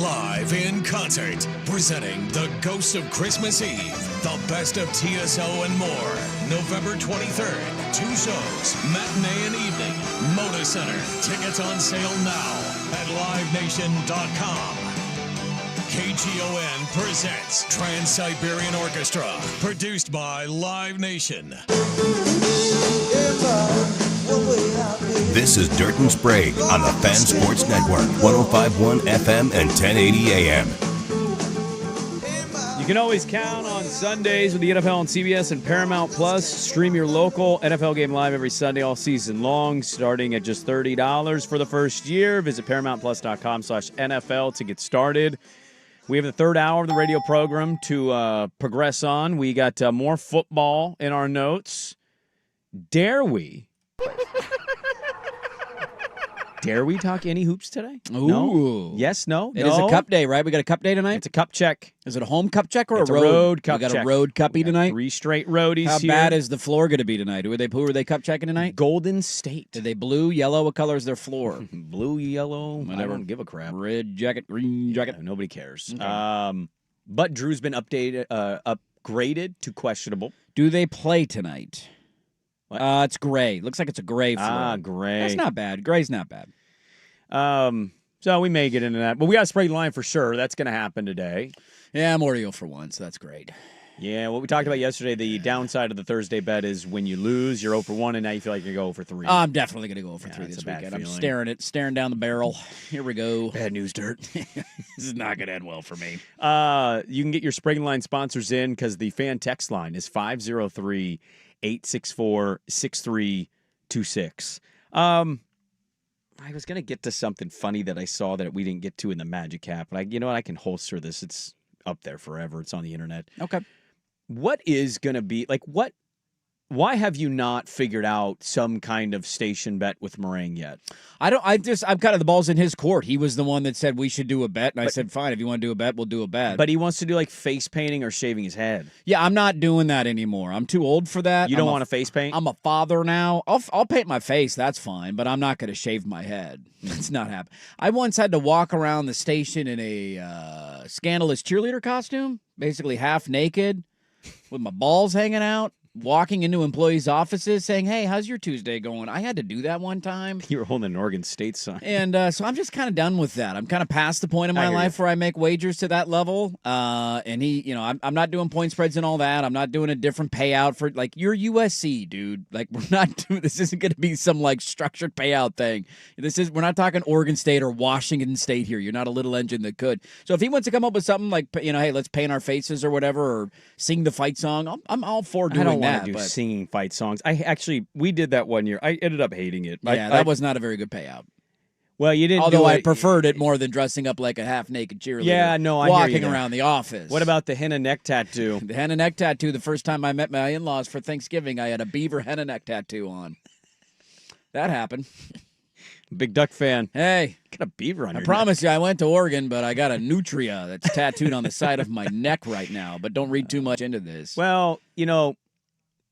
live in concert, presenting The Ghosts of Christmas Eve, the best of TSO and more. November 23rd, 2 shows, matinee and evening, Moda Center. Tickets on sale now at livenation.com. KGON presents Trans-Siberian Orchestra, produced by Live Nation. This is Dirt and Sprague on the Fan Sports Network, 105.1 FM and 1080 AM. You can always count on Sundays with the NFL on CBS and Paramount Plus. Stream your local NFL game live every Sunday all season long, starting at just $30 for the first year. Visit ParamountPlus.com/NFL to get started. We have the third hour of the radio program to progress on. We got more football in our notes. Dare we? Dare we talk any hoops today? Ooh. No? Yes, no? It is a cup day, right? We got a cup day tonight? It's a cup check. Is it a home cup check or It's a a road? road cup We got check. a road cuppy tonight? 3 straight roadies How here. bad is the floor going to be tonight? Who are they cup checking tonight? Golden State. Are they blue, yellow? What color is their floor? Blue, yellow, Whatever. I don't give a crap. Red jacket, green jacket. Yeah, nobody cares. Okay. But Drew's been upgraded to questionable. Do they play tonight? What? It's gray. Looks like it's a gray floor. Ah, gray. That's not bad. Gray's not bad. So we may get into that. But we got a Sprague line for sure. That's going to happen today. Yeah, I'm Oreo for one, so that's great. Yeah, what we talked about yesterday, the downside of the Thursday bet is when you lose, you're 0 for 1, and now you feel like you're 0 for 3. I'm definitely going to go for 3 that's this a bad weekend. I'm feeling. staring down the barrel. Here we go. Bad news, Dirt. This is not going to end well for me. You can get your Sprague line sponsors in because the fan text line is 503-864-6326. I was going to get to something funny that I saw that we didn't get to in the Magic Cap, but you know what? I can holster this. It's up there forever. It's on the internet. Okay. What is going to be like? Why have you not figured out some kind of station bet with Meringue yet? I'm kind of the ball's in his court. He was the one that said we should do a bet, and I said, fine, if you want to do a bet, we'll do a bet. But he wants to do like face painting or shaving his head. Yeah, I'm not doing that anymore. I'm too old for that. You don't want to face paint? I'm a father now. I'll paint my face, that's fine, but I'm not going to shave my head. It's not happening. I once had to walk around the station in a scandalous cheerleader costume, basically half naked, with my balls hanging out. Walking into employees' offices saying, hey, how's your Tuesday going? I had to do that one time. You were holding an Oregon State sign. And so I'm just kind of done with that. I'm kind of past the point in my life where I make wagers to that level. And I'm not doing point spreads and all that. I'm not doing a different payout for, like, you're USC, dude. Like, this isn't going to be some, like, structured payout thing. We're not talking Oregon State or Washington State here. You're not a little engine that could. So if he wants to come up with something like, hey, let's paint our faces or whatever, or sing the fight song, I'm all for doing that. I don't want to do singing fight songs. We did that one year. I ended up hating it. Yeah, that was not a very good payout. Well, you didn't. Although I preferred it more than dressing up like a half-naked cheerleader. Yeah, no, I walking hear you around the office. What about the henna neck tattoo? The henna neck tattoo. The first time I met my in-laws for Thanksgiving, I had a beaver henna neck tattoo on. That happened. Big Duck fan. Hey, got a beaver on your I promise you, I went to Oregon, but I got a nutria that's tattooed on the side of my neck right now. But don't read too much into this. Well,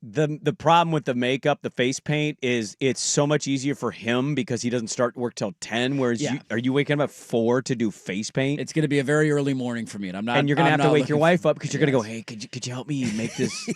the problem with the makeup, the face paint, is it's so much easier for him because he doesn't start work till 10. Whereas are you waking up at 4 to do face paint? It's going to be a very early morning for me, and I'm not. And you're going to have to wake your wife up because you're going to go, Yes. hey, could you help me make this?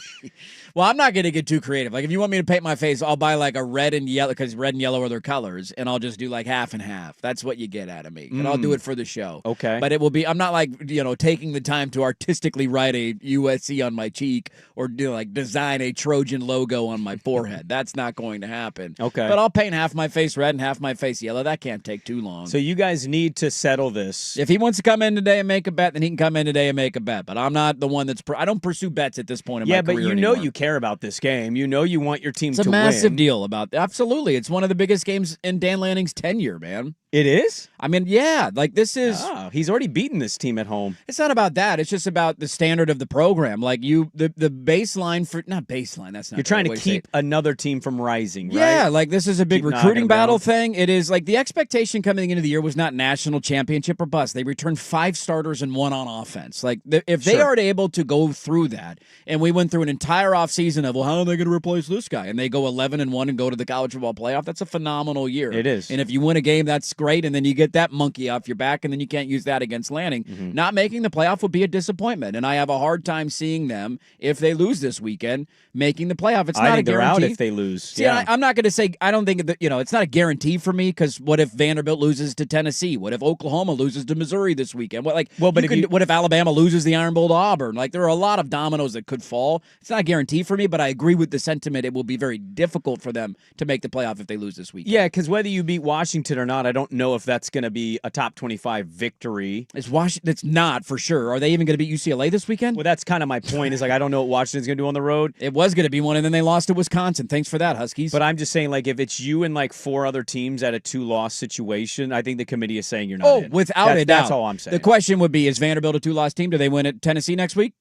Well, I'm not going to get too creative. Like, if you want me to paint my face, I'll buy like a red and yellow, because red and yellow are their colors, and I'll just do like half and half. That's what you get out of me, and I'll do it for the show. Okay. But it will be. I'm not like taking the time to artistically write a USC on my cheek or design a Trojan logo on my forehead. That's not going to happen. Okay. But I'll paint half my face red and half my face yellow. That can't take too long. So you guys need to settle this. If he wants to come in today and make a bet, then he can come in today and make a bet. But I'm not the one that's. I don't pursue bets at this point in my career. Yeah, but anymore. you care about this game. You want your team to win. It's a massive deal about that. Absolutely. It's one of the biggest games in Dan Lanning's tenure, man. It is? I mean, yeah. Like, this is... Oh, he's already beaten this team at home. It's not about that. It's just about the standard of the program. Like, the baseline for... Not baseline, that's not... You're trying to keep another team from rising, right? Yeah, like, this is a big Keep recruiting knocking battle down. thing. It is, like, the expectation coming into the year was not national championship or bust. They returned 5 starters and 1 on offense. Like, if they Sure. aren't able to go through that, and we went through an entire offseason of, well, how are they going to replace this guy? And they go 11-1 and go to the college football playoff, that's a phenomenal year. It is. And if you win a game, that's great, and then you get that monkey off your back, and then you can't use that against Lanning. Mm-hmm. Not making the playoff would be a disappointment, and I have a hard time seeing them, if they lose this weekend, making the playoff. It's I not think a they're guarantee. out if they lose. See, Yeah. I'm not going to say I don't think that it's not a guarantee for me because what if Vanderbilt loses to Tennessee? What if Oklahoma loses to Missouri this weekend? What if Alabama loses the Iron Bowl to Auburn? Like there are a lot of dominoes that could fall. It's not a guarantee for me, but I agree with the sentiment. It will be very difficult for them to make the playoff if they lose this weekend. Yeah, because whether you beat Washington or not, I don't know if that's going to be a top 25 victory. It's not for sure. Are they even going to beat UCLA this weekend? Well, that's kind of my point. Is like I don't know what Washington's going to do on the road. It was going to be one, and then they lost to Wisconsin. Thanks for that, Huskies. But I'm just saying, like, if it's you and like 4 other teams at a 2-loss situation, I think the committee is saying you're not in. Without a doubt. That's all I'm saying. The question would be, is Vanderbilt a 2-loss team? Do they win at Tennessee next week?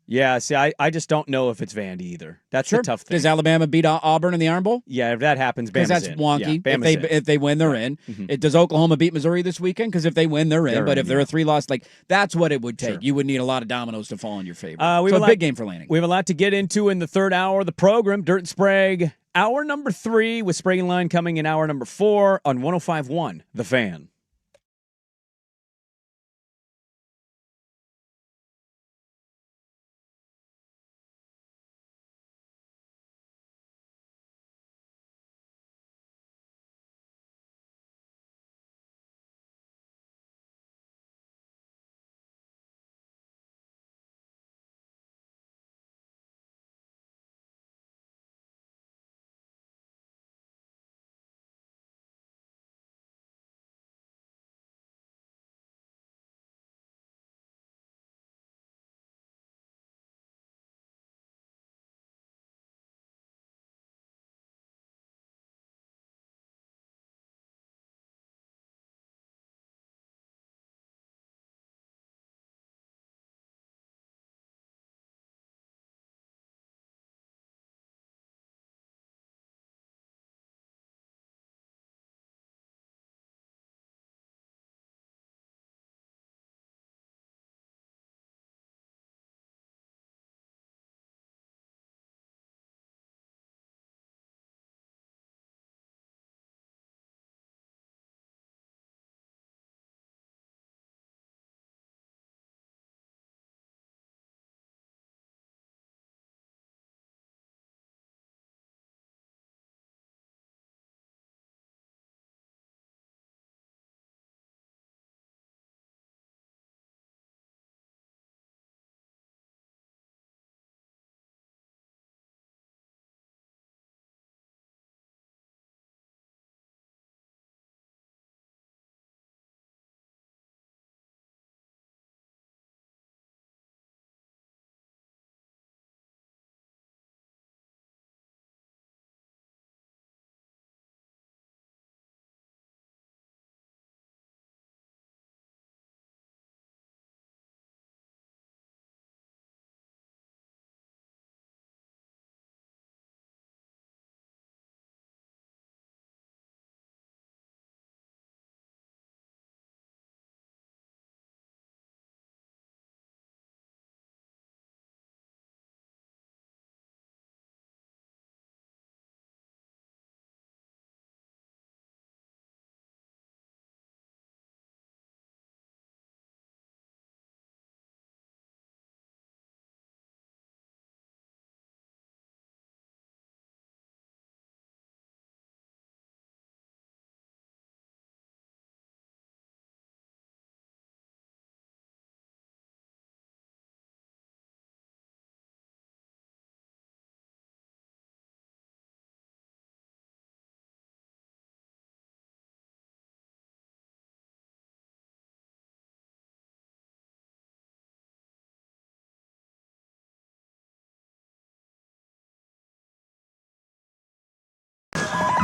Yeah, see, I just don't know if it's Vandy either. That's the tough thing. Does Alabama beat Auburn in the Iron Bowl? Yeah, if that happens, Bama's that's in. wonky. Yeah, Bama's in. If they win, they're in. Does Oklahoma beat Missouri this weekend? Because if they win, they're in. But if they're a 3-loss, that's what it would take. Sure. You would need a lot of dominoes to fall in your favor. We have a big game for Lanning. We have a lot to get into in the third hour of the program. Dirt and Sprague, hour number 3 with Sprague and Line coming in hour number 4 on 105.1 The Fan.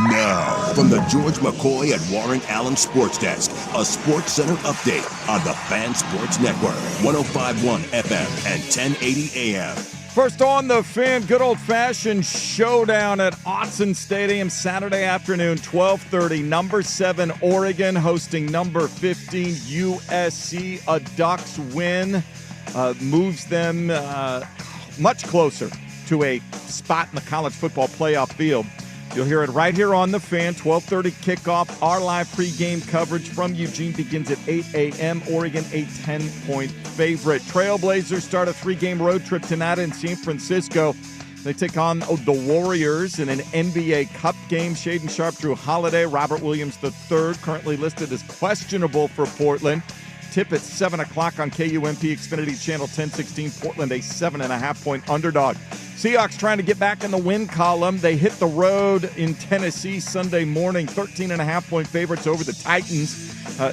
Now, from the George McCoy and Warren Allen Sports Desk, a Sports Center update on the Fan Sports Network, 105.1 FM and 1080 AM. First on the Fan, good old-fashioned showdown at Autzen Stadium Saturday afternoon, 12:30. Number 7 Oregon hosting number 15 USC. A Ducks win moves them much closer to a spot in the college football playoff field. You'll hear it right here on the Fan. 12:30 kickoff. Our live pregame coverage from Eugene begins at 8 a.m. Oregon, a 10-point favorite. Trailblazers start a 3-game road trip tonight in San Francisco. They take on the Warriors in an NBA Cup game. Shaden Sharp, Drew Holiday, Robert Williams III, currently listed as questionable for Portland. Tip at 7 o'clock on KUMP Xfinity Channel 1016. Portland, a 7.5-point underdog. Seahawks trying to get back in the win column. They hit the road in Tennessee Sunday morning. 13.5-point favorites over the Titans.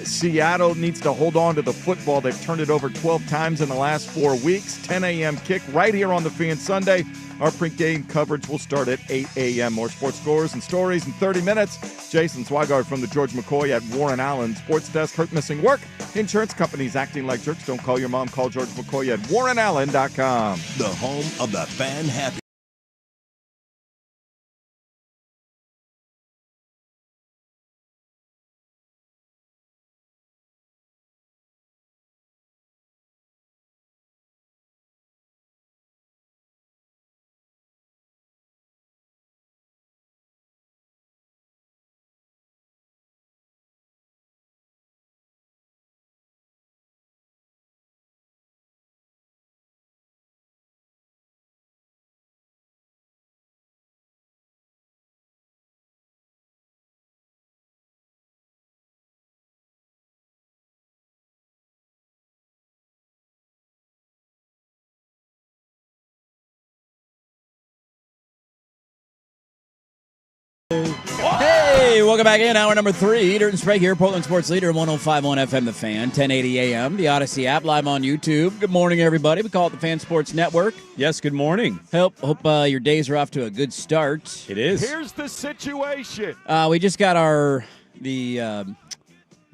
Seattle needs to hold on to the football. They've turned it over 12 times in the last 4 weeks. 10 a.m. kick right here on the Fan Sunday. Our pre-game coverage will start at 8 a.m. More sports scores and stories in 30 minutes. Jason Swigard from the George McCoy at Warren Allen Sports Desk. Hurt missing work. Insurance companies acting like jerks. Don't call your mom. Call George McCoy at warrenallen.com. The home of the fan happy. Hey, welcome back in. Hour number 3. Dirt and Sprague here, Portland Sports Leader, 105.1 FM The Fan, 1080 AM, the Odyssey app, live on YouTube. Good morning, everybody. We call it the Fan Sports Network. Yes, good morning. Hope your days are off to a good start. It is. Here's the situation. We just got the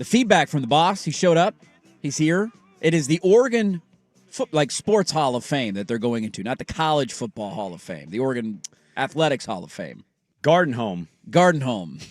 feedback from the boss. He showed up. He's here. It is the Oregon Sports Hall of Fame that they're going into, not the College Football Hall of Fame, the Oregon Athletics Hall of Fame. Garden Home.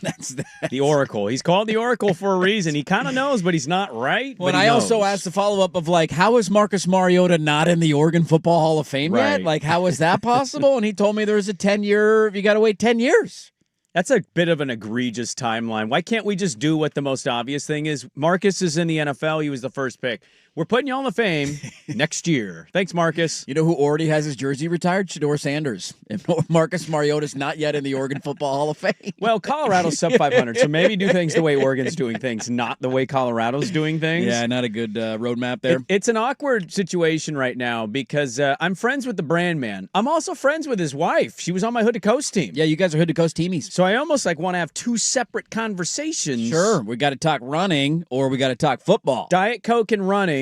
That's the Oracle. He's called the Oracle for a reason. He kind of knows, but he's not right. Well, I also asked the follow-up of, how is Marcus Mariota not in the Oregon Football Hall of Fame yet? How is that possible? And he told me there's a 10-year, you got to wait 10 years. That's a bit of an egregious timeline. Why can't we just do what the most obvious thing is? Marcus is in the NFL. He was the first pick. We're putting you on the fame next year. Thanks, Marcus. You know who already has his jersey retired? Shedeur Sanders. And Marcus Mariota's not yet in the Oregon Football Hall of Fame. Well, Colorado's sub 500, so maybe do things the way Oregon's doing things, not the way Colorado's doing things. Yeah, not a good roadmap there. It's an awkward situation right now because I'm friends with the brand man. I'm also friends with his wife. She was on my Hood to Coast team. Yeah, you guys are Hood to Coast teamies. So I almost want to have two separate conversations. Sure, we got to talk running or we got to talk football. Diet Coke and running.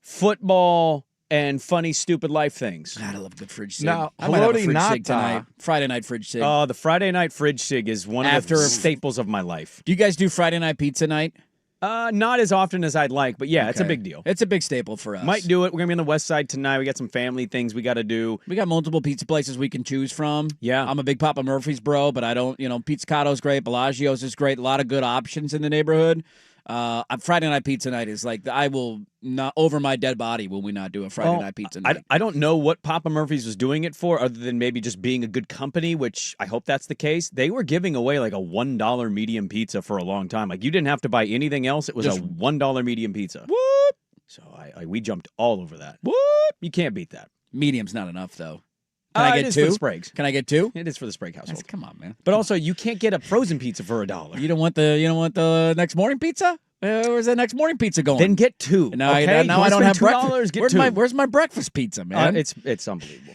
Football and funny, stupid life things. God, I love a good fridge sig. Now, I might have a fridge sig tonight. Friday night fridge sig. Oh, the Friday night fridge sig is one of the staples of my life. Do you guys do Friday night pizza night? Not as often as I'd like, but yeah, It's a big deal. It's a big staple for us. Might do it. We're going to be on the west side tonight. We got some family things we got to do. We got multiple pizza places we can choose from. Yeah. I'm a big Papa Murphy's bro, but I don't, Pizzicato's great. Bellagio's is great. A lot of good options in the neighborhood. Friday night pizza night is I will not over my dead body will we not do a Friday night pizza night. I don't know what Papa Murphy's was doing it for other than maybe just being a good company, which I hope that's the case. They were giving away a $1 medium pizza for a long time. You didn't have to buy anything else. It was just a $1 medium pizza. Whoop! So we jumped all over that. Whoop! You can't beat that. Medium's not enough though. Can I get 2? For the Spragues. Can I get 2? It is for the Sprague household. Come on, man. But also, you can't get a frozen pizza for $1. You don't want the next morning pizza? Where's the next morning pizza going? Then get 2. Now I don't have breakfast. Where's my breakfast pizza, man? It's unbelievable.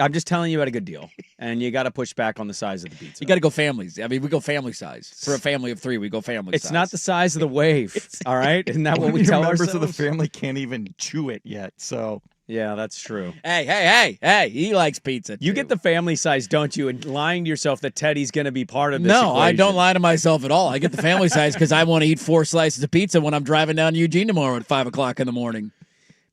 I'm just telling you at a good deal, and you got to push back on the size of the pizza. You got to go families. I mean, we go family size. For a family of 3, we go family size. It's not the size of the wave, all right? Isn't that what we tell ourselves? Members of the family can't even chew it yet, so... Yeah, that's true. Hey, he likes pizza, too. You get the family size, don't you? And lying to yourself that Teddy's going to be part of this No, equation. I don't lie to myself at all. I get the family size because I want to eat 4 slices of pizza when I'm driving down to Eugene tomorrow at 5 o'clock in the morning.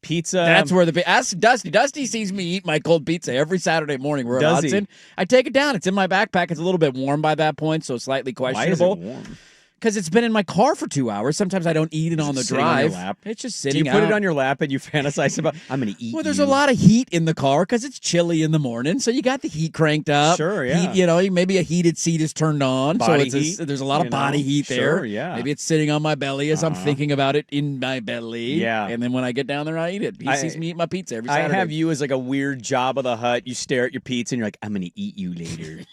Pizza. That's where ask Dusty. Dusty sees me eat my cold pizza every Saturday morning. We're at Hudson. I take it down. It's in my backpack. It's a little bit warm by that point, so slightly questionable. Why is it warm? Because it's been in my car for 2 hours. Sometimes I don't eat it on the Sitting on your drive. lap. It's just Do sitting you put out. it on your lap and you fantasize about, I'm going to eat Well, there's you. a lot of heat in the car because it's chilly in the morning, so you got the heat cranked up. Sure, yeah. Heat, maybe a heated seat is turned on, Body so heat, there's a lot of body heat there. Sure, yeah. Maybe it's sitting on my belly as I'm thinking about it in my belly. Yeah. And then when I get down there, I eat it. He sees me eat my pizza every I Saturday. have you as like a weird Jabba the Hutt. You stare at your pizza and you're like, I'm going to eat you later.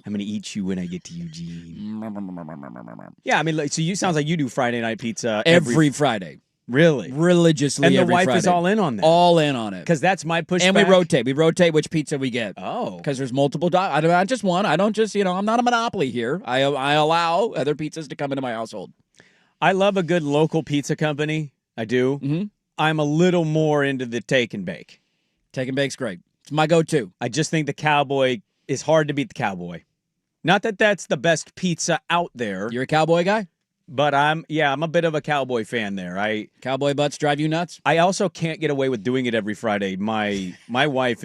I'm going to eat you when I get to Eugene. Yeah, I mean, so you sounds like you do Friday night pizza every Friday. Really? Religiously And the every wife Friday. is all in on that? All in on it. Because that's my pushback. And we rotate. We rotate which pizza we get. Oh. Because there's multiple. I don't just one. I don't just, I'm not a monopoly here. I allow other pizzas to come into my household. I love a good local pizza company. I do. Mm-hmm. I'm a little more into the take and bake. Take and bake's great. It's my go-to. I just think the Cowboy is hard to beat the Cowboy. Not that that's the best pizza out there. You're a Cowboy guy? But I'm a bit of a Cowboy fan there. Cowboy butts drive you nuts? I also can't get away with doing it every Friday. My wife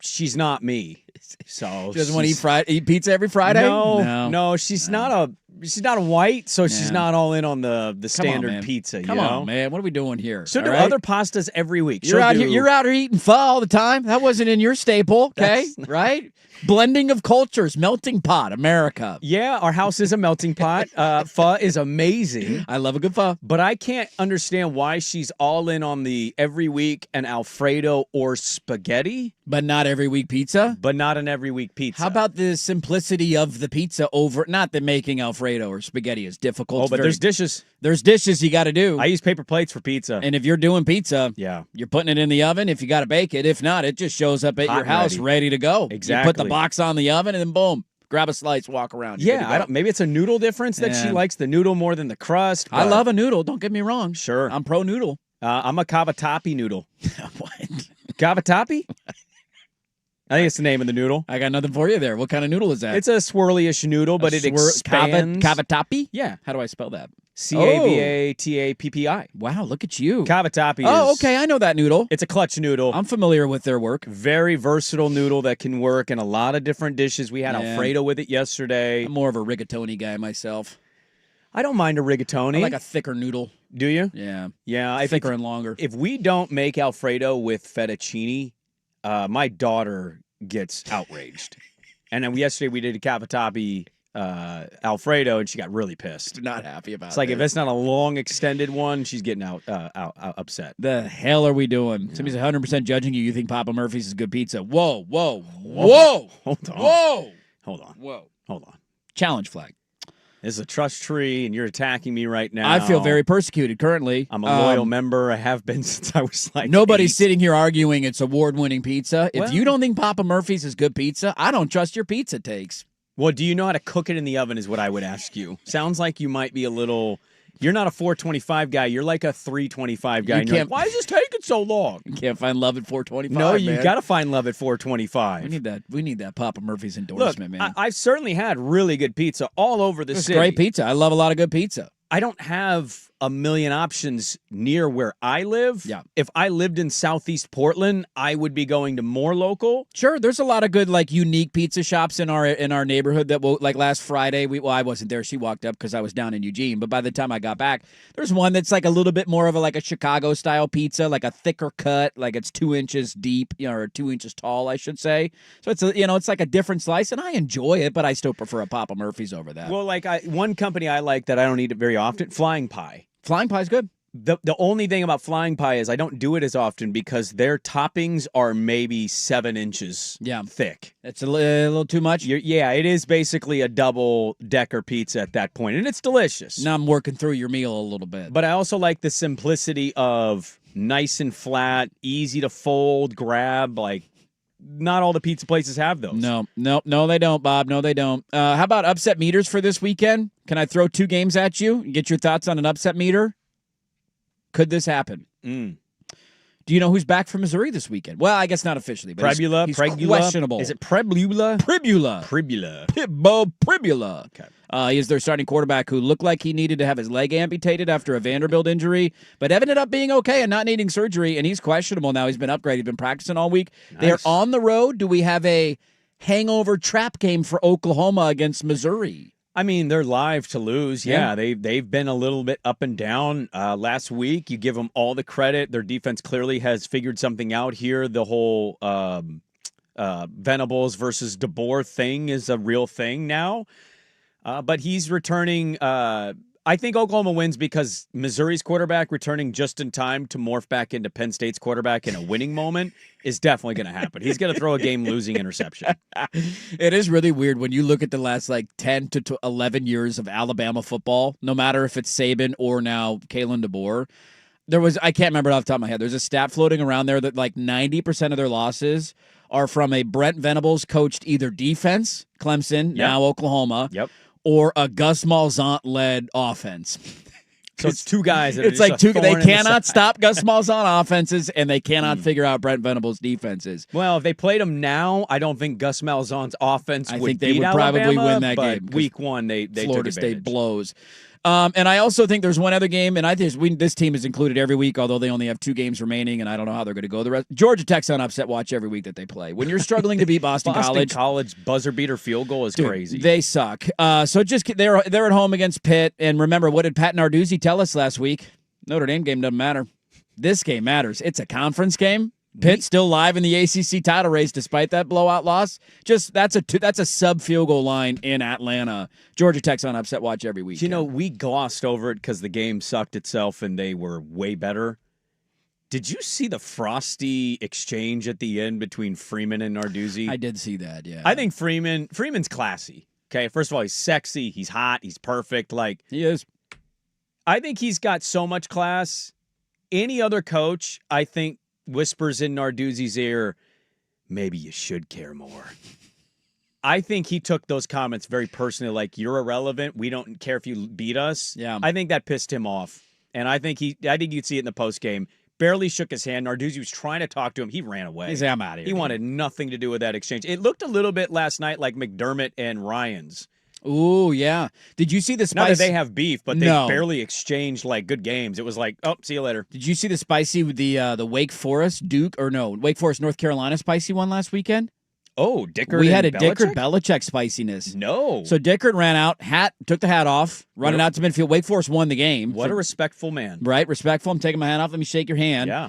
she's not me. So She doesn't want to eat pizza every Friday? No, she's not a white, so she's not all in on the standard pizza. Come on, man. What are we doing here? She'll All do right? other pastas every week. You're out here eating pho all the time. That wasn't in your staple, okay? Right? Blending of cultures, melting pot, America. Yeah, our house is a melting pot. Pho is amazing. I love a good pho. But I can't understand why she's all in on the every week an Alfredo or spaghetti. But not every week pizza? But not an every week pizza. How about the simplicity of the pizza over, not that making Alfredo or spaghetti is difficult. Oh, but there's dishes. There's dishes you got to do. I use paper plates for pizza. And if you're doing pizza, yeah, you're putting it in the oven if you got to bake it. If not, it just shows up at Hot your house and ready to go. Exactly. You put the box on the oven and then boom, grab a slice, walk around. You're good to go. Maybe it's a noodle difference that she Yeah. likes the noodle more than the crust. I but- love a noodle. Don't get me wrong. Sure. I'm pro noodle. I'm a cavatappi noodle. What? Cavatappi? I think it's the name of the noodle. I got nothing for you there. What kind of noodle is that? It's a swirly-ish noodle, but it expands. Cavatappi? Yeah. How do I spell that? Cavatappi. Wow, look at you. Cavatappi Oh, is... okay. I know that noodle. It's a clutch noodle. I'm familiar with their work. Very versatile noodle that can work in a lot of different dishes. We had Alfredo with it yesterday. I'm more of a rigatoni guy myself. I don't mind a rigatoni. I like a thicker noodle. Do you? Yeah. Yeah. Thicker and longer. If we don't make Alfredo with fettuccine, my daughter gets outraged. And then yesterday we did a cavatappi Alfredo, and she got really pissed. Not happy about it. It's like if it's not a long extended one, she's getting out upset. The hell are we doing? Yeah. Somebody's 100% judging you. You think Papa Murphy's is good pizza. Whoa, whoa, whoa. Hold on. Whoa. Hold on. Whoa. Hold on. Challenge flag. This is a trust tree, and you're attacking me right now. I feel very persecuted currently. I'm a loyal member. I have been since I was like Nobody's 8. sitting here arguing it's award-winning pizza. Well- If you don't think Papa Murphy's is good pizza, I don't trust your pizza takes. Well, do you know how to cook it in the oven is what I would ask you. Sounds like you might be a little... You're not a 425 guy. You're like a 325 guy. You And you're can't- like, why is this taking so long? You can't find love at 425. No, you man. got to find love at 425. We need that Papa Murphy's Look, endorsement, man. I've certainly had really good pizza all over the It's city. great pizza. I love a lot of good pizza. I don't have a million options near where I live. Yeah. If I lived in Southeast Portland, I would be going to more local. Sure, there's a lot of good, like, unique pizza shops in our neighborhood that will, like, last Friday, I wasn't there. She walked up because I was down in Eugene. But by the time I got back, there's one that's like a little bit more of a Chicago style pizza, like a thicker cut, like it's 2 inches deep, or 2 inches tall, I should say. So it's it's like a different slice, and I enjoy it, but I still prefer a Papa Murphy's over that. Well, one company I like that I don't eat it very often, Flying Pie. Flying Pie's good. The only thing about Flying Pie is I don't do it as often because their toppings are maybe 7 inches thick. It's a little too much? Yeah, it is basically a double-decker pizza at that point, and it's delicious. Now I'm working through your meal a little bit. But I also like the simplicity of nice and flat, easy to fold, grab, like not all the pizza places have those. No, they don't, Bob. No, they don't. How about upset meters for this weekend? Can I throw 2 games at you and get your thoughts on an upset meter? Could this happen? Mm. Do you know who's back from Missouri this weekend? Well, I guess not officially. But he's questionable. Is it Prebula? Pribula. Pribula. Okay. He is their starting quarterback who looked like he needed to have his leg amputated after a Vanderbilt injury, but ended up being okay and not needing surgery, and he's questionable now. He's been upgraded. He's been practicing all week. Nice. They're on the road. Do we have a hangover trap game for Oklahoma against Missouri? I mean, they're live to lose. Yeah, they've been a little bit up and down. Last week, you give them all the credit. Their defense clearly has figured something out here. The whole Venables versus DeBoer thing is a real thing now. But he's returning. I think Oklahoma wins because Missouri's quarterback returning just in time to morph back into Penn State's quarterback in a winning moment is definitely going to happen. He's going to throw a game-losing interception. It is really weird when you look at the last 10 to 11 years of Alabama football, no matter if it's Saban or now Kalen DeBoer. I can't remember it off the top of my head. There's a stat floating around there that 90% of their losses are from a Brent Venables coached either defense, Clemson, now Oklahoma, or a Gus Malzahn-led offense. So it's two guys. That It's are like just two. a They thorn in the cannot side. stop Gus Malzahn offenses, and they cannot figure out Brent Venables' defenses. Well, if they played him now, I don't think Gus Malzahn's offense I would think they beat would probably Alabama, win that but game. 'Cause week one, they Florida took State advantage. blows. And I also think there's one other game, and I think this team is included every week, although they only have 2 games remaining, and I don't know how they're going to go the rest. Georgia Tech's on upset watch every week that they play. When you're struggling to beat Boston College buzzer beater field goal is crazy. They suck. So they're at home against Pitt, and remember, what did Pat Narduzzi tell us last week? Notre Dame game doesn't matter. This game matters. It's a conference game. Pitt still live in the ACC title race despite that blowout loss. That's a sub field goal line in Atlanta. Georgia Tech's on upset watch every week. You know, we glossed over it because the game sucked itself and they were way better. Did you see the frosty exchange at the end between Freeman and Narduzzi? I did see that, yeah. I think Freeman's classy. Okay, first of all, he's sexy, he's hot, he's perfect. He is. I think he's got so much class. Any other coach, I think, whispers in Narduzzi's ear, maybe you should care more. I think he took those comments very personally, like, you're irrelevant. We don't care if you beat us. Yeah. I think that pissed him off. And I think you'd see it in the postgame. Barely shook his hand. Narduzzi was trying to talk to him. He ran away. He said, I'm out of here. He wanted nothing to do with that exchange. It looked a little bit last night like McDermott and Ryans. Ooh, yeah. Did you see the spicy? Not that they have beef, but they No. barely exchanged good games. It was like, oh, see you later. Did you see the spicy with the Wake Forest Wake Forest North Carolina spicy one last weekend? Oh, Dickert. We had a and Belichick? Dickert-Belichick spiciness. No. So Dickert ran out, took the hat off, running out to midfield. Wake Forest won the game. What a respectful man. Right, respectful. I'm taking my hat off. Let me shake your hand. Yeah.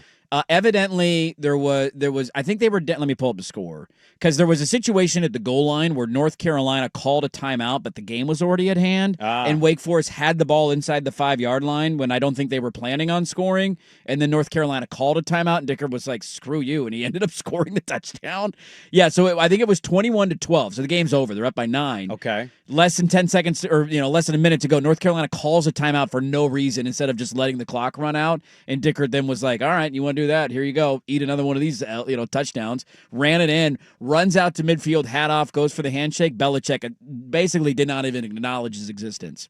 Evidently, there was. I think they were. Let me pull up the score because there was a situation at the goal line where North Carolina called a timeout, but the game was already at hand, and Wake Forest had the ball inside the 5-yard line when I don't think they were planning on scoring, and then North Carolina called a timeout, and Dickert was like, "Screw you," and he ended up scoring the touchdown. Yeah, so I think it was 21-12. So the game's over. They're up by 9. Okay. Less than 10 seconds, or less than a minute to go. North Carolina calls a timeout for no reason instead of just letting the clock run out, and Dickert then was like, "All right, you want to do that? Here you go. Eat another one of these, touchdowns." Ran it in, runs out to midfield, hat off, goes for the handshake. Belichick basically did not even acknowledge his existence.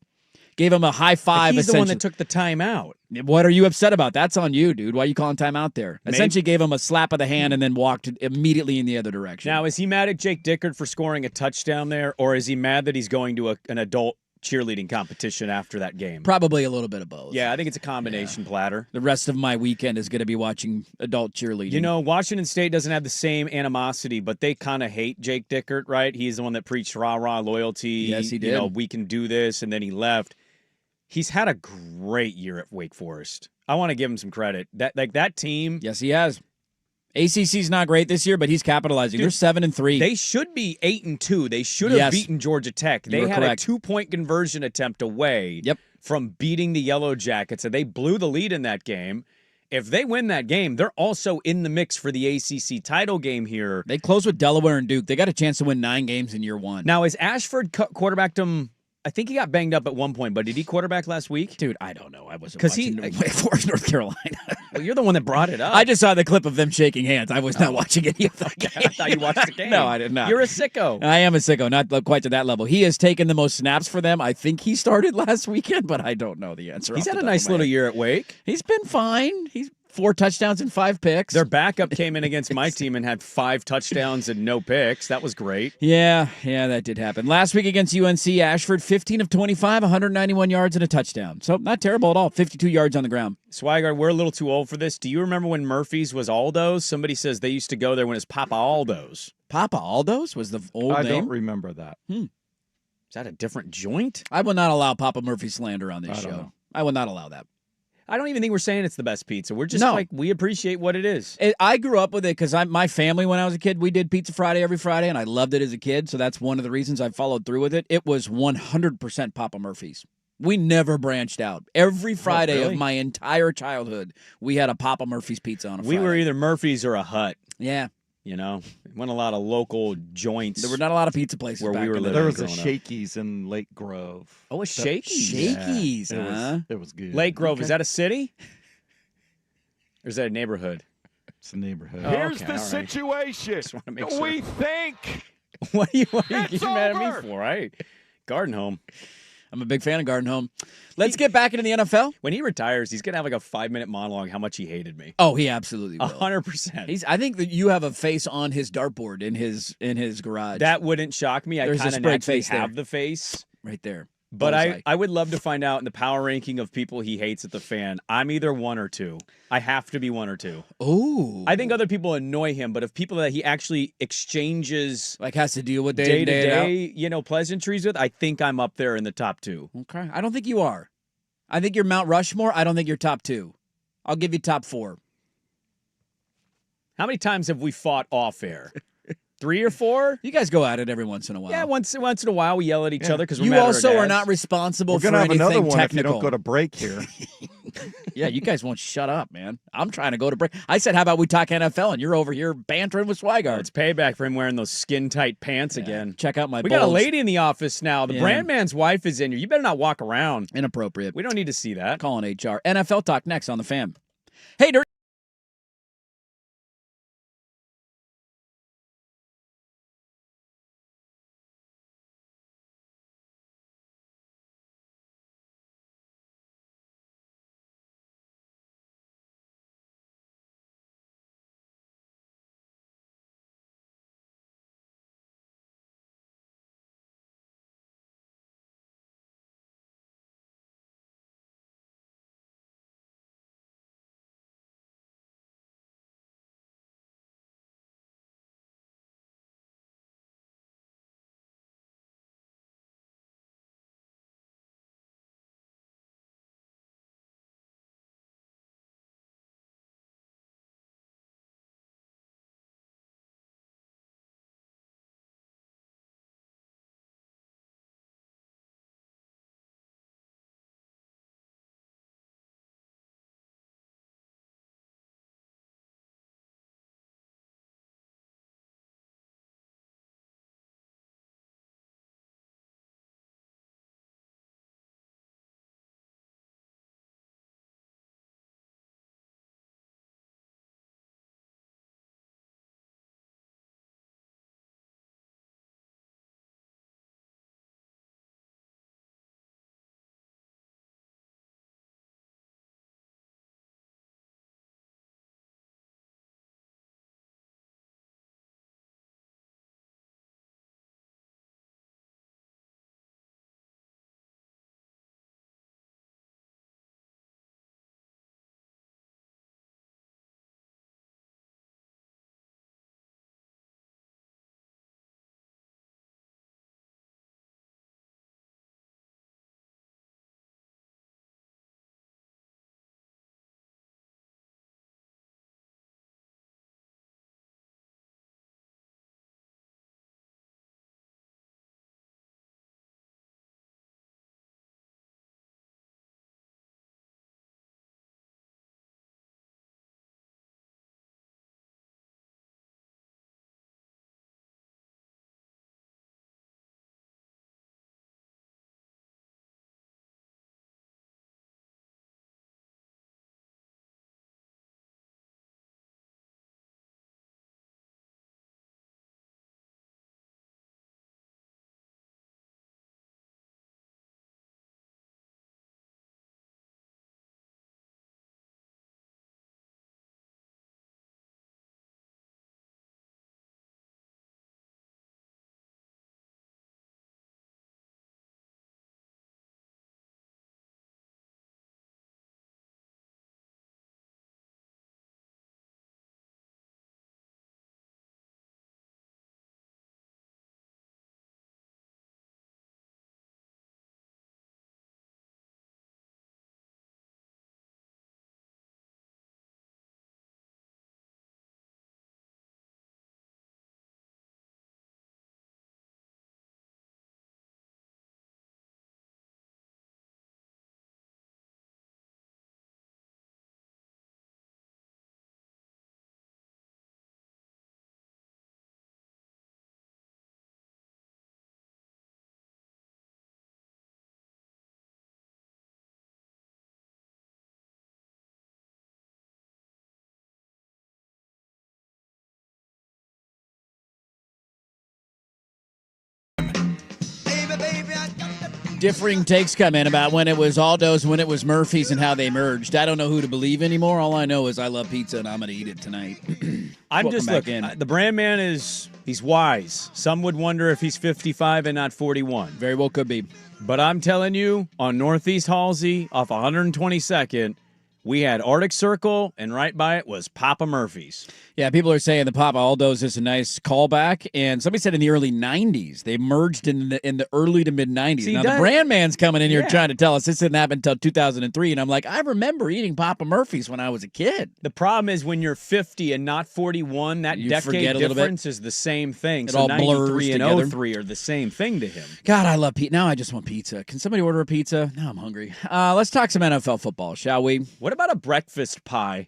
Gave him a high five. He's the one that took the timeout. What are you upset about? That's on you, dude. Why are you calling timeout there? Maybe. Essentially gave him a slap of the hand and then walked immediately in the other direction. Now, is he mad at Jake Dickert for scoring a touchdown there, or is he mad that he's going to an adult cheerleading competition after that game? Probably a little bit of both. Yeah, I think it's a combination platter. The rest of my weekend is going to be watching adult cheerleading. Washington State doesn't have the same animosity, but they kind of hate Jake Dickert, right? He's the one that preached rah-rah loyalty. Yes, he did. We can do this, and then he left. He's had a great year at Wake Forest. I want to give him some credit. That team. Yes, he has. ACC's not great this year, but he's capitalizing. Dude, they're 7-3. They should be 8-2. They should have beaten Georgia Tech. They had correct. a 2-point conversion attempt away from beating the Yellow Jackets, and they blew the lead in that game. If they win that game, they're also in the mix for the ACC title game here. They close with Delaware and Duke. They got a chance to win 9 games in year 1. Now, is Ashford quarterbacked them? I think he got banged up at one point, but did he quarterback last week? Dude, I don't know. I wasn't watching Wake Forest, North Carolina. Well, you're the one that brought it up. I just saw the clip of them shaking hands. I was not watching any of that game. I thought you watched the game. No, I did not. You're a sicko. I am a sicko, not quite to that level. He has taken the most snaps for them. I think he started last weekend, but I don't know the answer. He's had a nice little year at Wake. He's been fine. He's 4 touchdowns and 5 picks. Their backup came in against my team and had 5 touchdowns and no picks. That was great. Yeah, that did happen. Last week against UNC, Ashford, 15 of 25, 191 yards and a touchdown. So not terrible at all. 52 yards on the ground. Swigard, we're a little too old for this. Do you remember when Murphy's was Aldo's? Somebody says they used to go there when it was Papa Aldo's. Papa Aldo's was the old name? I don't remember that. Is that a different joint? I will not allow Papa Murphy slander on this show. I will not allow that. I don't even think we're saying it's the best pizza. We're just No. like, we appreciate what it is. I grew up with it because my family, when I was a kid, we did Pizza Friday every Friday, and I loved it as a kid. So that's one of the reasons I followed through with it. It was 100% Papa Murphy's. We never branched out. Every Friday really? of my entire childhood, we had a Papa Murphy's pizza on a Friday. We were either Murphy's or a Hut. Yeah. You know, went a lot of local joints. There were not a lot of pizza places where back we were in the living. There was a growing up. Shakey's in Lake Grove. Oh, a Shakey's. Shakey's, Yeah, it was good. Lake Grove, Okay. is that a city? Or is that a neighborhood? It's a neighborhood. Oh, Here's okay, the all right. situation. Just want to make sure. We think What are you It's getting mad at over. me for? Right? Garden Home. I'm a big fan of Garden Home. Let's get back into the NFL. When he retires, he's gonna have like a 5-minute monologue how much he hated me. Oh, he absolutely will. 100%. I think that you have a face on his dartboard in his garage. That wouldn't shock me. I There's a kind of Sprague naturally face there. have the face. right there. But Bullseye. I would love to find out in the power ranking of people he hates at the Fan. I'm either 1 or 2. I have to be 1 or 2. Oh, I think other people annoy him, but if people that he actually exchanges like has to deal with day to day day, pleasantries with, I think I'm up there in the top 2. Okay, I don't think you are. I think you're Mount Rushmore. I don't think you're top 2. I'll give you top 4. How many times have we fought off air? 3 or 4? You guys go at it every once in a while. Yeah, once in a while we yell at each other because we're You mad at our also are dads. not responsible we're for gonna have anything another one technical. if you don't go to break here. Yeah, you guys won't shut up, man. I'm trying to go to break. I said, how about we talk NFL, and you're over here bantering with Swigard. It's payback for him wearing those skin tight pants again. Check out my We got a bulge. lady in the office now. The Yeah. brand man's wife is in here. You better not walk around. Inappropriate. We don't need to see that. Calling HR. NFL talk next on the Fam. Hey, Dirt. Differing takes come in about when it was Aldo's, when it was Murphy's, and how they merged. I don't know who to believe anymore. All I know is I love pizza, and I'm going to eat it tonight. I'm just looking. The brand man he's wise. Some would wonder if he's 55 and not 41. Very well could be. But I'm telling you, on Northeast Halsey, off 122nd, we had Arctic Circle, and right by it was Papa Murphy's. Yeah, people are saying the Papa Aldo's is a nice callback, and somebody said in the early 90s. They merged in the early to mid-90s. See, now, the brand man's coming in here trying to tell us this didn't happen until 2003, and I'm like, I remember eating Papa Murphy's when I was a kid. The problem is when you're 50 and not 41, that You decade forget a little bit. difference is the same thing. It So all blurs 93 and together. 03 are the same thing to him. God, I love pizza. Now I just want pizza. Can somebody order a pizza? Now I'm hungry. Let's talk some NFL football, shall we? What about a breakfast pie?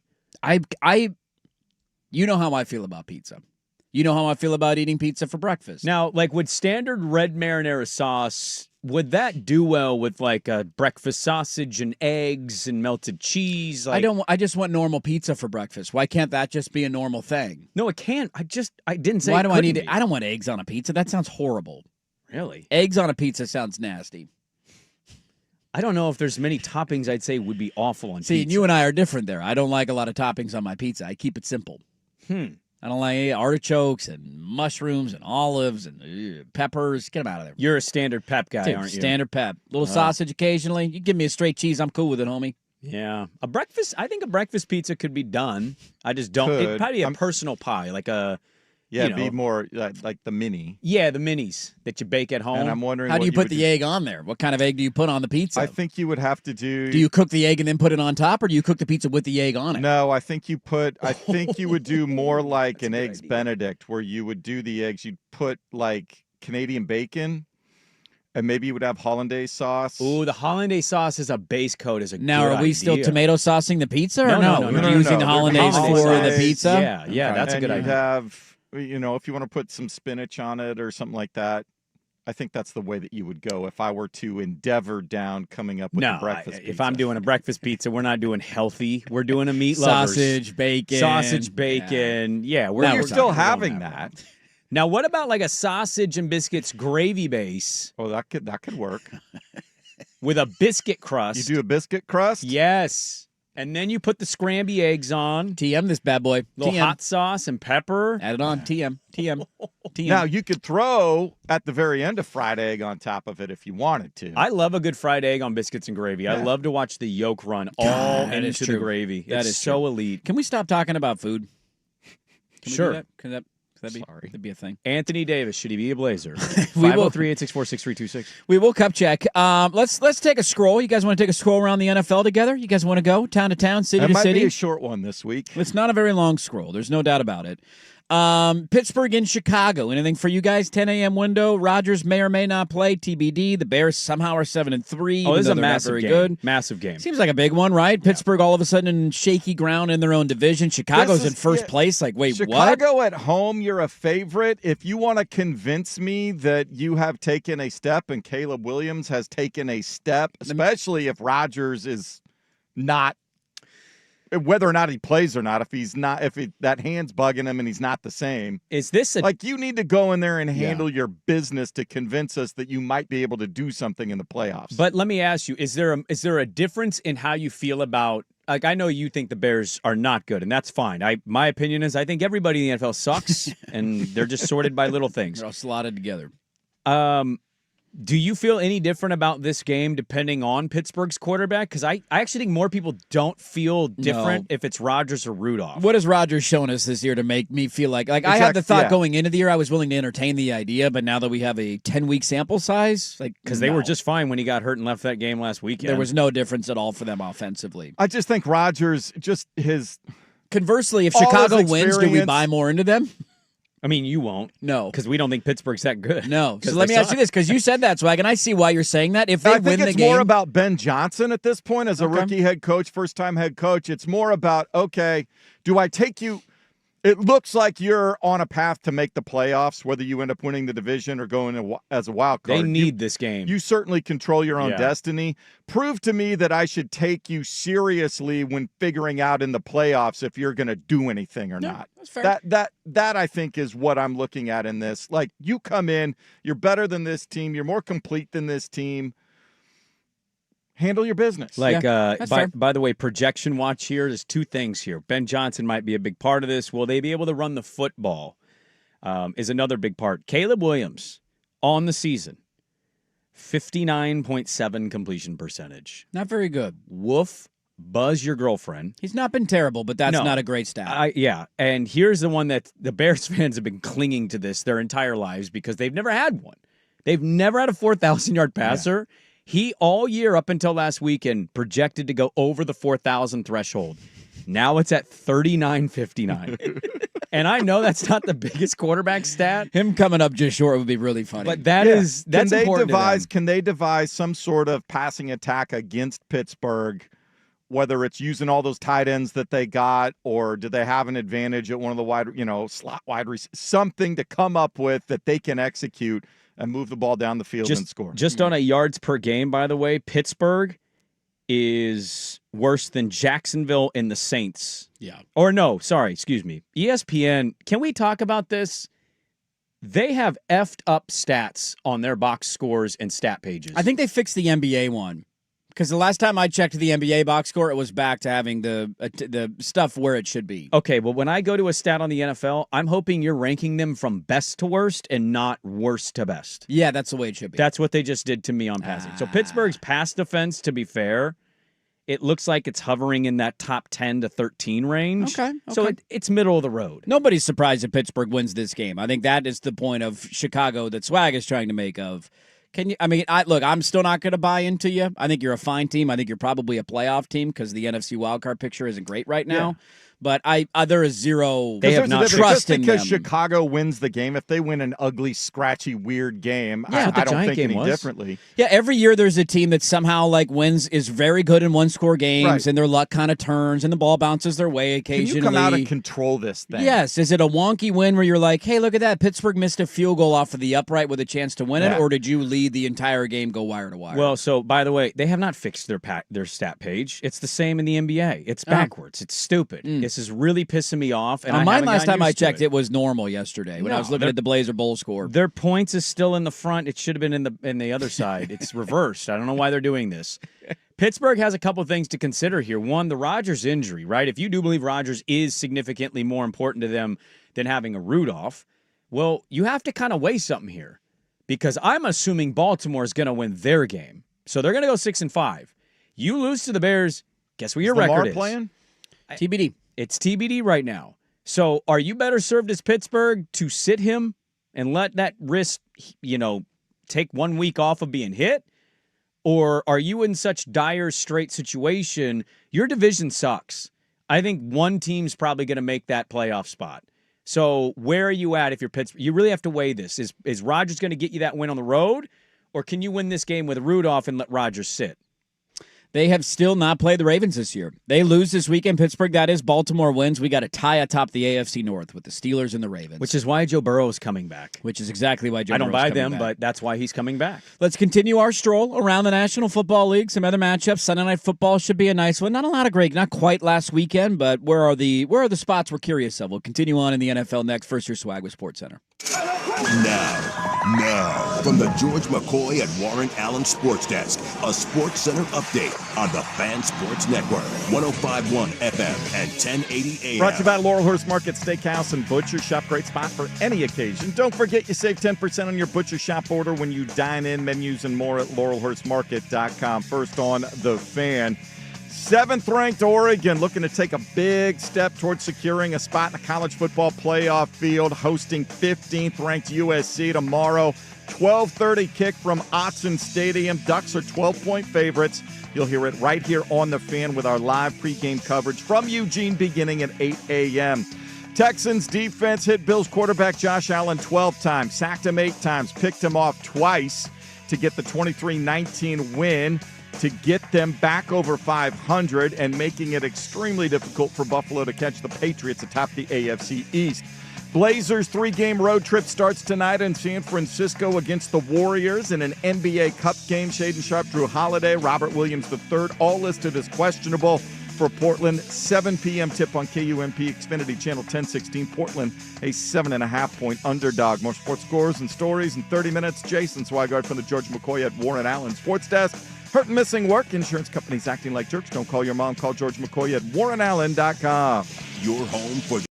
You know how I feel about pizza. You know how I feel about eating pizza for breakfast. Now, like, would standard red marinara sauce, would that do well with like a breakfast sausage and eggs and melted cheese? Like, I just want normal pizza for breakfast. Why can't that just be a normal thing? No, it can't. I didn't say. Why it do I couldn't need it? be. I don't want eggs on a pizza. That sounds horrible. Really? Eggs on a pizza sounds nasty. I don't know if there's many toppings I'd say would be awful on See, pizza. you and I are different there. I don't like a lot of toppings on my pizza. I keep it simple. I don't like artichokes and mushrooms and olives and peppers. Get them out of there. You're a standard pep guy, Dude, aren't you? standard pep. Little sausage occasionally. You give me a straight cheese, I'm cool with it, homie. Yeah. I think a breakfast pizza could be done. I just don't. Could. It'd probably be a personal pie, like a. Yeah, you it'd be know, more like the mini. Yeah, the minis that you bake at home. And I'm wondering How what do you put would the egg on there? What kind of egg do you put on the pizza? I think you would have to do. Do you cook the egg and then put it on top, or do you cook the pizza with the egg on it? No, I think you would do more like an Eggs Benedict, where you would do the eggs. You'd put like Canadian bacon, and maybe you would have hollandaise sauce. Ooh, the hollandaise sauce as a base coat is a Now, good are we still idea. tomato saucing the pizza, or No. We're using the hollandaise for the pizza? Yeah, that's a good you'd idea. have, if you want to put some spinach on it or something like that. I think that's the way that you would go if I were to endeavor down coming up with No, a breakfast pizza. if I'm doing a breakfast pizza, we're not doing healthy. We're doing a meat Sausage, bacon. sausage, bacon. Yeah, You're still having that. Now, what about like a sausage and biscuits gravy base? Oh, that could work. With a biscuit crust. You do a biscuit crust? Yes. And then you put the scramby eggs on. TM this bad boy. Little TM. hot sauce and pepper. Add it on. TM. Now, you could throw at the very end a fried egg on top of it if you wanted to. I love a good fried egg on biscuits and gravy. I Yeah. love to watch the yolk run all that is into the true. gravy. That It's is so true. elite. Can we stop talking about food? Can we do Sure. that? That'd be a thing. Anthony Davis, should he be a Blazer? We will- 503-864-6326. We will cup check. Let's take a scroll. You guys want to take a scroll around the NFL together? You guys want to go town to town, city That to might city? be a short one this week. It's not a very long scroll. There's no doubt about it. Pittsburgh and Chicago. Anything for you guys? 10 a.m. window. Rodgers may or may not play. TBD. The Bears somehow are 7-3. Oh, this is a even though they're not massive very game. good. Massive game. Seems like a big one, right? Pittsburgh all of a sudden in shaky ground in their own division. Chicago's This in is- first yeah. place. Like, wait, what? Chicago at home, you're a favorite. If you want to convince me that you have taken a step and Caleb Williams has taken a step, especially if Rodgers is not, whether or not he plays or not, that hand's bugging him and he's not the same. Is this like you need to go in there and handle your business to convince us that you might be able to do something in the playoffs? But let me ask you, is there a difference in how you feel about, like, I know you think the Bears are not good, and that's fine. My opinion is I think everybody in the NFL sucks, and they're just sorted by little things. They're all slotted together. Do you feel any different about this game depending on Pittsburgh's quarterback? Because I actually think more people don't feel different if it's Rodgers or Rudolph. What has Rodgers shown us this year to make me feel like I had the thought going into the year I was willing to entertain the idea, but now that we have a 10-week sample size, because they were just fine when he got hurt and left that game last weekend. There was no difference at all for them offensively. I just think Rodgers, just his. Conversely, if all Chicago his wins, do we experience- buy more into them? I mean, you won't. No. Because we don't think Pittsburgh's that good. No. 'Cause So let they me ask suck. you this, because you said that, Swag, and I see why you're saying that. If they I win think the it's game, more about Ben Johnson at this point as a Okay. rookie head coach, first-time head coach. It's more about, okay, do I take you It looks like you're on a path to make the playoffs, whether you end up winning the division or going as a wild card. They need this game. You certainly control your own destiny. Prove to me that I should take you seriously when figuring out in the playoffs if you're going to do anything or not. That's fair. That I think is what I'm looking at in this. Like, you come in, you're better than this team, you're more complete than this team. Handle your business. By the way, projection watch here, there's two things here. Ben Johnson might be a big part of this. Will they be able to run the football is another big part. Caleb Williams on the season, 59.7 completion percentage. Not very good. Woof, buzz your girlfriend. He's not been terrible, but that's not a great stat. And here's the one that the Bears fans have been clinging to this their entire lives because they've never had one. They've never had a 4,000-yard passer. Yeah. He, all year up until last weekend, projected to go over the 4,000 threshold. Now it's at 39.59. And I know that's not the biggest quarterback stat. Him coming up just short would be really funny. But that's important to them. Can they devise some sort of passing attack against Pittsburgh, whether it's using all those tight ends that they got, or do they have an advantage at one of the slot wide receivers? Something to come up with that they can execute and move the ball down the field and score. Just on a yards per game, by the way, Pittsburgh is worse than Jacksonville and the Saints. Yeah. Or no, sorry, excuse me. ESPN, can we talk about this? They have effed up stats on their box scores and stat pages. I think they fixed the NBA one. Because the last time I checked the NBA box score, it was back to having the stuff where it should be. Okay, well, when I go to a stat on the NFL, I'm hoping you're ranking them from best to worst and not worst to best. Yeah, that's the way it should be. That's what they just did to me on passing. So Pittsburgh's pass defense, to be fair, it looks like it's hovering in that top 10 to 13 range. Okay. So it's middle of the road. Nobody's surprised if Pittsburgh wins this game. I think that is the point of Chicago that Swag is trying to make of. I'm still not going to buy into you. I think you're a fine team. I think you're probably a playoff team because the NFC wildcard picture isn't great right now. Yeah. But there is zero. They have not trust in them. Because Chicago wins the game, if they win an ugly, scratchy, weird game, I don't think any differently. Yeah, every year there's a team that somehow wins, is very good in one-score games, and their luck kind of turns, and the ball bounces their way occasionally. Can you come out and control this thing? Yes. Is it a wonky win where you're like, hey, look at that, Pittsburgh missed a field goal off of the upright with a chance to win it, or did you lead the entire game, go wire to wire? Well, so by the way, they have not fixed their stat page. It's the same in the NBA. It's backwards. It's stupid. This is really pissing me off. And mine last time I checked, it was normal yesterday when I was looking at the Blazer Bowl score. Their points is still in the front. It should have been in the other side. It's reversed. I don't know why they're doing this. Pittsburgh has a couple things to consider here. One, the Rodgers injury, right? If you do believe Rodgers is significantly more important to them than having a Rudolph, well, you have to kind of weigh something here because I'm assuming Baltimore is going to win their game. So they're going to go 6-5. You lose to the Bears, guess what your record is? Playing? TBD. It's TBD right now. So are you better served as Pittsburgh to sit him and let that wrist, take 1 week off of being hit? Or are you in such dire, straight situation? Your division sucks. I think one team's probably going to make that playoff spot. So where are you at if you're Pittsburgh? You really have to weigh this. Is Rodgers going to get you that win on the road? Or can you win this game with Rudolph and let Rodgers sit? They have still not played the Ravens this year. They lose this weekend. Pittsburgh, that is. Baltimore wins. We got a tie atop the AFC North with the Steelers and the Ravens. Which is why Joe Burrow is coming back. Which is exactly why Joe Burrow is coming back. I don't buy them, back. but that's why he's coming back. Let's continue our stroll around the National Football League. Some other matchups. Sunday Night Football should be a nice one. Not a lot of great, not quite last weekend, but where are the spots we're curious of? We'll continue on in the NFL next. First, your Swag with Sports Center. Now, from the George McCoy and Warren Allen Sports Desk, a Sports Center update on the Fan Sports Network, 105.1 FM and 1080 AM. Brought to you by Laurelhurst Market Steakhouse and Butcher Shop. Great spot for any occasion. Don't forget you save 10% on your Butcher Shop order when you dine in. Menus and more at laurelhurstmarket.com. First on The Fan. 7th-ranked Oregon looking to take a big step towards securing a spot in the college football playoff field, hosting 15th-ranked USC tomorrow. 12:30 kick from Autzen Stadium. Ducks are 12-point favorites. You'll hear it right here on The Fan with our live pregame coverage from Eugene beginning at 8 a.m. Texans defense hit Bills quarterback Josh Allen 12 times, sacked him 8 times, picked him off twice to get the 23-19 win. to get them back over 500 and making it extremely difficult for Buffalo to catch the Patriots atop the AFC East. Blazers' 3-game road trip starts tonight in San Francisco against the Warriors in an NBA Cup game. Shaedon Sharpe, Drew Holiday, Robert Williams III, all listed as questionable for Portland. 7 p.m. tip on KUMP Xfinity Channel 1016. Portland, a 7.5-point underdog. More sports scores and stories in 30 minutes. Jason Swigard from the George McCoy at Warren Allen Sports Desk. Hurt and missing work. Insurance companies acting like jerks. Don't call your mom. Call George McCoy at warrenallen.com. Your home for the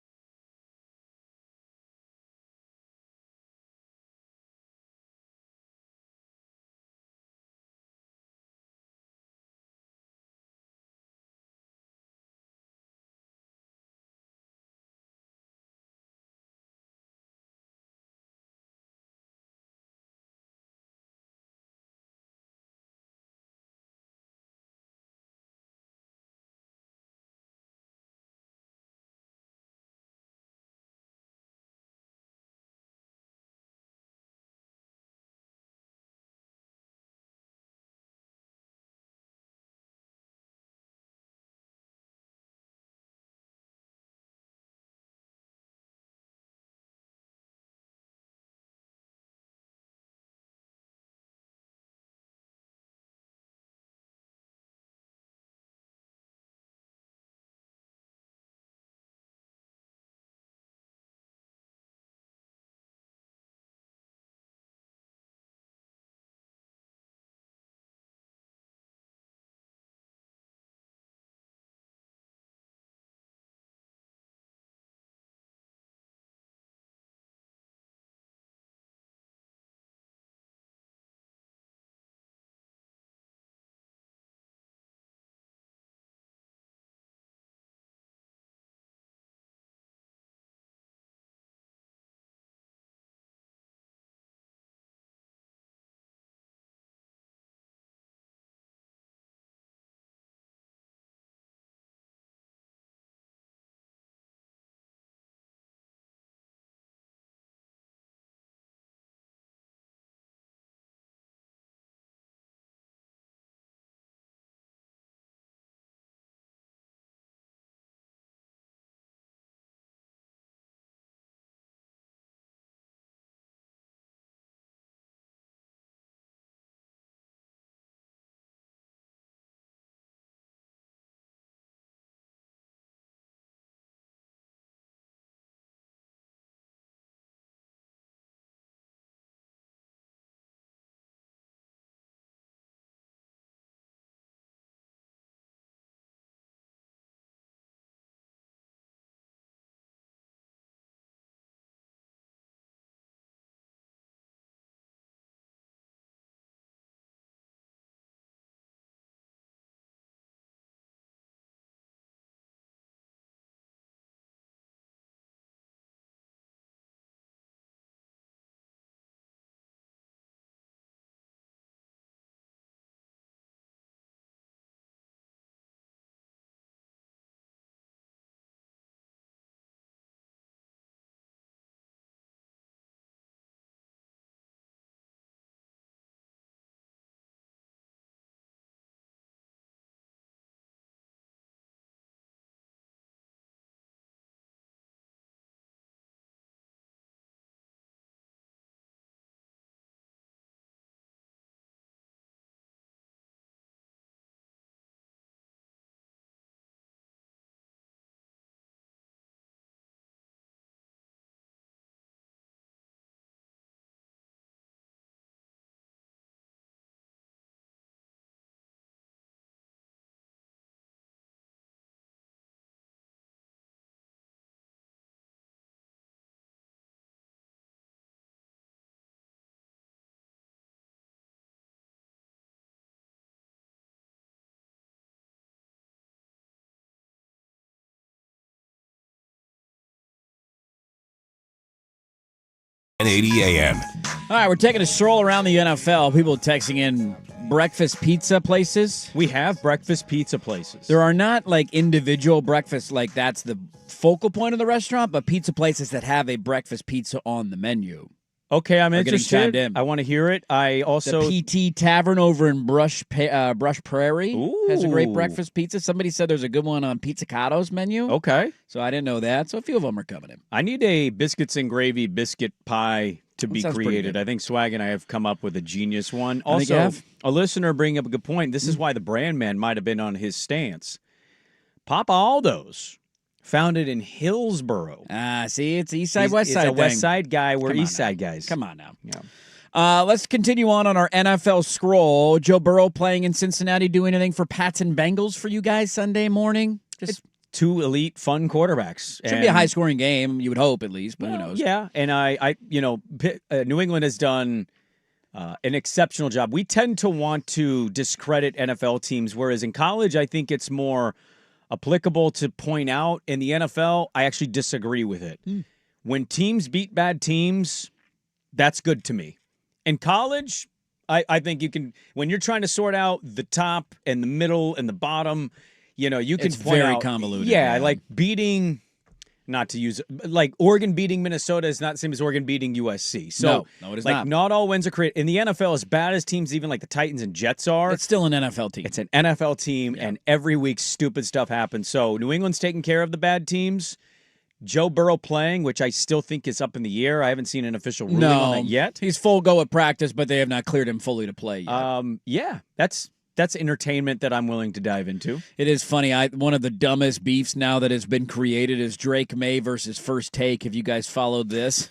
.80 a.m. All right, we're taking a stroll around the NFL. People texting in breakfast pizza places. We have breakfast pizza places. There are not like individual breakfast, like that's the focal point of the restaurant, but pizza places that have a breakfast pizza on the menu. Okay, I'm are getting interested. chimed in. I want to hear it. I also the PT Tavern over in Brush Prairie has a great breakfast pizza. Somebody said there's a good one on Pizzicato's menu. Okay. So I didn't know that. So a few of them are coming in. I need a biscuits and gravy biscuit pie to be sounds pretty created. good. I think Swag and I have come up with a genius one. I think you Also, have. a listener bringing up a good point. This is why the brand man might have been on his stance. Papa Aldo's, founded in Hillsboro. See, it's East Side, West Side He's a West thing. Side guy. We're Come on East Side now. guys. Come on now. Yeah. Let's continue on our NFL scroll. Joe Burrow playing in Cincinnati. Do anything for Pats and Bengals for you guys Sunday morning? Just two elite, fun quarterbacks. should be a high-scoring game. You would hope, at least, but who knows? Yeah, and New England has done an exceptional job. We tend to want to discredit NFL teams, whereas in college, I think it's more applicable to point out. In the NFL, I actually disagree with it. When teams beat bad teams, that's good to me. In college, I think you can, when you're trying to sort out the top and the middle and the bottom, you can It's point very out, convoluted, Yeah, yeah. like beating, not to use, like Oregon beating Minnesota is not the same as Oregon beating USC. So, No, it is like, not. all wins are created. In the NFL, as bad as teams, even like the Titans and Jets are, It's still an NFL team. it's an NFL team, and every week stupid stuff happens. So New England's taking care of the bad teams. Joe Burrow playing, which I still think is up in the air. I haven't seen an official ruling on that yet. He's full go at practice, but they have not cleared him fully to play yet. Yeah, that's entertainment that I'm willing to dive into. It is funny. One of the dumbest beefs now that has been created is Drake May versus First Take. Have you guys followed this?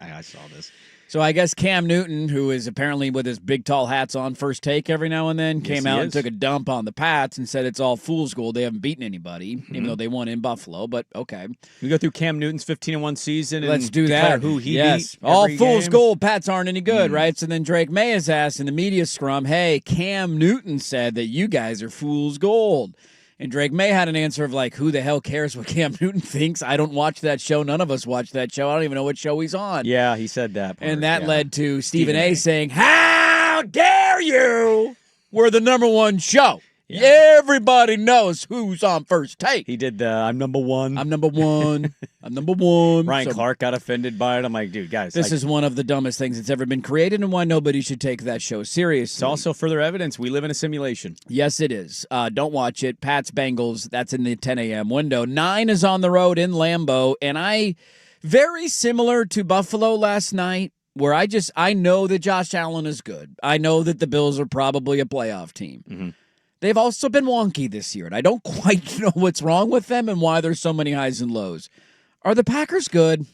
I saw this. So I guess Cam Newton, who is apparently with his big tall hats on First Take every now and then, came he out and is. took a dump on the Pats and said it's all fool's gold. They haven't beaten anybody, even though they won in Buffalo. But okay, We go through Cam Newton's 15-1 season. And let's do declare that. Who he yes, beat all every fool's game. gold. Pats aren't any good, right? So then Drake May is asked in the media scrum, "Hey, Cam Newton said that you guys are fool's gold." And Drake May had an answer of like, who the hell cares what Cam Newton thinks? I don't watch that show. None of us watch that show. I don't even know what show he's on. Yeah, he said that. Part, And that yeah. led to Stephen A. saying, how dare you? We're the number one show. Everybody knows who's on First Take. He did the I'm number one. I'm number one. I'm number one. Ryan So Clark got offended by it. I'm like, dude, guys. this is one of the dumbest things that's ever been created and why nobody should take that show seriously. It's also further evidence we live in a simulation. Yes, it is. Don't watch it. Pats Bengals, that's in the 10 a.m. window. 9 is on the road in Lambeau. And very similar to Buffalo last night, where I know that Josh Allen is good. I know that the Bills are probably a playoff team. Mm-hmm. They've also been wonky this year, and I don't quite know what's wrong with them and why there's so many highs and lows. Are the Packers good?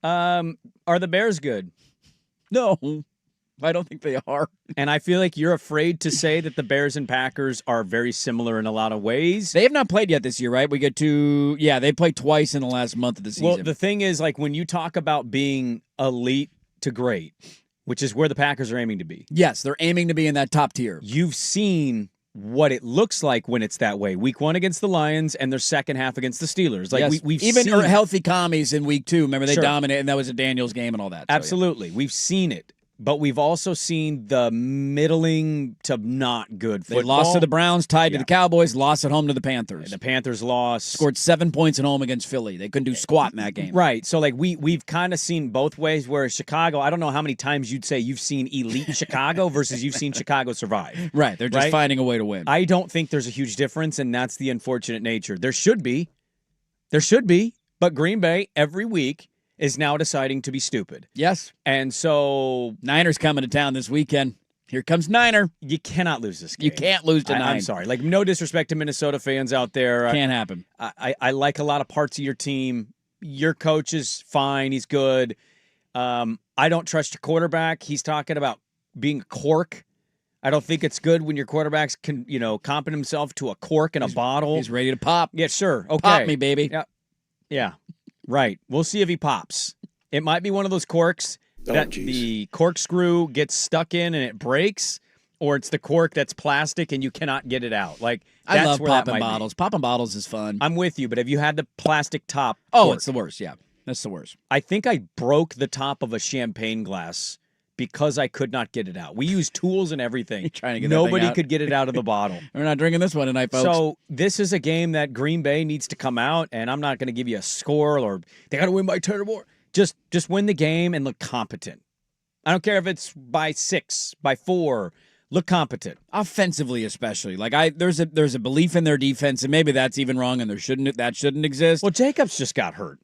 Are the Bears good? No, I don't think they are. And I feel like you're afraid to say that the Bears and Packers are very similar in a lot of ways. They have not played yet this year, right? We get to, they played twice in the last month of the season. Well, the thing is, like, when you talk about being elite to great, which is where the Packers are aiming to be. Yes, they're aiming to be in that top tier. You've seen what it looks like when it's that way. Week 1 against the Lions and their second half against the Steelers. Like yes. we've even seen healthy commies in week 2. Remember, they Sure. dominated, and that was a Daniels game and all that. So, Absolutely. We've seen it. But we've also seen the middling to not good They football. lost to the Browns, tied to the Cowboys, lost at home to the Panthers. The Panthers lost. Scored 7 points at home against Philly. They couldn't do squat in that game. Right. So, like, we've kind of seen both ways where Chicago, I don't know how many times you'd say you've seen elite Chicago versus you've seen Chicago survive. Right. They're just finding a way to win. I don't think there's a huge difference, and that's the unfortunate nature. There should be. But Green Bay, every week, is now deciding to be stupid. Yes. And so Niners coming to town this weekend. Here comes Niner. You cannot lose this game. You can't lose to Niner. I'm sorry. Like, no disrespect to Minnesota fans out there. Can't happen. I like a lot of parts of your team. Your coach is fine. He's good. I don't trust your quarterback. He's talking about being a cork. I don't think it's good when your quarterback's comping himself to a cork in a bottle. He's ready to pop. Yeah, sure. Okay. Pop me, baby. Yeah. Right. We'll see if he pops. It might be one of those corks that the corkscrew gets stuck in and it breaks, or it's the cork that's plastic and you cannot get it out. Like, that's I love where that popping might bottles. be. Popping bottles is fun. I'm with you, but have you had the plastic top? Oh, cork? it's the worst. Yeah, that's the worst. I think I broke the top of a champagne glass because I could not get it out. We used tools and everything. Trying to get that thing Nobody out. could get it out of the bottle. We're not drinking this one tonight, folks. So this is a game that Green Bay needs to come out, and I'm not going to give you a score or they got to win by 10 or more. Just win the game and look competent. I don't care if it's by 6, by 4. Look competent. Offensively, especially. Like there's a belief in their defense, and maybe that's even wrong, and that shouldn't exist. Well, Jacobs just got hurt.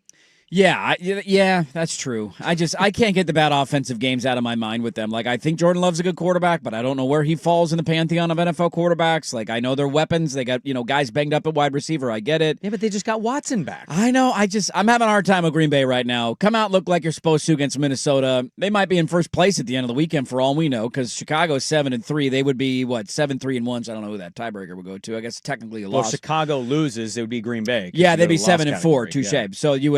Yeah, that's true. I can't get the bad offensive games out of my mind with them. Like, I think Jordan Love's a good quarterback, but I don't know where he falls in the pantheon of NFL quarterbacks. Like, I know they're weapons. They got, guys banged up at wide receiver. I get it. Yeah, but they just got Watson back. I know. I'm having a hard time with Green Bay right now. Come out, look like you're supposed to against Minnesota. They might be in first place at the end of the weekend for all we know, because Chicago's 7-3. They would be, 7-3-1. So I don't know who that tiebreaker would go to. I guess technically a loss. Well, if Chicago loses, it would be Green Bay. Yeah, they'd be 7-4. Touche. Yeah. So you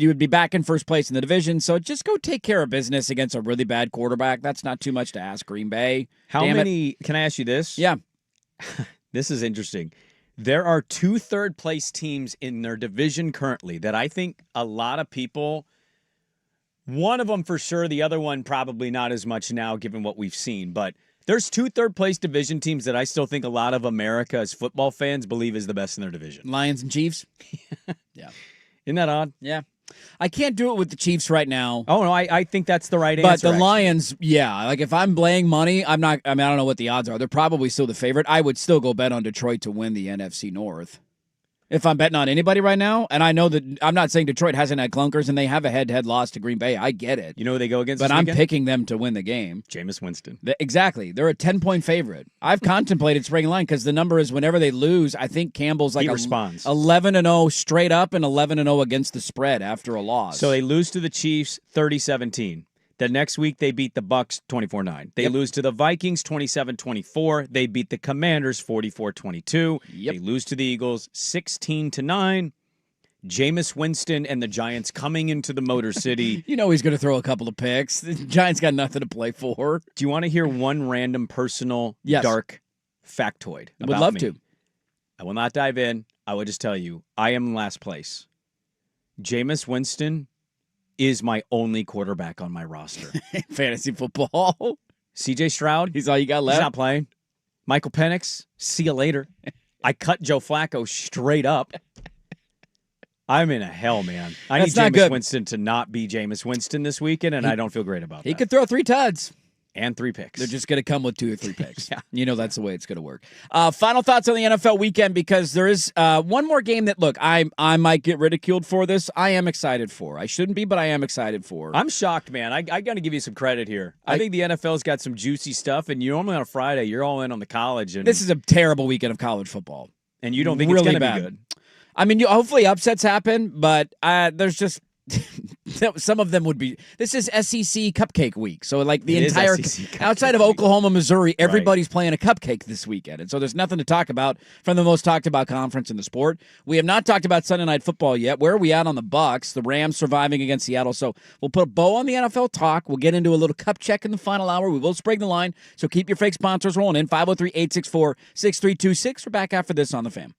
would be back in first place in the division. So just go take care of business against a really bad quarterback. That's not too much to ask, Green Bay. Can I ask you this? Yeah. This is interesting. There are 2 third-place teams in their division currently that I think a lot of people, one of them for sure, the other one probably not as much now given what we've seen, but there's 2 third-place division teams that I still think a lot of America as football fans believe is the best in their division. Lions and Chiefs? Yeah. Isn't that odd? Yeah. I can't do it with the Chiefs right now. Oh, no, I think that's the right but answer. But the Lions, yeah. Like, if I'm laying money, I don't know what the odds are. They're probably still the favorite. I would still go bet on Detroit to win the NFC North. If I'm betting on anybody right now, and I know that I'm not saying Detroit hasn't had clunkers and they have a head-to-head loss to Green Bay. I get it. You know who they go against But this I'm weekend? picking them to win the game. Jameis Winston. Exactly. They're a 10-point favorite. I've contemplated spreading line because the number is whenever they lose, I think Campbell's like he responds. 11-0 straight up and 11-0 against the spread after a loss. So they lose to the Chiefs 30-17. The next week, they beat the Bucs 24-9. They lose to the Vikings 27-24. They beat the Commanders 44-22. They lose to the Eagles 16-9. Jameis Winston and the Giants coming into the Motor City. He's going to throw a couple of picks. The Giants got nothing to play for. Do you want to hear one random personal dark factoid about Would love me? to. I will not dive in. I will just tell you, I am in last place. Jameis Winston is my only quarterback on my roster. Fantasy football. CJ Stroud. He's all you got left. He's not playing. Michael Penix. See you later. I cut Joe Flacco straight up. I'm in a hell, man. I need Jameis Winston to not be Jameis Winston this weekend, and I don't feel great about that. He could throw 3 tuds. And 3 picks. They're just going to come with 2 or 3 picks. Yeah. That's the way it's going to work. Final thoughts on the NFL weekend, because there is one more game that, look, I might get ridiculed for this. I am excited for. I shouldn't be, but I am excited for. I'm shocked, man. I got to give you some credit here. I think the NFL's got some juicy stuff, and normally on a Friday, you're all in on the college. And this is a terrible weekend of college football. And you don't think really it's going to be good? I mean, hopefully upsets happen, but there's just some of them would be. This is SEC Cupcake Week, so like the entire outside of Oklahoma, Missouri, everybody's playing a cupcake this weekend, and so there's nothing to talk about from the most talked about conference in the sport. We have not talked about Sunday Night Football yet. Where are we at on the Bucs? The Rams surviving against Seattle, so we'll put a bow on the NFL talk. We'll get into a little cup check in the final hour. We will Sprague the line, so keep your fake sponsors rolling in 503-864-6326. We're back after this on the Fam.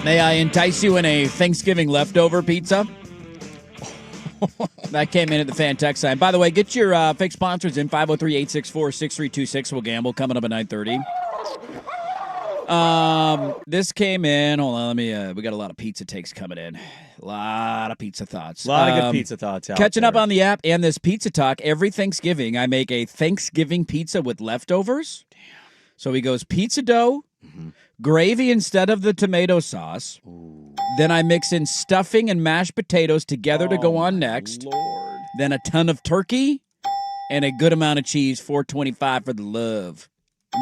May I entice you in a Thanksgiving leftover pizza? That came in at the fan text sign. By the way, get your fake sponsors in 503-864-6326. We'll gamble coming up at 9:30. This came in. Hold on, we got a lot of pizza takes coming in. A lot of pizza thoughts. A lot of good pizza thoughts out Catching there. up on the app and this pizza talk. Every Thanksgiving, I make a Thanksgiving pizza with leftovers. Damn. So he goes pizza dough, gravy instead of the tomato sauce. Then I mix in stuffing and mashed potatoes together to go on next. Lord. Then a ton of turkey and a good amount of cheese, $4.25 for the love.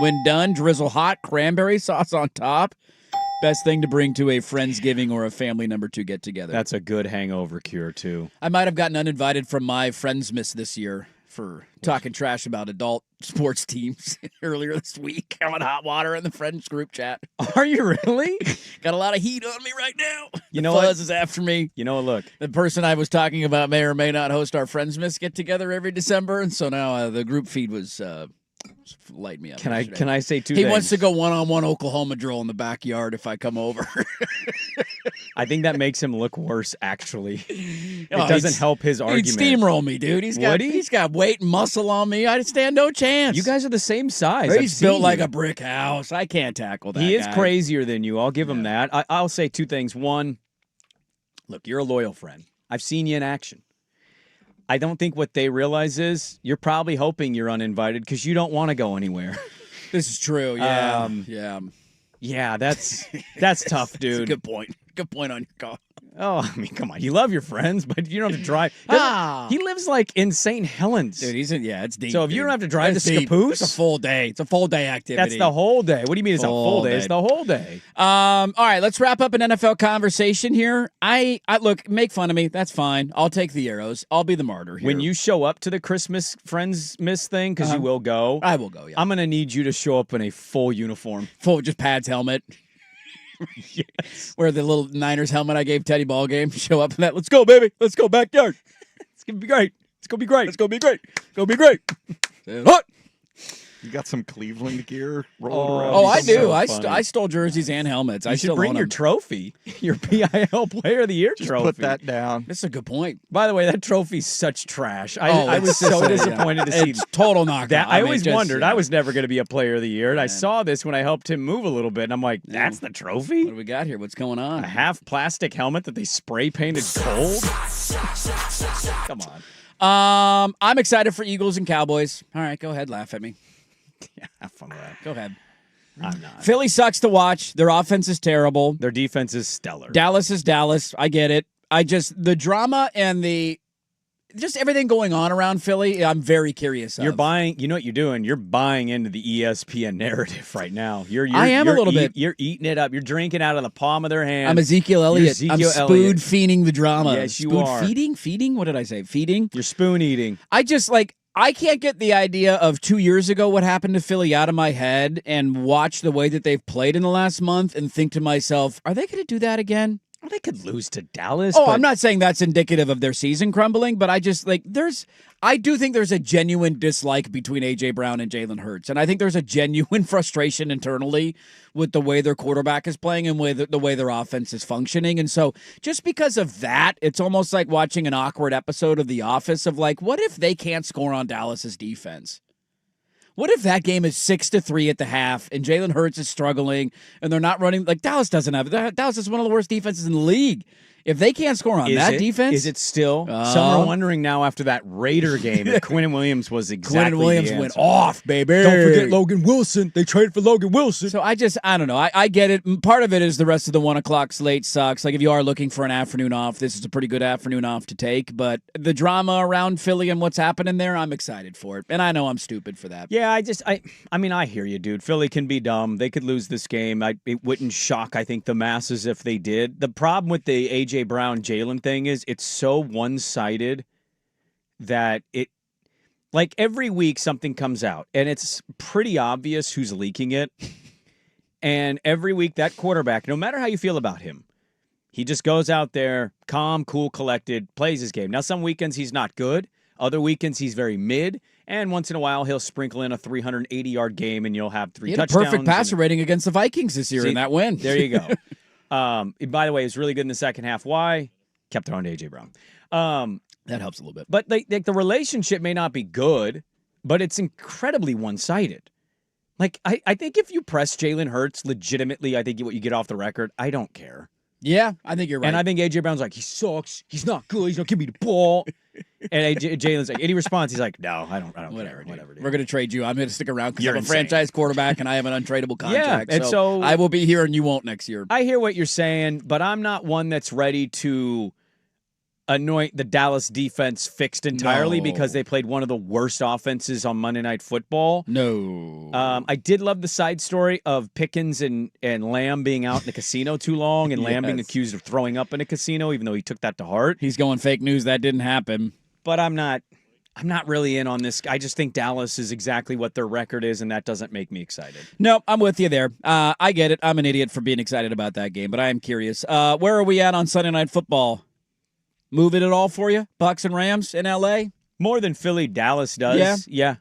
When done, drizzle hot cranberry sauce on top. Best thing to bring to a Friendsgiving or a family number 2 get together. That's a good hangover cure, too. I might have gotten uninvited from my Friendsmas this year for talking trash about adult sports teams earlier this week. I'm in hot water in the Friends group chat. Are you really? Got a lot of heat on me right now. You The know Fuzz what? is after me. You know what? Look. The person I was talking about may or may not host our Friendsmas get-together every December, and so now the group feed was light me up. Can yesterday. I say two He things? wants to go one-on-one Oklahoma drill in the backyard if I come over. I think that makes him look worse, actually. It Oh, doesn't he'd- help his argument. He'd steamroll me, dude. He's Would he? he's got weight and muscle on me. I'd stand no chance. You guys are the same size. He's built like a brick house. I can't tackle that He is guy. crazier than you. I'll give him that. I'll say two things. One, look, you're a loyal friend. I've seen you in action. I don't think what they realize is you're probably hoping you're uninvited because you don't want to go anywhere. This is true. Yeah. Yeah, that's tough, dude. That's a good point. Good point on your call. Oh, I mean, come on. You love your friends, but you don't have to drive. He lives like in St. Helens. Dude, it's deep. So if you don't have to drive It's to deep. Scappoose, It's a full day. It's a full day activity. that's the whole day. What do you mean it's a full day? Full It's day. the whole day. All right, let's wrap up an NFL conversation here. I look, make fun of me. That's fine. I'll take the arrows. I'll be the martyr here. When you show up to the Christmas Friends Miss thing, because you will go. I will go, yeah. I'm going to need you to show up in a full uniform. Full, just pads, helmet. Yes. Wear the little Niners helmet I gave Teddy ball game. Show up in that. Let's go, baby. Let's go backyard. It's going to be great. It's going to be great. It's going to be great. It's going to be great. Hot. You got some Cleveland gear rolling around. Oh, I so do. funny. I stole jerseys and helmets. I You should still bring own your them. trophy, your PIL Player of the Year Just trophy. put that down. That's a good point. By the way, that trophy's such trash. I it's was so just- disappointed to see It's total knockout. that. I mean, always just, wondered. yeah. I was never going to be a Player of the Year, and I saw this when I helped him move a little bit, and I'm like, that's the trophy? What do we got here? What's going on? A half plastic helmet that they spray painted gold? Come on. I'm excited for Eagles and Cowboys. All right, go ahead, laugh at me. Yeah, have fun with that. Go ahead. I'm not. Philly sucks to watch. Their offense is terrible. Their defense is stellar. Dallas is Dallas. I get it. The drama and just everything going on around Philly, I'm very curious of. You're buying, you know what you're doing? You're buying into the ESPN narrative right now. I am a little bit. You're eating it up. You're drinking out of the palm of their hand. I'm Ezekiel Elliott. I'm spoon feeding the drama. Yes, you spoon are. Feeding? What did I say? Feeding? You're spoon eating. I can't get the idea of 2 years ago what happened to Philly out of my head and watch the way that they've played in the last month and think to myself, are they going to do that again? Well, they could lose to Dallas. Oh, but I'm not saying that's indicative of their season crumbling, but I do think there's a genuine dislike between A.J. Brown and Jalen Hurts. And I think there's a genuine frustration internally with the way their quarterback is playing and the way their offense is functioning. And so just because of that, it's almost like watching an awkward episode of The Office of like, what if they can't score on Dallas's defense? What if that game is 6-3 at the half and Jalen Hurts is struggling and they're not running? Like Dallas doesn't have it. Dallas is one of the worst defenses in the league. If they can't score on defense, is it still? Some are wondering now after that Raider game if Quinnen Williams was exactly Quinnen Williams the went answer. off, baby. Don't forget Logan Wilson. They traded for Logan Wilson. So I don't know. I get it. Part of it is the rest of the 1 o'clock slate sucks. Like if you are looking for an afternoon off, this is a pretty good afternoon off to take. But the drama around Philly and what's happening there, I'm excited for it. And I know I'm stupid for that. Yeah, I mean, I hear you, dude. Philly can be dumb. They could lose this game. It wouldn't shock, I think, the masses if they did. The problem with the A.J. Brown, Jalen thing is it's so one-sided that like every week something comes out and it's pretty obvious who's leaking it. And every week that quarterback, no matter how you feel about him, he just goes out there, calm, cool, collected, plays his game. Now, some weekends he's not good. Other weekends he's very mid. And once in a while he'll sprinkle in a 380-yard game and you'll have 3 He had a touchdowns. perfect passer rating against the Vikings this year in that win. There you go. By the way, it's really good in the second half. Why? Kept throwing to A.J. Brown. That helps a little bit. But like the relationship may not be good, but it's incredibly one-sided. Like, I think if you press Jalen Hurts legitimately, I think what you get off the record, I don't care. Yeah, I think you're right. And I think A.J. Brown's like, he sucks. He's not good. He's not giving me the ball. And Jalen's like, any response, he's like, no, I don't care. Whatever, dude. We're going to trade you. I'm going to stick around because You're I'm a insane. franchise quarterback and I have an untradeable contract. Yeah, and so I will be here and you won't next year. I hear what you're saying, but I'm not one that's ready to anoint the Dallas defense fixed entirely because they played one of the worst offenses on Monday Night Football. No. I did love the side story of Pickens and Lamb being out in the casino too long and Lamb being accused of throwing up in a casino, even though he took that to heart. He's going fake news. That didn't happen. But I'm not really in on this. I just think Dallas is exactly what their record is, and that doesn't make me excited. No, I'm with you there. I get it. I'm an idiot for being excited about that game, but I am curious. Where are we at on Sunday Night Football? Moving it all for you? Bucks and Rams in L.A.? More than Philly, Dallas does. Yeah.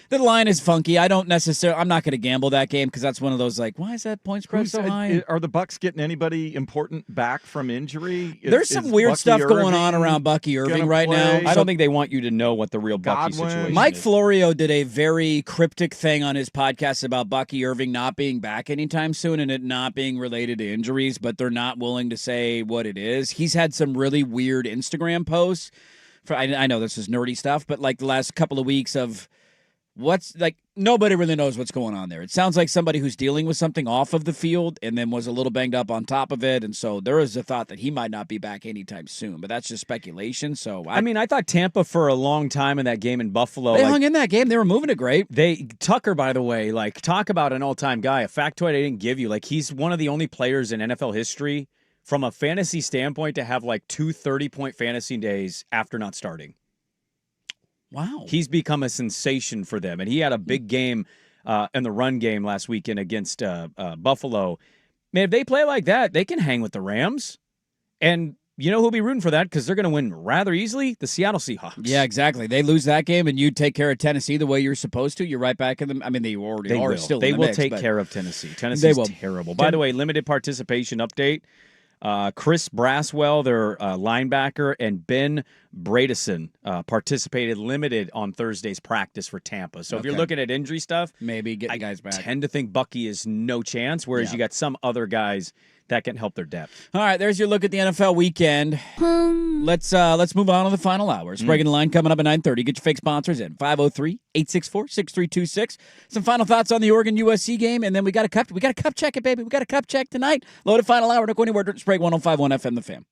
The line is funky. I'm not going to gamble that game because that's one of those like, why is that point spread so high? Are the Bucks getting anybody important back from injury? There's some weird stuff going on around Bucky Irving right now. I don't think they want you to know what the real Bucky situation Mike is. Florio did a very cryptic thing on his podcast about Bucky Irving not being back anytime soon and it not being related to injuries, but they're not willing to say what it is. He's had some really weird Instagram posts. I know this is nerdy stuff, but like the last couple of weeks of nobody really knows what's going on there. It sounds like somebody who's dealing with something off of the field and then was a little banged up on top of it. And so there is a thought that he might not be back anytime soon, but that's just speculation. So I thought Tampa for a long time in that game in Buffalo. They hung in that game. They were moving it great. Tucker, by the way, like talk about an all-time guy. A factoid I didn't give you. Like he's one of the only players in NFL history from a fantasy standpoint to have like 2 30-point fantasy days after not starting. Wow. He's become a sensation for them. And he had a big game in the run game last weekend against Buffalo. Man, if they play like that, they can hang with the Rams. And you know who'll be rooting for that because they're going to win rather easily? The Seattle Seahawks. Yeah, exactly. They lose that game and you take care of Tennessee the way you're supposed to. You're right back in them. I mean, they already are still They in the will mix, take but care of Tennessee. Tennessee's terrible. By the way, limited participation update. Chris Braswell, their linebacker, and Ben Bradison participated limited on Thursday's practice for Tampa. So if you're looking at injury stuff, maybe get guys back. I tend to think Bucky is no chance, whereas you got some other guys that can help their depth. All right, there's your look at the NFL weekend. Let's move on to the final hour. Sprague and the Line coming up at 9:30. Get your fake sponsors in 503-864-6326. Some final thoughts on the Oregon USC game, and then we got a cup check it, baby. We got a cup check tonight. Loaded final hour. Don't go anywhere. Sprague 105.1 FM The Fan.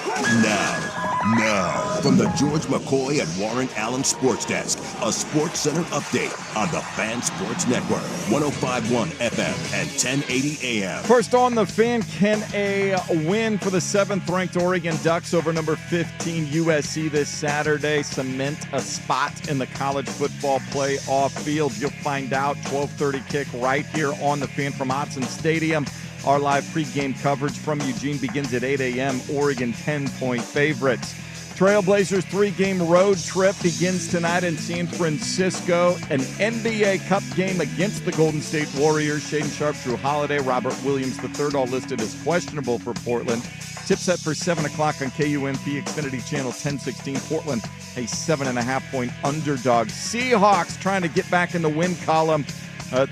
Now, from the George McCoy and Warren Allen Sports Desk, a Sports Center update on the Fan Sports Network, 105.1 FM and 1080 AM. First on the Fan, can a win for the 7th-ranked Oregon Ducks over number 15 USC this Saturday cement a spot in the college football playoff field? You'll find out. 12:30 kick right here on the Fan from Autzen Stadium. Our live pregame coverage from Eugene begins at 8 a.m. Oregon 10-point favorites. Trailblazers 3-game road trip begins tonight in San Francisco. An NBA Cup game against the Golden State Warriors. Shaden Sharp, Drew Holiday, Robert Williams III, all listed as questionable for Portland. Tip set for 7 o'clock on KUMP Xfinity Channel 1016. Portland, a 7.5-point underdog. Seahawks trying to get back in the win column.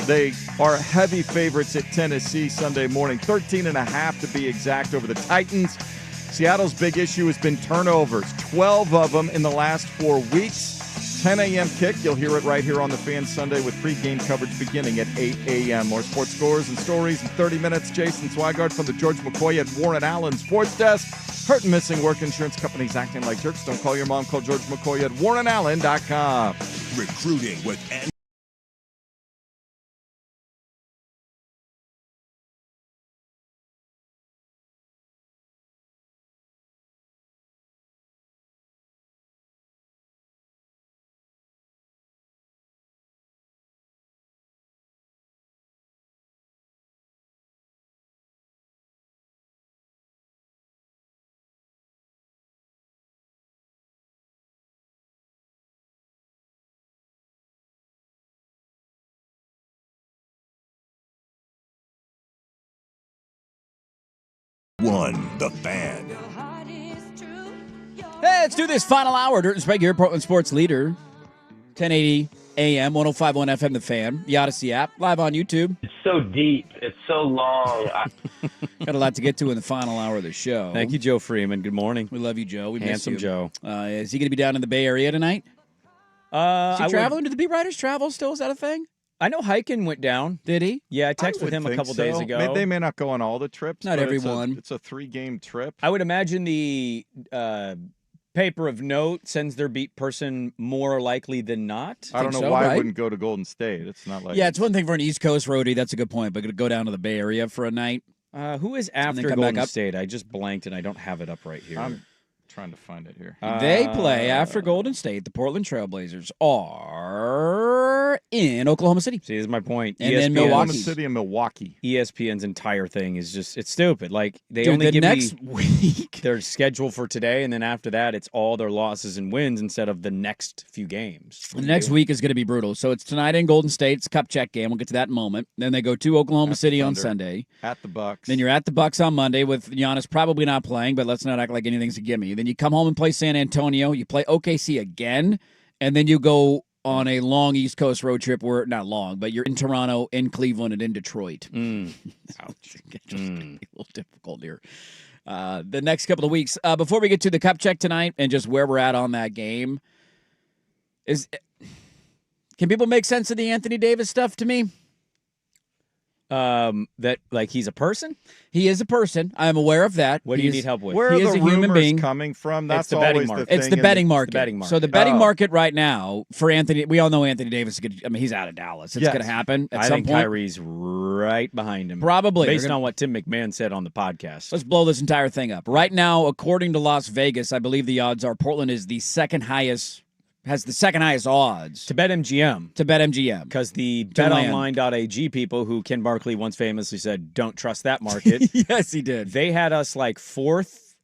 They are heavy favorites at Tennessee Sunday morning, 13.5 to be exact over the Titans. Seattle's big issue has been turnovers, 12 of them in the last 4 weeks. 10 a.m. kick. You'll hear it right here on the Fan Sunday with pregame coverage beginning at 8 a.m. More sports scores and stories in 30 minutes. Jason Swigard from the George McCoy at Warren Allen Sports Desk. Hurt and missing work insurance companies acting like jerks. Don't call your mom. Call George McCoy at warrenallen.com. Recruiting with One, the Fan. Hey, let's do this final hour. Dirt and Sprague here, Portland Sports Leader. 1080 AM, 105.1 FM, The Fan, the Odyssey app, live on YouTube. It's so deep. It's so long. Got a lot to get to in the final hour of the show. Thank you, Joe Freeman. Good morning. We love you, Joe. We Handsome miss you. Joe. Is he going to be down in the Bay Area tonight? Is he traveling? Do the beat writers travel still? Is that a thing? I know Hyken went down. Did he? Yeah, I texted with him a couple days ago. They may not go on all the trips. Not but everyone. It's a 3-game trip. I would imagine the paper of note sends their beat person more likely than not. I don't know why I wouldn't go to Golden State. It's not like it's one thing for an East Coast roadie. That's a good point. But going to go down to the Bay Area for a night. Who is after Golden State? I just blanked and I don't have it up right here. I'm trying to find it here. They play after Golden State. The Portland Trailblazers are in Oklahoma City. See, this is my point. And then Milwaukee. Oklahoma City and Milwaukee. ESPN's entire thing is just, it's stupid. Like, they Dude, only the give next me week their schedule for today, and then after that, it's all their losses and wins instead of the next few games. The next week is going to be brutal. So it's tonight in Golden State. It's a cup check game. We'll get to that in a moment. Then they go to Oklahoma City on Sunday. At the Bucks. Then you're at the Bucks on Monday with Giannis probably not playing, but let's not act like anything's a gimme. Then you come home and play San Antonio. You play OKC again, and then you go on a long East Coast road trip where, not long, but you're in Toronto, in Cleveland, and in Detroit. Ouch. It's a little difficult here. The next couple of weeks. Before we get to the cup check tonight and just where we're at on that game, can people make sense of the Anthony Davis stuff to me? That, like, he's a person? He is a person. I'm aware of that. What do you need help with? Where He are is the a human rumors being. coming from? That's It's the betting always market. the thing. It's the betting market. the betting market. So the betting market right now for Anthony, we all know Anthony Davis is good. I mean, he's out of Dallas. It's Yes. going to happen at I some think point. Kyrie's right behind him. Probably. Based They're gonna- on what Tim McMahon said on the podcast. Let's blow this entire thing up. Right now, according to Las Vegas, I believe the odds are Portland is the second highest, has the second highest odds To bet MGM. to bet MGM. Because the To land. betonline.ag people, who Ken Barkley once famously said, don't trust that market. Yes, he did. They had us like fourth,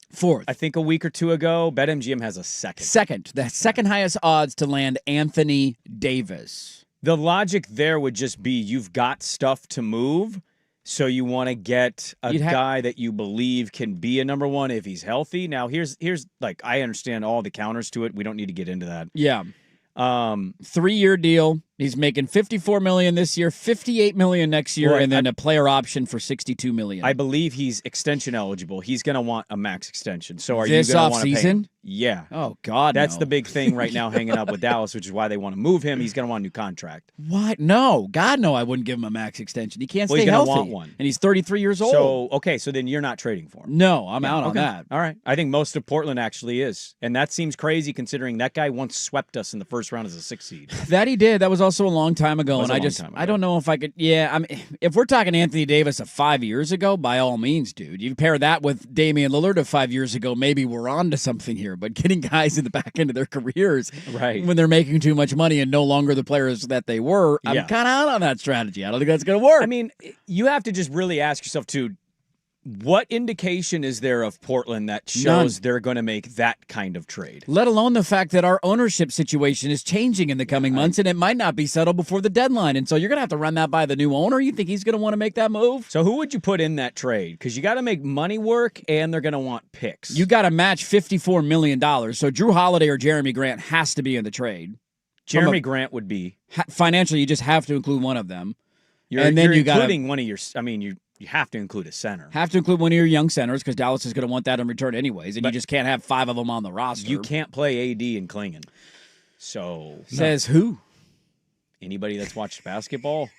I think a week or two ago. BetMGM has a second. Second. The second highest odds to land Anthony Davis. The logic there would just be you've got stuff to move, so you want to get a guy that you believe can be a number one if he's healthy. Now, here's like, I understand all the counters to it. We don't need to get into that. Yeah. 3-year deal. He's making $54 million this year, $58 million next year, and then a player option for $62 million. I believe he's extension eligible. He's going to want a max extension. So are This you going to want to pay him? offseason? Yeah. Oh, God, That's no. the big thing right now hanging up with Dallas, which is why they want to move him. He's going to want a new contract. What? No. God, no, I wouldn't give him a max extension. He can't Well, stay he's gonna healthy. want one. And he's 33 years old. So, okay, so then you're not trading for him. No, I'm out on okay. that. All right. I think most of Portland actually is. And that seems crazy considering that guy once swept us in the first round as a 6th seed. That he did. That was also a long time ago. Was And a long time ago. I don't know if I could. Yeah, I mean, if we're talking Anthony Davis of 5 years ago, by all means, dude. You pair that with Damian Lillard of 5 years ago, maybe we're on to something here. But getting guys in the back end of their careers right when they're making too much money and no longer the players that they were, I'm Yeah. kind of out on that strategy. I don't think that's going to work. I mean, you have to just really ask yourself, too, what indication is there of Portland that shows they're going to make that kind of trade? Let alone the fact that our ownership situation is changing in the coming months, and it might not be settled before the deadline. And so you're going to have to run that by the new owner. You think he's going to want to make that move? So who would you put in that trade? Because you got to make money work, and they're going to want picks. You got to match $54 million. So Drew Holiday or Jeremy Grant has to be in the trade. Jeremy Grant would be. Financially, you just have to include one of them. You're including one of your. I mean, you have to include a center. Have to include one of your young centers because Dallas is going to want that in return anyways, and you just can't have 5 of them on the roster. You can't play AD and Klingon. So says who? Anybody that's watched basketball.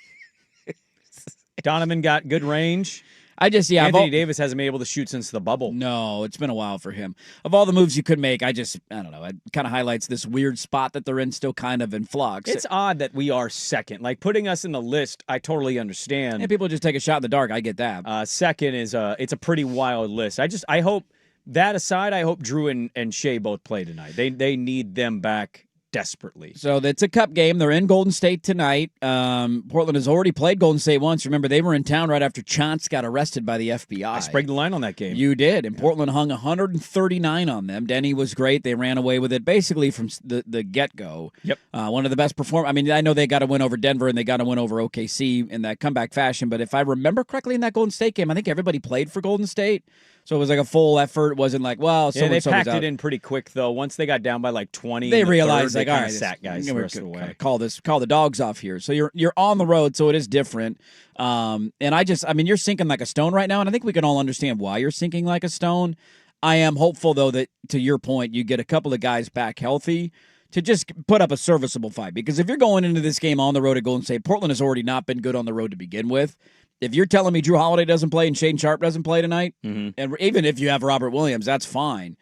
Donovan got good range. Anthony Davis hasn't been able to shoot since the bubble. No, it's been a while for him. Of all the moves you could make, I don't know. It kind of highlights this weird spot that they're in, still kind of in flux. It's odd that we are second. Like putting us in the list, I totally understand. And people just take a shot in the dark. I get that. Second is it's a pretty wild list. I hope that aside, I hope Drew and Shea both play tonight. They need them back desperately. So it's a cup game. They're in Golden State tonight. Portland has already played Golden State once. Remember, they were in town right after Chance got arrested by the FBI. I spragued the line on that game. You did. And Portland hung 139 on them. Denny was great. They ran away with it basically from the get-go. Yep. One of the best performers. I mean, I know they got to win over Denver and they got to win over OKC in that comeback fashion. But if I remember correctly in that Golden State game, I think everybody played for Golden State. So it was like a full effort. It wasn't like, well, they packed it in pretty quick, though. Once they got down by like 20, they realized, they all right, sat guys the rest of the way. Call the dogs off here. So you're on the road, so it is different. And you're sinking like a stone right now, and I think we can all understand why you're sinking like a stone. I am hopeful, though, that to your point, you get a couple of guys back healthy to just put up a serviceable fight. Because if you're going into this game on the road at Golden State, Portland has already not been good on the road to begin with. If you're telling me Drew Holiday doesn't play and Shaedon Sharpe doesn't play tonight, and even if you have Robert Williams, that's fine.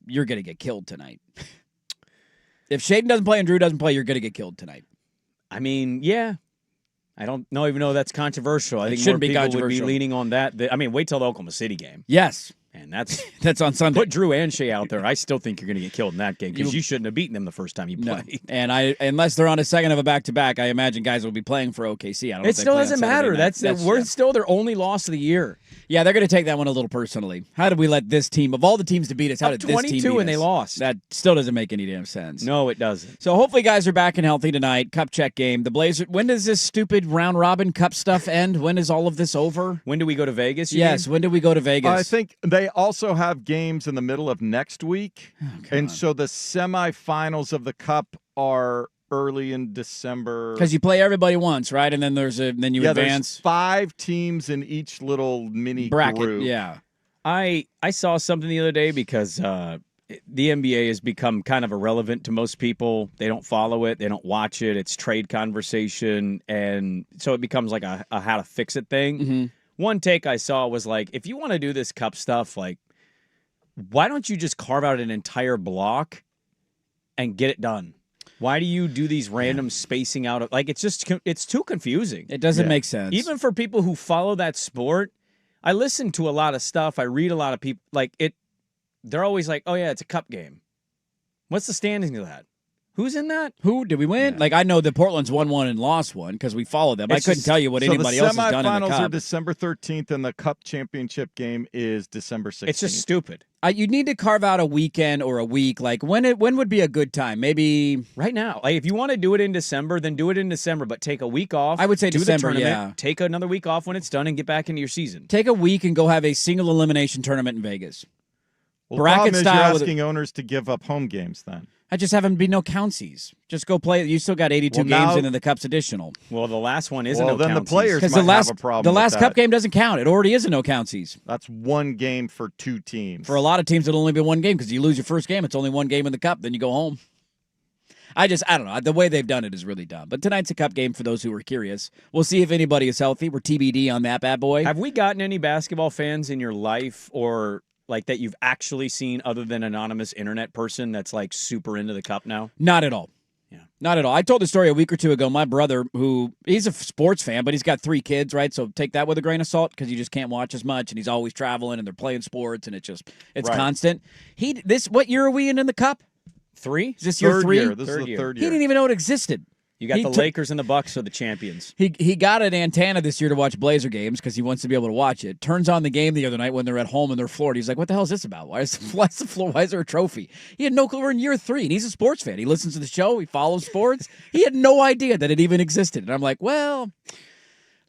You're going to get killed tonight. If Shaedon doesn't play and Drew doesn't play, you're going to get killed tonight. I mean, yeah. I don't even know that's controversial. I think more shouldn't be people would be controversial. leaning on that. Wait till the Oklahoma City game. Yes. And that's on Sunday. Put Drew and Shea out there. I still think you're going to get killed in that game because you shouldn't have beaten them the first time you played. And unless they're on a second of a back-to-back, I imagine guys will be playing for OKC. I don't know It still doesn't matter. We're still their only loss of the year. Yeah, they're going to take that one a little personally. How did we let this team, of all the teams to beat us, how did this team beat us? 22 and they lost. That still doesn't make any damn sense. No, it doesn't. So hopefully guys are back and healthy tonight. Cup check game. The Blazers, when does this stupid round-robin cup stuff end? When is all of this over? When do we go to Vegas? Yes, when do we go to Vegas? I think they also have games in the middle of next week. And so the semifinals of the Cup are early in December. Because you play everybody once, right? And then then you advance. There's 5 teams in each little mini bracket. group. Yeah. I saw something the other day because the NBA has become kind of irrelevant to most people. They don't follow it. They don't watch it. It's trade conversation. And so it becomes like a how to fix it thing. Mm-hmm. One take I saw was like, if you want to do this cup stuff, like, why don't you just carve out an entire block and get it done? Why do you do these random spacing out of, like, it's too confusing. It doesn't make sense. Even for people who follow that sport, I listen to a lot of stuff. I read a lot of people, they're always like, oh yeah, it's a cup game. What's the standings of that? Who's in that? Who did we win? Yeah. I know that Portland's won one and lost one because we followed them. I couldn't tell you what anybody else has done in the semifinals cup. are December 13th, and the Cup championship game is December 16th. It's just stupid. You need to carve out a weekend or a week. When would be a good time? Maybe right now. If you want to do it in December, then do it in December. But take a week off. I would say do December. The tournament, yeah. Take another week off when it's done and get back into your season. Take a week and go have a single elimination tournament in Vegas. Well, the problem is you're asking owners to give up home games then. I just have them be no countsies. Just go play. You still got 82 games and then the Cup's additional. Well, the last one isn't Well, no then the countsies. players might have a problem The with last that. Cup game doesn't count. It already is a no countsies. That's one game for two teams. For a lot of teams, it'll only be one game because you lose your first game. It's only one game in the Cup. Then you go home. I don't know. The way they've done it is really dumb. But tonight's a Cup game for those who are curious. We'll see if anybody is healthy. We're TBD on that bad boy. Have we gotten any basketball fans in your life or like that you've actually seen other than anonymous internet person that's like super into the Cup now? Not at all. Yeah. Not at all. I told the story a week or two ago. My brother, he's a sports fan, but he's got 3 kids, right? So take that with a grain of salt because you just can't watch as much, and he's always traveling, and they're playing sports, and it's Right. constant. What year are we in the Cup? 3? Is this year 3? This is the third He year. didn't even know it existed. You got the Lakers and the Bucks are the champions. He got an antenna this year to watch Blazer games because he wants to be able to watch it. Turns on the game the other night when they're at home and they're floored. He's like, "What the hell is this about? Why is there a trophy?" He had no clue. We're in year 3, and he's a sports fan. He listens to the show. He follows sports. He had no idea that it even existed. And I'm like, well,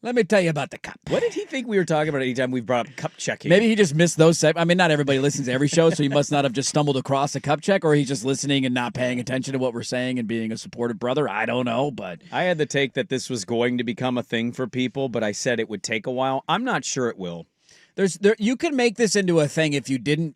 let me tell you about the Cup. What did he think we were talking about anytime we brought up Cup checking? Maybe he just missed those. I mean, not everybody listens to every show, so he must not have just stumbled across a Cup check, or he's just listening and not paying attention to what we're saying and being a supportive brother. I don't know, but I had the take that this was going to become a thing for people, but I said it would take a while. I'm not sure it will. You can make this into a thing if you didn't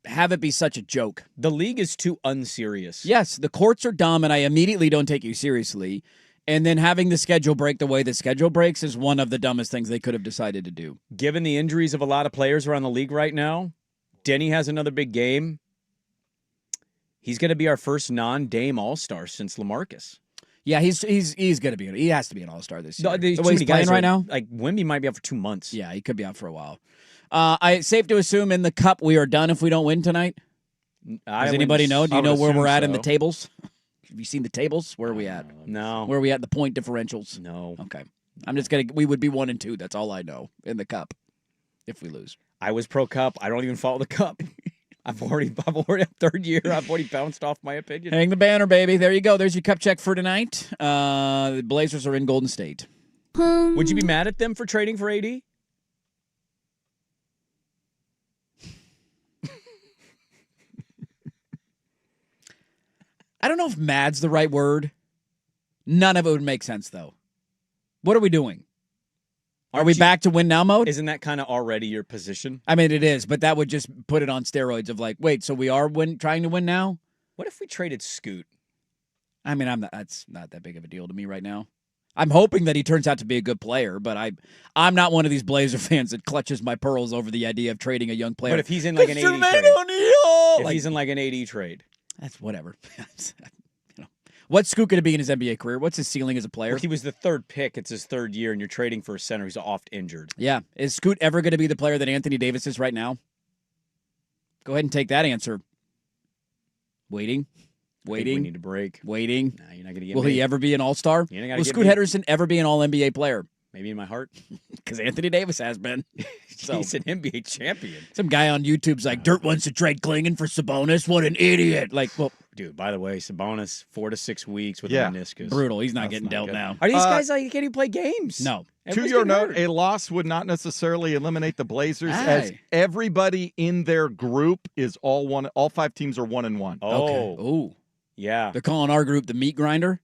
have it be such a joke. The league is too unserious. Yes, the courts are dumb, and I immediately don't take you seriously. And then having the schedule break the way the schedule breaks is one of the dumbest things they could have decided to do. Given the injuries of a lot of players around the league right now, Denny has another big game. He's going to be our first non-Dame All-Star since LaMarcus. Yeah, he's going to be. He has to be an All-Star this year. The way he's playing right now, like Wemby might be out for 2 months. Yeah, he could be out for a while. Safe to assume in the Cup we are done if we don't win tonight. Does anybody know? Do you know where we're at in the tables? Have you seen the tables? Where are we at? No. Where are we at in the point differentials? No. Okay. I'm just going to, we would be 1 and 2. That's all I know in the Cup if we lose. I was pro Cup. I don't even follow the Cup. I'm already third year. I've already bounced off my opinion. Hang the banner, baby. There you go. There's your Cup check for tonight. The Blazers are in Golden State. Would you be mad at them for trading for AD? I don't know if mad's the right word. None of it would make sense, though. What are we doing? Are we back to win now mode? Isn't that kind of already your position? I mean, it is, but that would just put it on steroids of like, wait, so we are trying to win now? What if we traded Scoot? I mean, that's not that big of a deal to me right now. I'm hoping that he turns out to be a good player, but I'm not one of these Blazer fans that clutches my pearls over the idea of trading a young player. But if he's in like an AD trade, if he's in like an AD trade, that's whatever. What's Scoot going to be in his NBA career? What's his ceiling as a player? Well, he was the 3rd pick. It's his 3rd year, and you're trading for a center who's oft injured. Yeah. Is Scoot ever going to be the player that Anthony Davis is right now? Go ahead and take that answer. Waiting. We need a break. Waiting. Nah, you're not going to get Will me. he ever be an all-star? Will Scoot Henderson ever be an all-NBA player? Maybe in my heart. Because Anthony Davis has been. So. He's an NBA champion. Some guy on YouTube's like, Dirt wants to trade Klingon for Sabonis. What an idiot. Like, well, dude, by the way, Sabonis, 4 to 6 weeks with a meniscus. Brutal. He's not getting dealt now. Are these guys like, can't even play games? No. To your note, a loss would not necessarily eliminate the Blazers, as everybody in their group is all 5 teams are 1-1. Oh. Okay. Ooh. Yeah. They're calling our group the meat grinder.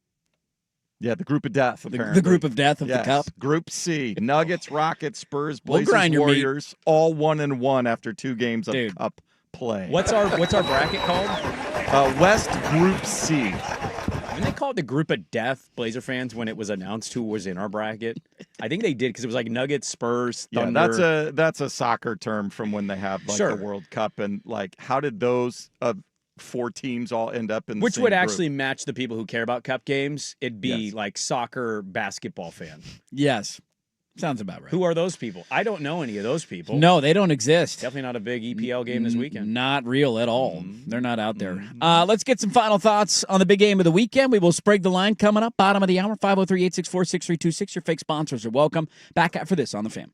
Yeah, the group of death, apparently. The group of death of the Cup. Group C. Nuggets, Rockets, Spurs, We'll Blazers, grind your Warriors, all 1-1 after 2 games of Cup play. What's our bracket called? West Group C. Didn't they call it the group of death, Blazer fans, when it was announced who was in our bracket? I think they did because it was like Nuggets, Spurs, Thunder. Yeah, that's a soccer term from when they have like the World Cup, and like how did those 4 teams all end up in the Which same would group? actually match the people who care about Cup games. It'd be like soccer, basketball fan. Yes. Sounds about right. Who are those people? I don't know any of those people. No, they don't exist. Definitely not a big EPL game this weekend. Not real at all. They're not out there. Let's get some final thoughts on the big game of the weekend. We will Sprague the line coming up, bottom of the hour, 503-864-6326. Your fake sponsors are welcome. Back after this on The Fan.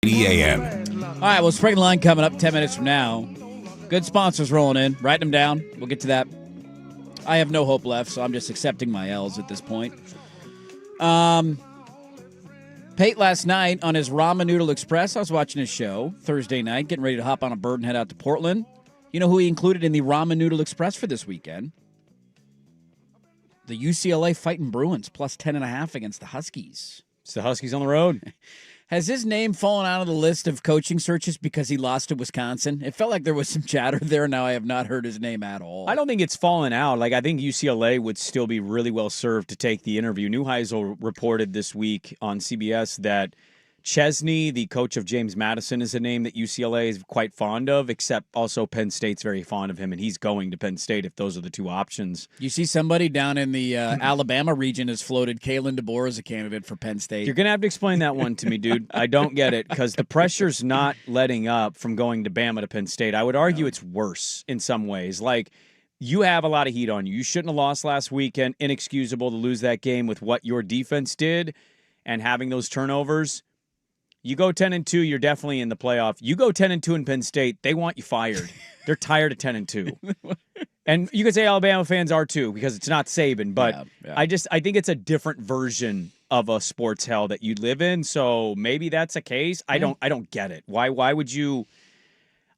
a.m. All right, well, Sprague Line coming up 10 minutes from now. Good sponsors rolling in. Writing them down. We'll get to that. I have no hope left, so I'm just accepting my L's at this point. Pate last night on his Ramen Noodle Express, I was watching his show Thursday night, getting ready to hop on a bird and head out to Portland. You know who he included in the Ramen Noodle Express for this weekend? The UCLA Fighting Bruins, plus 10.5 against the Huskies. It's the Huskies on the road. Has his name fallen out of the list of coaching searches because he lost to Wisconsin? It felt like there was some chatter there. Now I have not heard his name at all. I don't think it's fallen out. Like, I think UCLA would still be really well served to take the interview. Neuheisel reported this week on CBS that Chesney, the coach of James Madison, is a name that UCLA is quite fond of, except also Penn State's very fond of him, and he's going to Penn State if those are the two options. You see somebody down in the Alabama region has floated Kalen DeBoer as a candidate for Penn State. You're going to have to explain that one to me, dude. I don't get it, because the pressure's not letting up from going to Bama to Penn State. I would argue it's worse in some ways. Like, you have a lot of heat on you. You shouldn't have lost last weekend. Inexcusable to lose that game with what your defense did and having those turnovers. You go 10-2, you're definitely in the playoff. You go 10-2 in Penn State, they want you fired. They're tired of 10-2. And you could say Alabama fans are too, because it's not Saban, but yeah. I think it's a different version of a sports hell that you live in. So maybe that's a case. I don't get it. Why would you?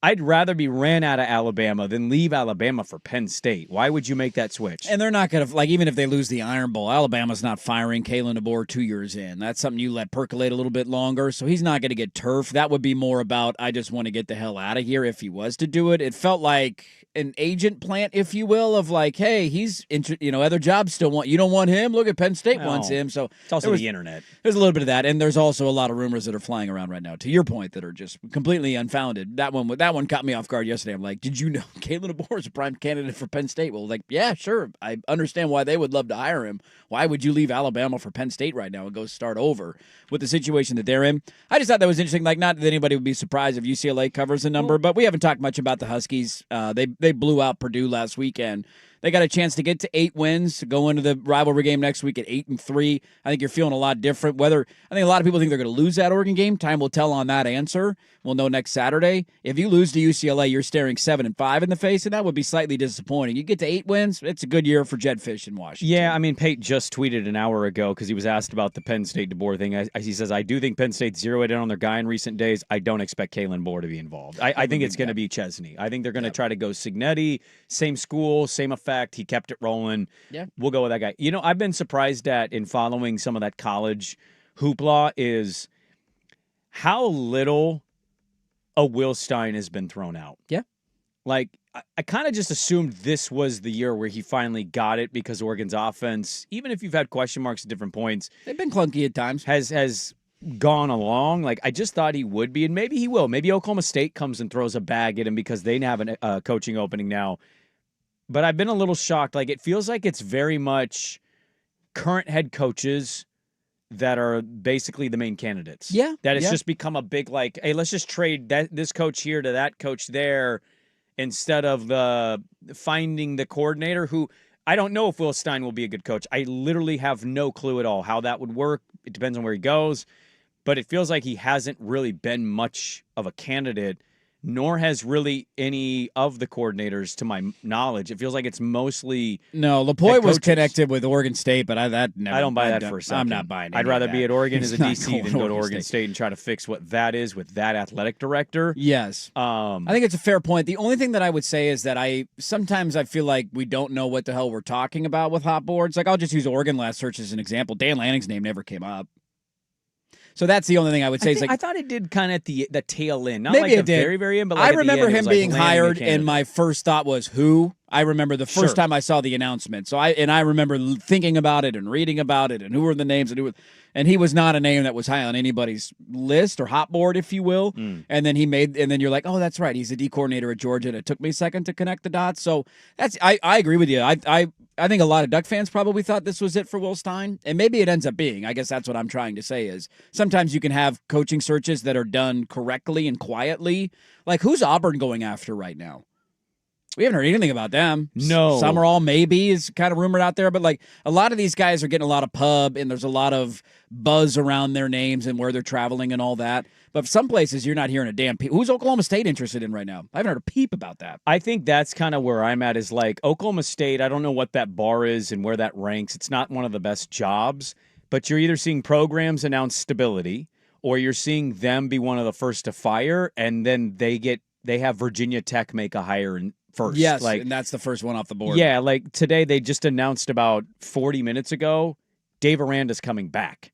I'd rather be ran out of Alabama than leave Alabama for Penn State. Why would you make that switch? And they're not going to, like, even if they lose the Iron Bowl, Alabama's not firing Kalen DeBoer 2 years in. That's something you let percolate a little bit longer. So he's not going to get turf. That would be more about, I just want to get the hell out of here if he was to do it. It felt like an agent plant, if you will, of like, hey, he's, other jobs still want, you don't want him? Look at Penn State wants him. So it's also the internet. There's a little bit of that. And there's also a lot of rumors that are flying around right now, to your point, that are just completely unfounded. That one caught me off guard yesterday. I'm like, did you know Kalen DeBoer is a prime candidate for Penn State? Well, like, yeah, sure. I understand why they would love to hire him. Why would you leave Alabama for Penn State right now and go start over with the situation that they're in? I just thought that was interesting. Like, not that anybody would be surprised if UCLA covers a number, but we haven't talked much about the Huskies. They blew out Purdue last weekend. They got a chance to get to 8 wins, to go into the rivalry game next week at 8-3. I think you're feeling a lot different. I think a lot of people think they're going to lose that Oregon game. Time will tell on that answer. We'll know next Saturday. If you lose to UCLA, you're staring 7-5 in the face, and that would be slightly disappointing. You get to 8 wins, it's a good year for Jed Fish in Washington. Yeah, I mean, Pate just tweeted an hour ago because he was asked about the Penn State DeBoer thing. He says, I do think Penn State zeroed in on their guy in recent days. I don't expect Kalen DeBoer to be involved. I think it's going to be Chesney. I think they're going to try to go Signetti, same school, same effect. He kept it rolling. Yeah. We'll go with that guy. I've been surprised at, in following some of that college hoopla, is how little a Will Stein has been thrown out. Yeah. Like, I kind of just assumed this was the year where he finally got it, because Oregon's offense, even if you've had question marks at different points, they've been clunky at times, has gone along. Like, I just thought he would be, and maybe he will. Maybe Oklahoma State comes and throws a bag at him because they have a coaching opening now. But I've been a little shocked. Like, it feels like it's very much current head coaches that are basically the main candidates. Yeah. That it's just become a big, like, hey, let's just trade this coach here to that coach there, instead of finding the coordinator, who I don't know if Will Stein will be a good coach. I literally have no clue at all how that would work. It depends on where he goes. But it feels like he hasn't really been much of a candidate, nor has really any of the coordinators, to my knowledge. It feels like it's mostly no. Lapointe was connected with Oregon State, but I don't buy that for a second. I'm not buying it. I'd rather be at Oregon as a DC than go to Oregon State and try to fix what that is with that athletic director. Yes. I think it's a fair point. The only thing that I would say is that sometimes I feel like we don't know what the hell we're talking about with hot boards. Like, I'll just use Oregon last search as an example. Dan Lanning's name never came up. So that's the only thing I would say. I thought it did kind of at the tail end. Not maybe like it the did. very, very end, but like I at remember the end, him being hired, and my first thought was, who? I remember the first time I saw the announcement. So I remember thinking about it and reading about it and who were the names and he was not a name that was high on anybody's list or hot board, if you will. And then then you're like, oh, that's right, he's a D coordinator at Georgia. And it took me a second to connect the dots. So I agree with you. I think a lot of Duck fans probably thought this was it for Will Stein, and maybe it ends up being. I guess that's what I'm trying to say is sometimes you can have coaching searches that are done correctly and quietly. Like, who's Auburn going after right now? We haven't heard anything about them. No. Summerall maybe is kind of rumored out there, but like a lot of these guys are getting a lot of pub and there's a lot of buzz around their names and where they're traveling and all that. But for some places, you're not hearing a damn peep. Who's Oklahoma State interested in right now? I haven't heard a peep about that. I think that's kind of where I'm at is like Oklahoma State, I don't know what that bar is and where that ranks. It's not one of the best jobs, but you're either seeing programs announce stability or you're seeing them be one of the first to fire, and then they have Virginia Tech make a hire first. Yes, like, and that's the first one off the board. Yeah, like today they just announced about 40 minutes ago, Dave Aranda's coming back.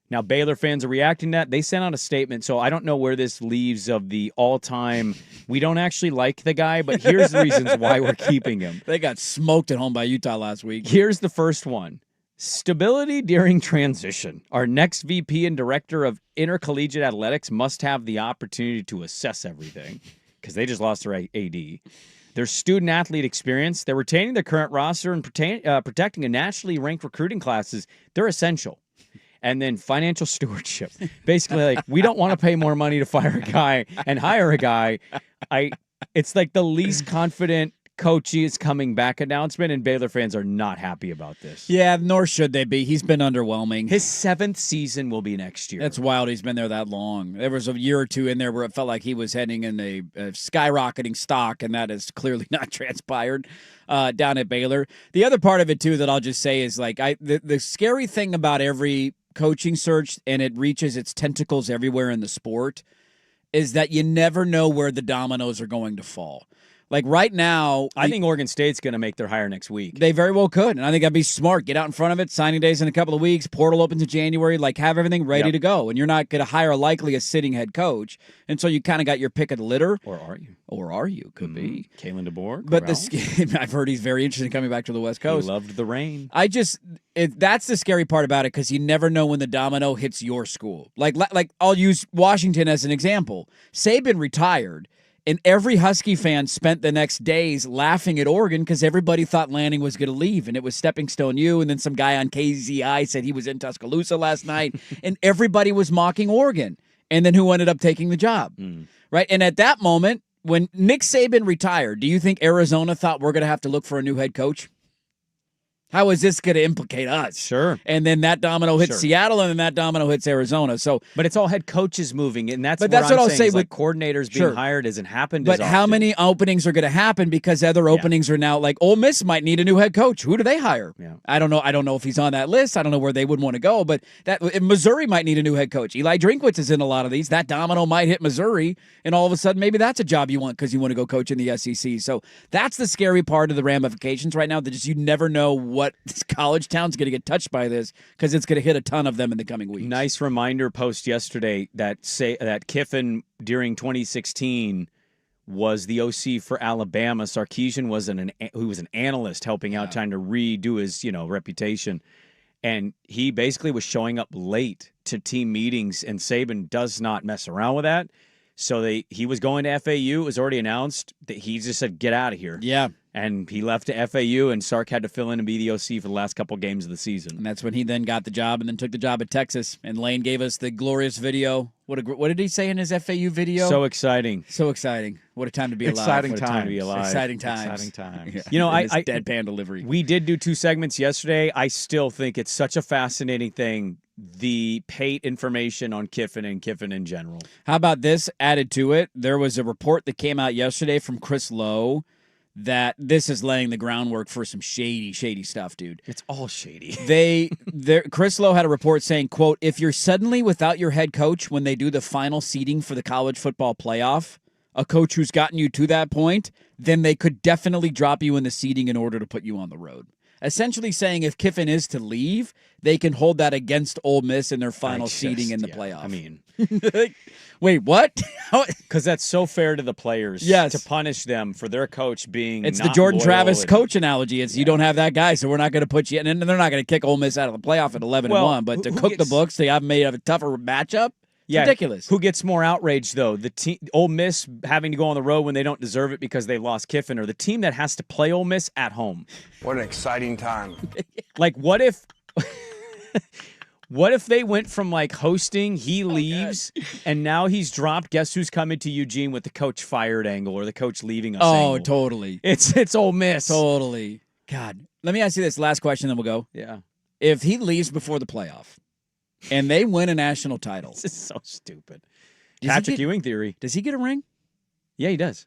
Now, Baylor fans are reacting to that. They sent out a statement, so I don't know where this leaves of the all-time, we don't actually like the guy, but here's the reasons why we're keeping him. They got smoked at home by Utah last week. Here's the first one. Stability during transition. Our next VP and Director of Intercollegiate Athletics must have the opportunity to assess everything because they just lost their AD. Their student-athlete experience. They're retaining their current roster and protecting a nationally ranked recruiting classes. They're essential. And then financial stewardship. Basically, like, we don't want to pay more money to fire a guy and hire a guy. It's like the least confident coach is coming back announcement, and Baylor fans are not happy about this. Yeah, nor should they be. He's been underwhelming. His 7th season will be next year. That's wild. He's been there that long. There was a year or two in there where it felt like he was heading in a skyrocketing stock, and that has clearly not transpired down at Baylor. The other part of it, too, that I'll just say is like the scary thing about every coaching search, and it reaches its tentacles everywhere in the sport, is that you never know where the dominoes are going to fall. Like right now, I think Oregon State's going to make their hire next week. They very well could, and I think that'd be smart. Get out in front of it. Signing days in a couple of weeks. Portal opens in January. Like have everything ready to go, and you're not going to hire likely a sitting head coach, and so you kind of got your pick of the litter. Or are you? Or are you? Could be. Kalen DeBoer. But I've heard he's very interested in coming back to the West Coast. He loved the rain. That's the scary part about it because you never know when the domino hits your school. Like I'll use Washington as an example. Saban retired. And every Husky fan spent the next days laughing at Oregon because everybody thought Lanning was going to leave. And it was Stepping Stone U. And then some guy on KZI said he was in Tuscaloosa last night. And everybody was mocking Oregon. And then who ended up taking the job? Right? And at that moment, when Nick Saban retired, do you think Arizona thought we're going to have to look for a new head coach? How is this going to implicate us? Sure. And then that domino hits Seattle, and then that domino hits Arizona. So, but it's all head coaches moving, and that's what I'll say. With With coordinators being hired, hasn't happened. But as how often. many openings are going to happen because other openings are now like Ole Miss might need a new head coach. Who do they hire? Yeah. I don't know. I don't know if he's on that list. I don't know where they would want to go. But Missouri might need a new head coach. Eli Drinkwitz is in a lot of these. That domino might hit Missouri, and all of a sudden maybe that's a job you want because you want to go coach in the SEC. So that's the scary part of the ramifications right now. That just you never know what this college town's going to get touched by this because it's going to hit a ton of them in the coming weeks. Nice reminder post yesterday that Kiffin during 2016 was the OC for Alabama. Sarkisian was who was an analyst helping out, trying to redo his reputation, and he basically was showing up late to team meetings. And Saban does not mess around with that. So he was going to FAU. It was already announced that he just said, "Get out of here." Yeah. And he left to FAU, and Sark had to fill in and be the OC for the last couple games of the season. And that's when he then got the job and then took the job at Texas. And Lane gave us the glorious video. What did he say in his FAU video? So exciting. So exciting. What a time to be alive. Exciting what a time to be alive. Exciting times. Exciting times. Yeah. I deadpan delivery. We did do 2 segments yesterday. I still think it's such a fascinating thing, the Pate information on Kiffin and Kiffin in general. How about this added to it? There was a report that came out yesterday from Chris Lowe that this is laying the groundwork for some shady stuff, dude. It's all shady. Chris Lowe had a report saying, quote, if you're suddenly without your head coach when they do the final seeding for the college football playoff, a coach who's gotten you to that point, then they could definitely drop you in the seeding in order to put you on the road. Essentially saying if Kiffin is to leave, they can hold that against Ole Miss in their final seeding in the playoff. I mean, wait, what? Because that's so fair to the players. Yes. To punish them for their coach being It's not the Jordan loyal Travis and- coach analogy. It's you don't have that guy, so we're not going to put you in. And they're not going to kick Ole Miss out of the playoff at 11-1. But to cook the books, they have made a tougher matchup. It's ridiculous. Who gets more outrage, though? The team, Ole Miss having to go on the road when they don't deserve it because they lost Kiffin, or the team that has to play Ole Miss at home? What an exciting time. Like, what if What if they went from like hosting, he leaves, and now he's dropped? Guess who's coming to Eugene with the coach fired angle or the coach leaving us angle? Totally. It's Ole Miss. Totally. God. Let me ask you this last question, then we'll go. Yeah. If he leaves before the playoff and they win a national title. This is so stupid. Patrick Ewing theory. Does he get a ring? Yeah, he does.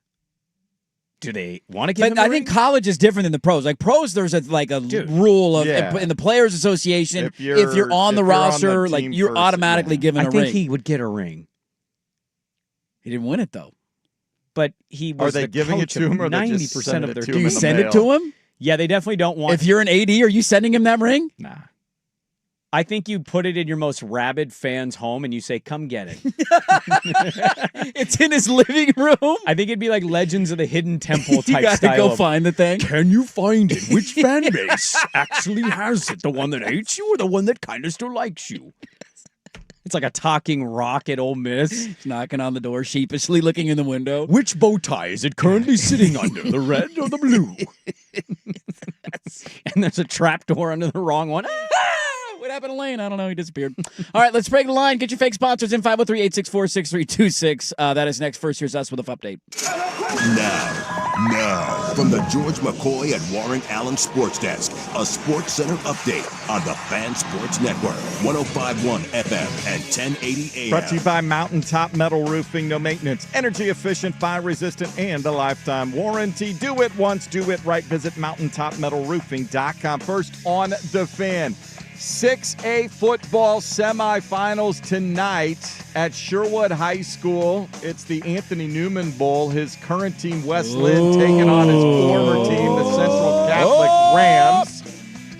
Do they want to give him a I ring? think college is different than the pros. Like pros, there's a rule of in the Players Association. If you're on the roster, like you're automatically given a ring. I think he would get a ring. He didn't win it though. But he was Are they giving it to him, or 90% of their team? Do you send it to him? Yeah, they definitely don't want. If you're an AD, are you sending him that ring? Nah. I think you put it in your most rabid fan's home and you say, come get it. It's in his living room. I think it'd be like Legends of the Hidden Temple type You got style. to go find the thing. Can you find it? Which fan base actually has it? The one that hates you or the one that kind of still likes you? It's like a talking rock at Ole Miss. He's knocking on the door, sheepishly looking in the window. Which bow tie is it currently sitting under? The red or the blue? And there's a trap door under the wrong one. What happened to Lane? I don't know. He disappeared. All right, let's break the line. Get your fake sponsors in 503-864-6326. That is next. First, here's us with a update. Now, from the George McCoy at Warren Allen Sports Desk, a Sports Center update on the Fan Sports Network, 105.1 FM and 1080 AM. Brought to you by Mountaintop Metal Roofing. No maintenance, energy efficient, fire resistant, and a lifetime warranty. Do it once, do it right. Visit mountaintopmetalroofing.com. First on the Fan. 6A football semifinals tonight at Sherwood High School. It's the Anthony Newman Bowl. His current team, West Lynn, taking on his former team, the Central Catholic Rams.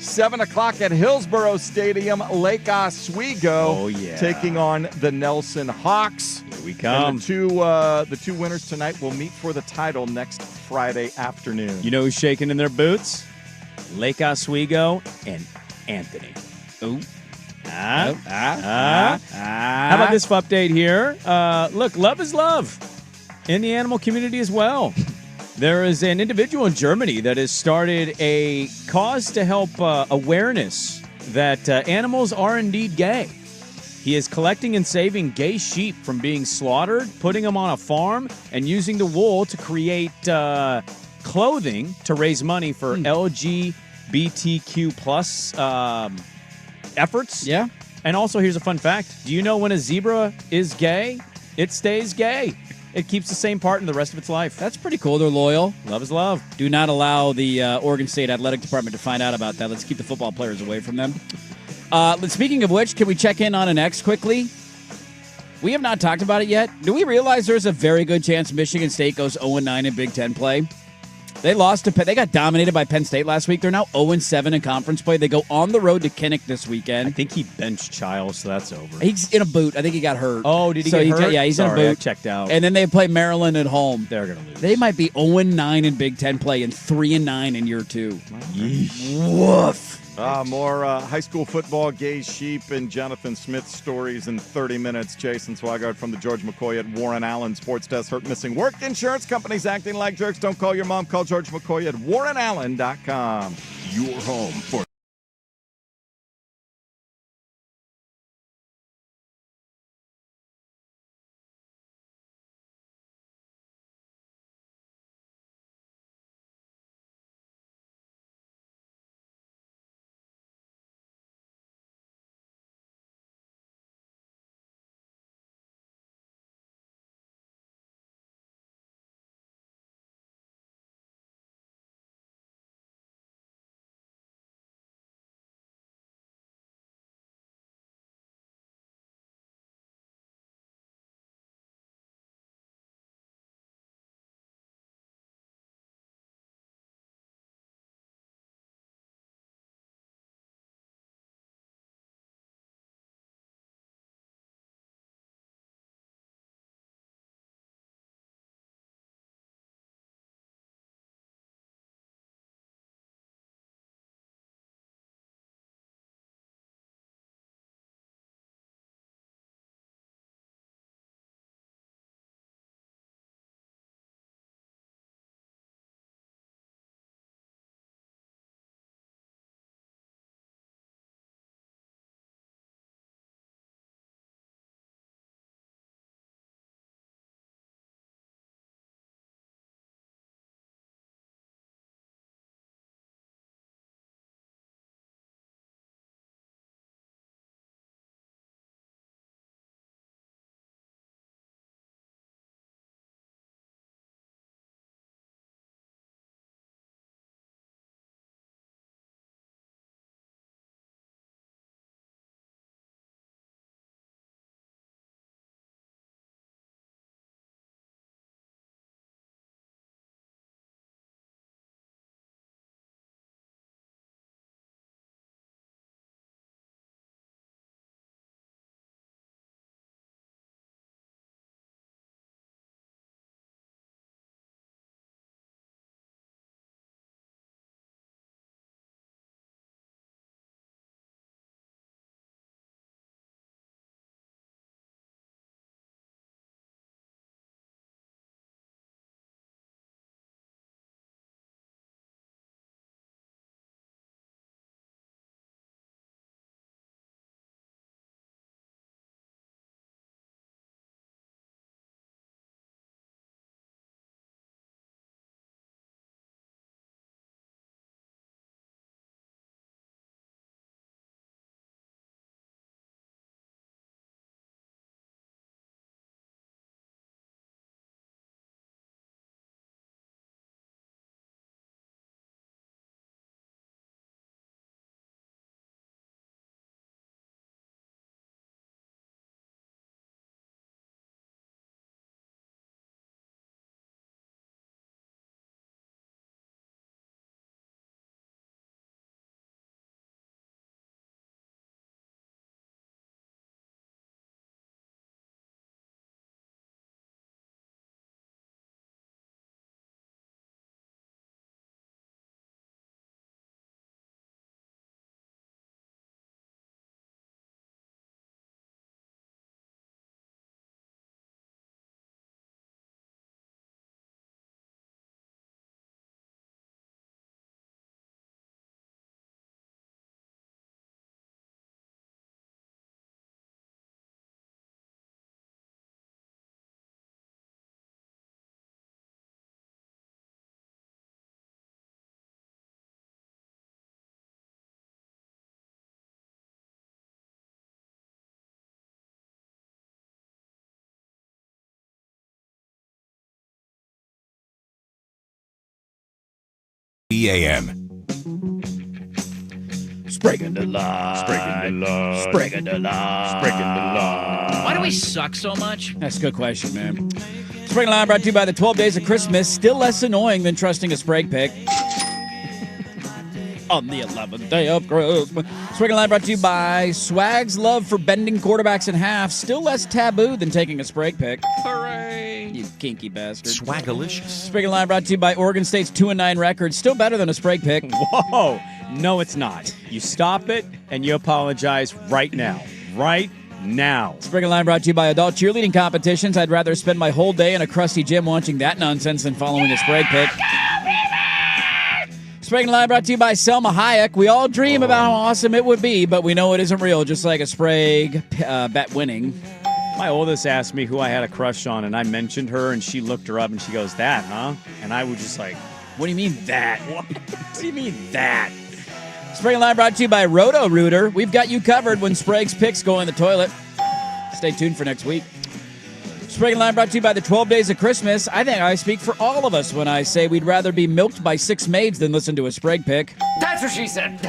7 o'clock at Hillsborough Stadium, Lake Oswego, taking on the Nelson Hawks. Here we come. And the two winners tonight will meet for the title next Friday afternoon. You know who's shaking in their boots? Lake Oswego and Anthony. Ooh. How about this update here? Look, love is love in the animal community as well. There is an individual in Germany that has started a cause to help awareness that animals are indeed gay. He is collecting and saving gay sheep from being slaughtered, putting them on a farm, and using the wool to create clothing to raise money for LGBTQ plus efforts. Yeah. And also, here's a fun fact. Do you know when a zebra is gay, it stays gay? It keeps the same part in the rest of its life. That's pretty cool. They're loyal. Love is love. Do not allow the Oregon State Athletic Department to find out about that. Let's keep the football players away from them. Speaking of which, can we check in on an X quickly? We have not talked about it yet. Do we realize there's a very good chance Michigan State goes 0-9 in Big Ten play? They lost to Penn. They got dominated by Penn State last week. They're now 0-7 in conference play. They go on the road to Kinnick this weekend. I think he benched Childs, so that's over. He's in a boot. I think he got hurt. Oh, did he get hurt? Yeah, he's Sorry, in a boot. I checked out. And then they play Maryland at home. They're going to lose. They might be 0-9 in Big Ten play and 3-9 in year two. Woof. More high school football, gay sheep, and Jonathan Smith stories in 30 minutes. Jason Swigard from the George McCoy at Warren Allen Sports Desk. Hurt, missing work, insurance companies acting like jerks. Don't call your mom. Call George McCoy at warrenallen.com. Your home for AM. Sprague the line. Sprague the line. Sprague the line. Sprague the line. Why do we suck so much? That's a good question, man. Sprague the line brought to you by the 12 Days of Christmas. Still less annoying than trusting a Sprague pick. On the 11th day of Christmas. Sprague the line brought to you by Swag's love for bending quarterbacks in half. Still less taboo than taking a Sprague pick. Hooray! You kinky bastard. Swagalicious. Sprague the line brought to you by Oregon State's 2-9 record. Still better than a Sprague pick. Whoa! No, it's not. You stop it and you apologize right now. Right now. Sprague the line brought to you by adult cheerleading competitions. I'd rather spend my whole day in a crusty gym watching that nonsense than following a Sprague pick. Sprague the line brought to you by Selma Hayek. We all dream about how awesome it would be, but we know it isn't real, just like a Sprague bet winning. My oldest asked me who I had a crush on, and I mentioned her, and she looked her up, and she goes, "That, huh?" And I was just like, "What do you mean that? What do you mean that?" Sprague the line brought to you by Roto-Rooter. We've got you covered when Sprague's picks go in the toilet. Stay tuned for next week. Sprague the line brought to you by the 12 Days of Christmas. I think I speak for all of us when I say we'd rather be milked by 6 maids than listen to a Sprague pick. That's what she said.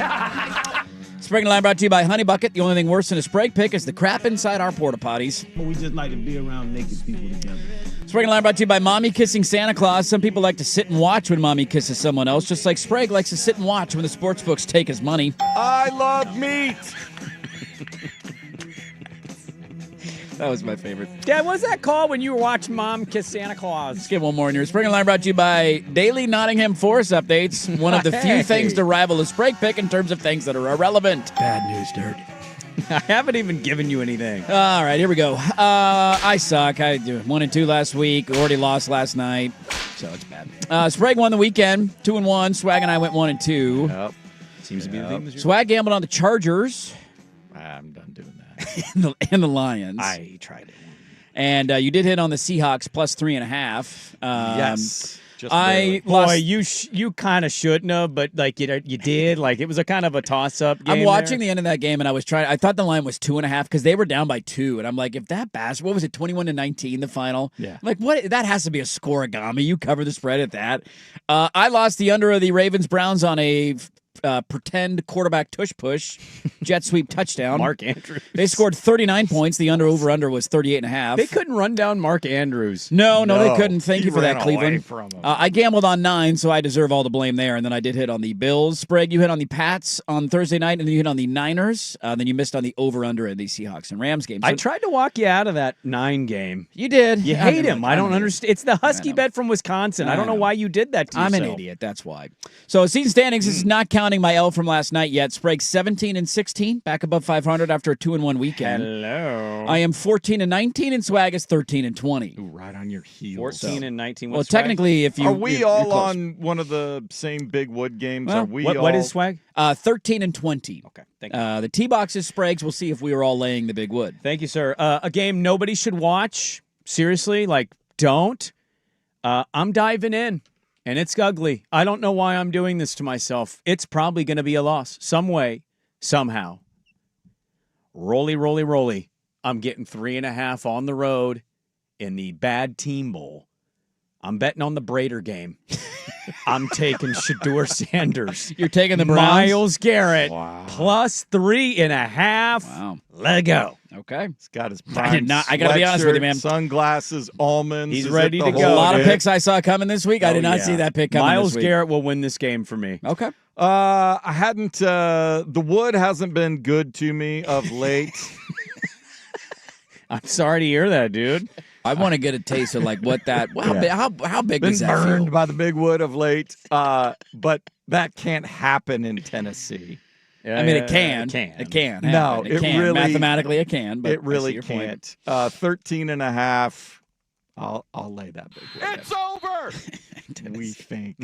Sprague the line brought to you by Honey Bucket. The only thing worse than a Sprague pick is the crap inside our porta potties. We just like to be around naked people together. Sprague the line brought to you by Mommy Kissing Santa Claus. Some people like to sit and watch when Mommy kisses someone else, just like Sprague likes to sit and watch when the sports books take his money. I love meat. That was my favorite. Dad, what was that called when you were watching Mom kiss Santa Claus? Let's get one more in here. Sprague the line brought to you by Daily Nottingham Forest updates. One of the few things to rival a Sprague pick in terms of things that are irrelevant. Bad news, Dirt. I haven't even given you anything. All right, here we go. I suck. I 1-2 last week. Already lost last night, so it's bad. Sprague won the weekend, 2-1. Swag and I went 1-2. Yep. Seems to be the theme this year. Swag gambled on the Chargers. I'm done doing that. and the Lions. I tried it. And you did hit on the Seahawks plus 3.5. Yes. Just Boy, lost. you kind of shouldn't have, but like you did. Like it was a kind of a toss-up game. I'm watching there. the end of that game, and I thought the line was 2.5 because they were down by 2, and I'm like, if that bastard, what was it, 21-19 the final? Yeah. I'm like, what? That has to be a scoregami. You cover the spread at that. I lost the under of the Ravens Browns on a pretend quarterback tush push jet sweep touchdown. Mark Andrews. They scored 39 points. The over-under was 38.5. They couldn't run down Mark Andrews. No, they couldn't. Thank you for that, ran Cleveland. away from him. I gambled on 9, so I deserve all the blame there. And then I did hit on the Bills. Sprague, you hit on the Pats on Thursday night, and then you hit on the Niners. Then you missed on the over-under in the Seahawks and Rams game. So I tried to walk you out of that 9 game. You did. You hate him. I don't understand. It's the Husky bet from Wisconsin. I don't know why you did that to yourself. I'm an idiot. That's why. So season standings, this is not counting my L from last night yet. Sprague 17-16, back above 500 after a 2-1 weekend. Hello. I am 14-19, and Swag is 13-20. Ooh, right on your heels. 14-19. Well, technically, if you are we you're all close. on one of the same Big Wood games? Well, Are we what is Swag? 13-20. Okay, thank you. The T-boxes, Spragues. We'll see if we were all laying the big wood. Thank you, sir. A game nobody should watch. Seriously, don't. I'm diving in, and it's ugly. I don't know why I'm doing this to myself. It's probably going to be a loss some way, somehow. Rolly, rolly, rolly. I'm getting 3.5 on the road in the Bad Team Bowl. I'm betting on the Brader game. I'm taking Shedeur Sanders. You're taking the Browns? Myles Garrett plus 3.5. Wow. Let go. Okay. He's got his I got to be honest with you, man. Sunglasses, almonds. He's Is ready it to the go. A whole lot of bit? picks I saw coming this week. I did not see that pick coming Myles this week. Garrett will win this game for me. Okay. I hadn't. The wood hasn't been good to me of late. I'm sorry to hear that, dude. I want to get a taste of what that. How big Been does that burned feel? by the big wood of late. But that can't happen in Tennessee. I mean, it can. It can. No, It can. really Mathematically, it can. But it really I see your point. can't. 13.5. I'll lay that big wood. It's over. We think.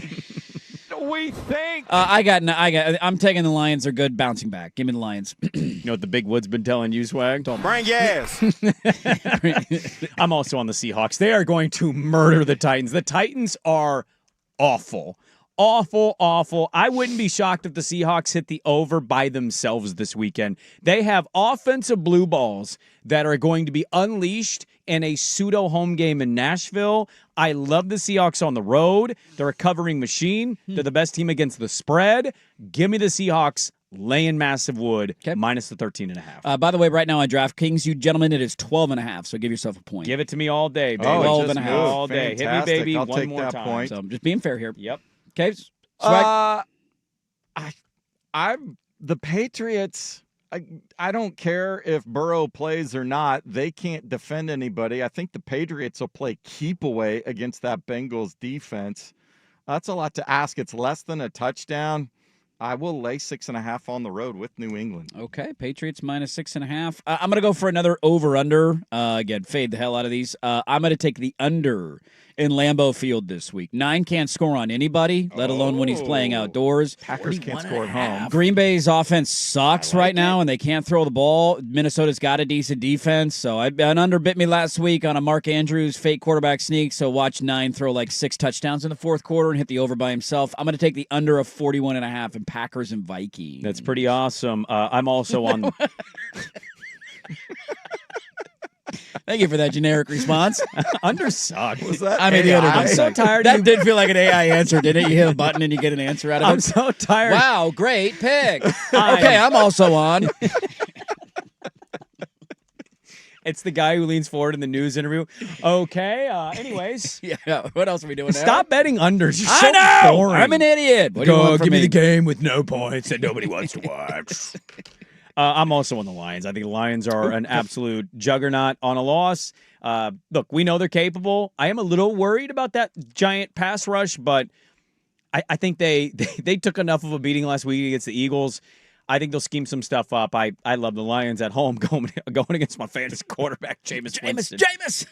We think. I'm taking the Lions. They're good bouncing back. Give me the Lions. You know what the Big Wood's been telling you, Swag? Bring your ass. I'm also on the Seahawks. They are going to murder the Titans. The Titans are awful. Awful, awful. I wouldn't be shocked if the Seahawks hit the over by themselves this weekend. They have offensive blue balls that are going to be unleashed and a pseudo home game in Nashville. I love the Seahawks on the road. They're a covering machine. They're the best team against the spread. Give me the Seahawks laying massive wood, minus the 13.5. By the way, right now on DraftKings, you gentlemen, it is 12.5, so give yourself a point. Give it to me all day, baby. Oh, 12.5. All day. Hit me, Fantastic. baby, I'll one take more that time. point. So I'm just being fair here. Yep. Okay. Swag. I'm the Patriots. I don't care if Burrow plays or not. They can't defend anybody. I think the Patriots will play keep away against that Bengals defense. That's a lot to ask. It's less than a touchdown. I will lay 6.5 on the road with New England. Okay, Patriots minus 6.5. I'm going to go for another over-under. Again, fade the hell out of these. I'm going to take the under in Lambeau Field this week. 9 can't score on anybody, let alone when he's playing outdoors. Packers can't score at home. Green Bay's offense sucks right now, and they can't throw the ball. Minnesota's got a decent defense, so an under bit me last week on a Mark Andrews fake quarterback sneak, so watch 9 throw like 6 touchdowns in the fourth quarter and hit the over by himself. I'm going to take the under of 41.5 in Packers and Vikings. That's pretty awesome. I'm also on... Thank you for that generic response. Under suck. Was that I mean, the under I'm so tired. That did feel like an AI answer, didn't it? You hit a button and you get an answer out of it. I'm so tired. Wow, great pick. Okay, I'm also on. It's the guy who leans forward in the news interview. Okay. Anyways. Yeah. What else are we doing now? Stop betting unders. You're so I know. boring. I'm an idiot. What do you want from give me me? the game with no points that nobody wants to watch. I'm also on the Lions. I think the Lions are an absolute juggernaut on a loss. Look, we know they're capable. I am a little worried about that giant pass rush, but I think they took enough of a beating last week against the Eagles. I think they'll scheme some stuff up. I love the Lions at home going against my fantasy quarterback, Jameis Winston. Jameis.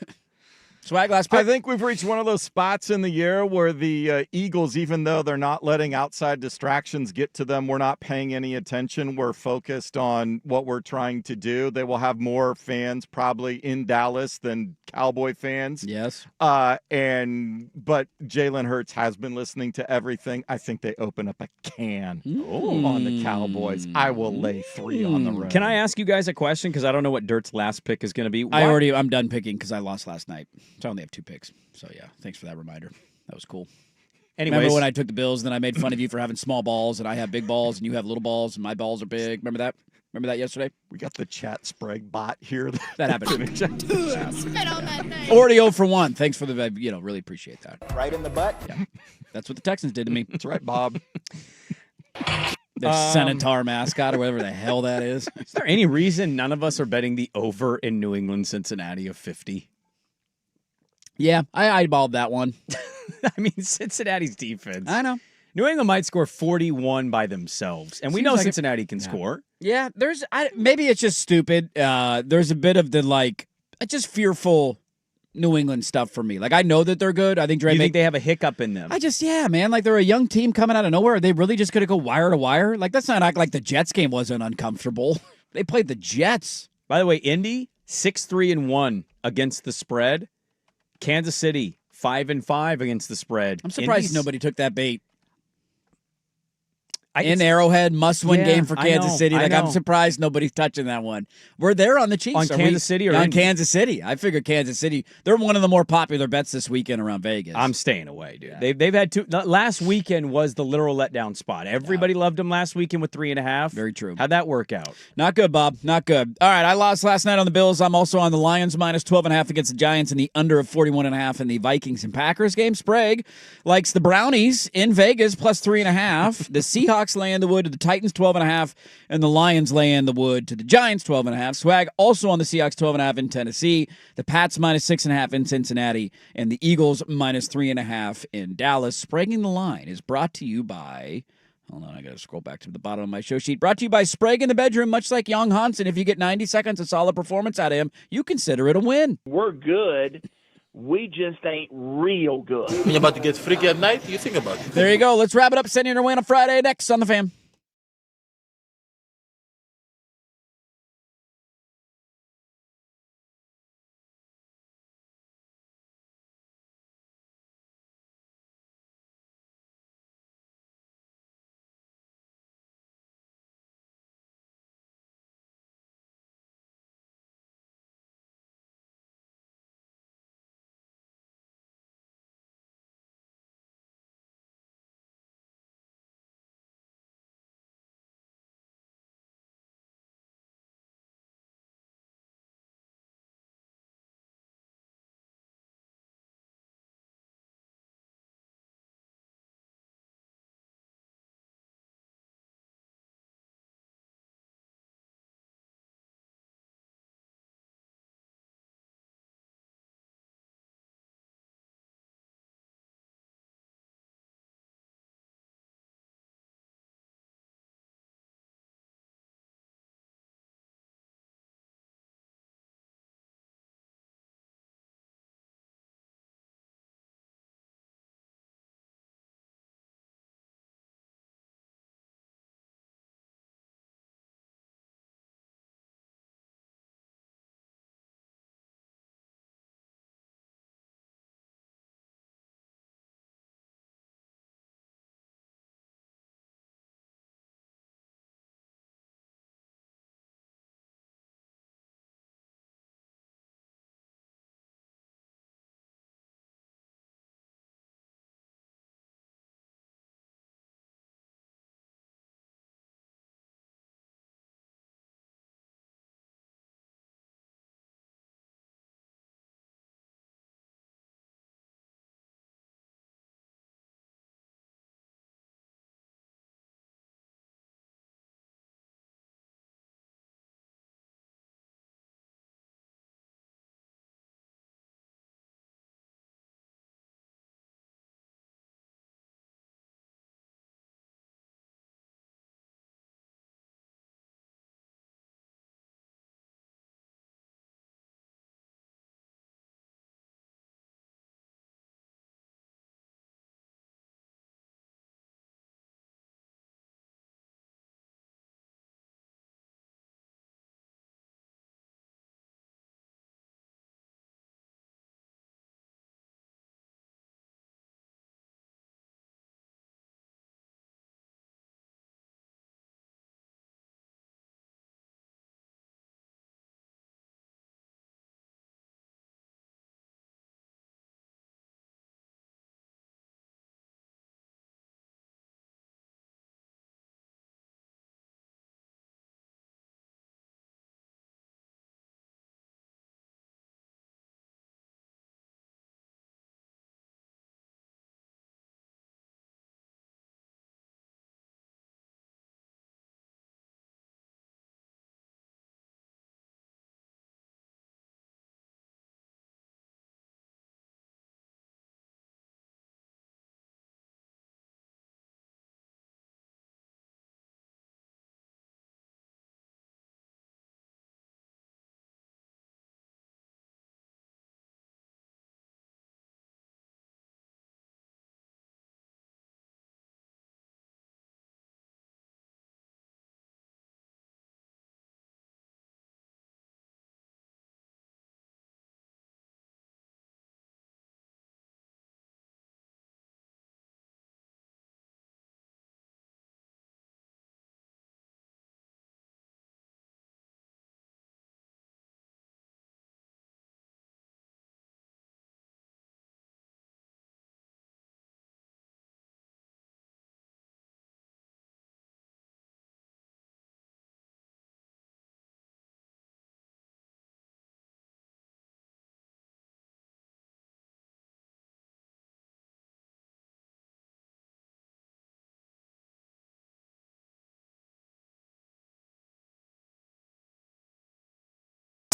Swag last pick. I think we've reached one of those spots in the year where the Eagles, even though they're not letting outside distractions get to them, we're not paying any attention. We're focused on what we're trying to do. They will have more fans probably in Dallas than Cowboy fans. Yes. But Jalen Hurts has been listening to everything. I think they open up a can on the Cowboys. I will lay 3 on the road. Can I ask you guys a question? Because I don't know what Dirt's last pick is going to be. I'm done picking because I lost last night. So I only have 2 picks. So, yeah, thanks for that reminder. That was cool. Anyways. Remember when I took the Bills and then I made fun of you for having small balls and I have big balls and you have little balls and my balls are big? Remember that? Remember that yesterday? We got the chat Sprague bot here. That happened. Spit on that thing. Already 0 for 1. Thanks for the, really appreciate that. Right in the butt. Yeah. That's what the Texans did to me. That's right, Bob. Their Senator mascot or whatever the hell that is. Is there any reason none of us are betting the over in New England, Cincinnati of 50? Yeah, I eyeballed that one. I mean, Cincinnati's defense. I know. New England might score 41 by themselves, and we know Cincinnati can score. Yeah, maybe it's just stupid. There's a bit of the just fearful New England stuff for me. Like I know that they're good. I think You think they have a hiccup in them? Man. Like they're a young team coming out of nowhere. Are they really just gonna go wire to wire? Like let's not act like the Jets game wasn't uncomfortable. They played the Jets. By the way, Indy 6-3-1 against the spread. Kansas City 5-5 against the spread. I'm surprised nobody took that bait. In Arrowhead, must-win game for Kansas City. I know. I'm surprised nobody's touching that one. We're there on the Chiefs. On Kansas City or on Indy? Kansas City? I figured Kansas City. They're one of the more popular bets this weekend around Vegas. I'm staying away, dude. Yeah. They've had 2. Last weekend was the literal letdown spot. Everybody loved them last weekend with 3.5. Very true. How'd that work out? Not good, Bob. Not good. All right, I lost last night on the Bills. I'm also on the Lions minus 12.5 against the Giants and the under of 41.5 in the Vikings and Packers game. Sprague likes the Brownies in Vegas plus 3.5. The Seahawks lay in the wood to the Titans 12.5, and the Lions lay in the wood to the Giants 12.5. Swag also on the Seahawks 12.5 in Tennessee, the Pats minus 6.5 in Cincinnati, and the Eagles minus 3.5 in Dallas. Spraguing the line is brought to you by. Hold on, I got to scroll back to the bottom of my show sheet. Brought to you by Sprague in the bedroom, much like Young Hansen. If you get 90 seconds of solid performance out of him, you consider it a win. We're good. We just ain't real good. When you're about to get freaky at night, you think about it. There you go. Let's wrap it up. Sending your win on Friday next on The Fan.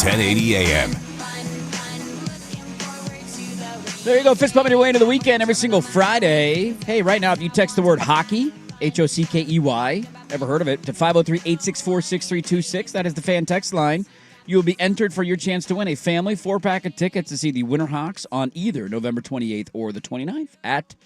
1080 AM. There you go, fist pumping your way into the weekend every single Friday. Hey, right now, if you text the word hockey, Hockey, ever heard of it, to 503-864-6326, that is the fan text line, you will be entered for your chance to win a family 4-pack of tickets to see the Winterhawks on either November 28th or the 29th at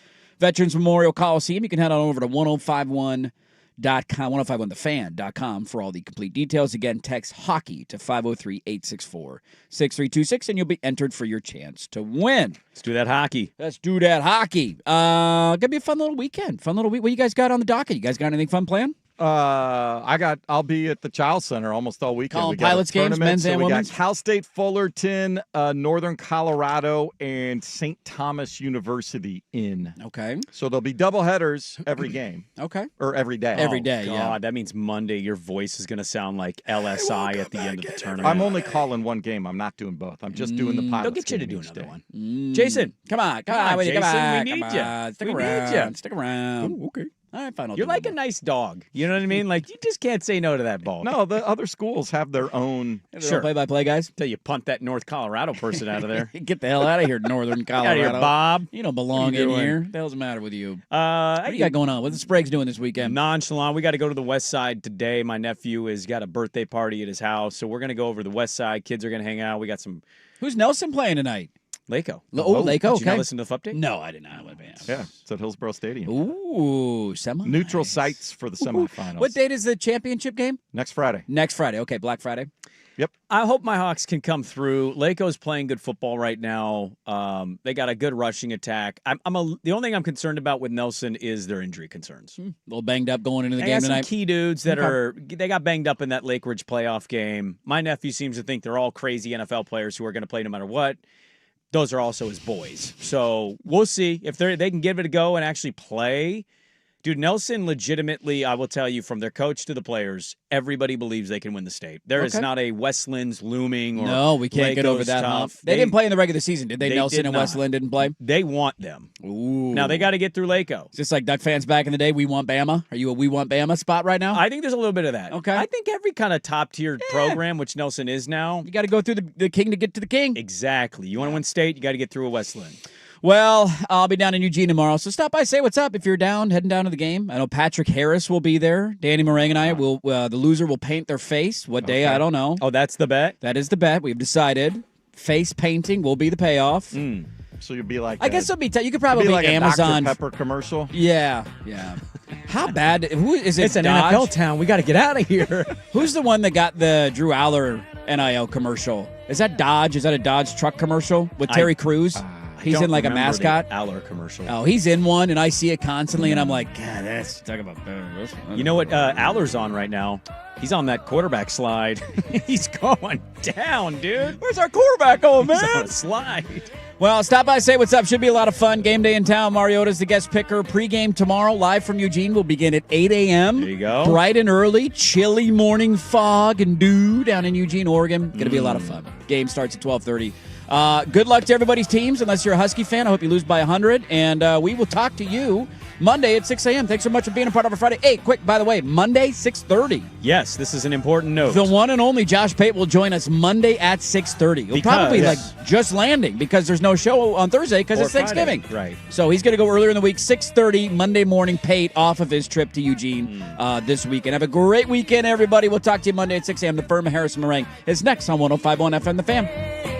Veterans Memorial Coliseum. You can head on over to 1051.com, 1051thefan.com for all the complete details. Again, text hockey to 503-864-6326, and you'll be entered for your chance to win. Let's do that hockey. Let's do that hockey. Gonna be a fun little weekend. Fun little week. What you guys got on the docket? You guys got anything fun planned? I'll be at the Child Center almost all weekend. Calling We got a Pilots games, tournament, men's so and we women's? got Cal State Fullerton, Northern Colorado, and St. Thomas University in. Okay. So there'll be double headers every game. Okay. Or every day. Every day, God, yeah. that means Monday your voice is going to sound like LSI at the end of the tournament. I'm only calling one game. I'm not doing both. I'm just doing the Pilots. They'll get you to game do each another day. one. Jason, come on, Jason, Jason, we need you. Stick We need around. ya. Stick around. Ooh, okay. All right, fine. You're like a nice dog. You know what I mean? Like, you just can't say no to that ball. No, the other schools have their own. Sure. Play-by-play guys. Till you punt that North Colorado person out of there. Get the hell out of here, Northern Get Colorado. out of here, Bob. You don't belong What are you in doing? here. What the hell's the matter with you? What What do you got going on? What's the Spragues doing this weekend? Nonchalant. We got to go to the West Side today. My nephew has got a birthday party at his house, so we're going to go over to the West Side. Kids are going to hang out. We got some Who's Laco playing tonight? Laco. Laco, Did you okay. not listen to the update? No, I did not. Yeah, it's at Hillsborough Stadium. Ooh, semi. Neutral sites for the semifinals. What date is the championship game? Next Friday. Next Friday. Okay, Black Friday. Yep. I hope my Hawks can come through. Laco's playing good football right now. They got a good rushing attack. The only thing I'm concerned about with Nelson is their injury concerns. A little banged up going into the They game got some tonight. key dudes that they got banged up in that Lake Ridge playoff game. My nephew seems to think they're all crazy NFL players who are going to play no matter what. Those are also his boys. So we'll see if they can give it a go and actually play. Dude, Nelson legitimately, I will tell you, from their coach to the players, everybody believes they can win the state. There is not a Westlands looming or No, we can't get over Laco's that hump. tough. They didn't play in the regular season, did they? Nelson did and not. Westland didn't play? They want them. Ooh. Now, they got to get through Laco. Just like Duck fans back in the day, we want Bama. Are you a we want Bama spot right now? I think there's a little bit of that. Okay. I think every kind of top-tier program, which Nelson is now. You got to go through the king to get to the king. Exactly. You want to win state, you got to get through a Westland. Well, I'll be down in Eugene tomorrow, so stop by, say what's up if you're heading down to the game. I know Patrick Harris will be there. Danny Meringue and I will. The loser will paint their face. What day? I don't know. Oh, that's the bet? That is the bet. We've decided. Face painting will be the payoff. So you'll be like. I guess it'll be. You could probably be like Amazon a Dr. Pepper commercial. Yeah. How bad? Who is it? It's an Dodge? NFL town. We got to get out of here. Who's the one that got the Drew Aller NIL commercial? Is that Dodge? Is that a Dodge truck commercial with Terry Crews? He's in like a mascot. Aller commercial. Oh, he's in one, and I see it constantly, and I'm like, God, that's talk about. You know what Aller's on right now? He's on that quarterback slide. He's going down, dude. Where's our quarterback going, man? He's on a slide. Well, stop by, say what's up. Should be a lot of fun. Game day in town. Mariota's the guest picker. Pre-game tomorrow, live from Eugene. Will begin at 8 a.m. There you go. Bright and early. Chilly morning fog and dew down in Eugene, Oregon. Going to be a lot of fun. Game starts at 12:30. Good luck to everybody's teams, unless you're a Husky fan. I hope you lose by 100. And we will talk to you Monday at 6 a.m. Thanks so much for being a part of our Friday. Hey, quick, by the way, Monday, 6:30. Yes, this is an important note. The one and only Josh Pate will join us Monday at 6:30. He'll probably just landing because there's no show on Thursday because it's Thanksgiving. Right. So he's going to go earlier in the week, 6:30 Monday morning, Pate off of his trip to Eugene this weekend. Have a great weekend, everybody. We'll talk to you Monday at 6 a.m. The Firm Harrison Meringue is next on 105.1 FM The Fan.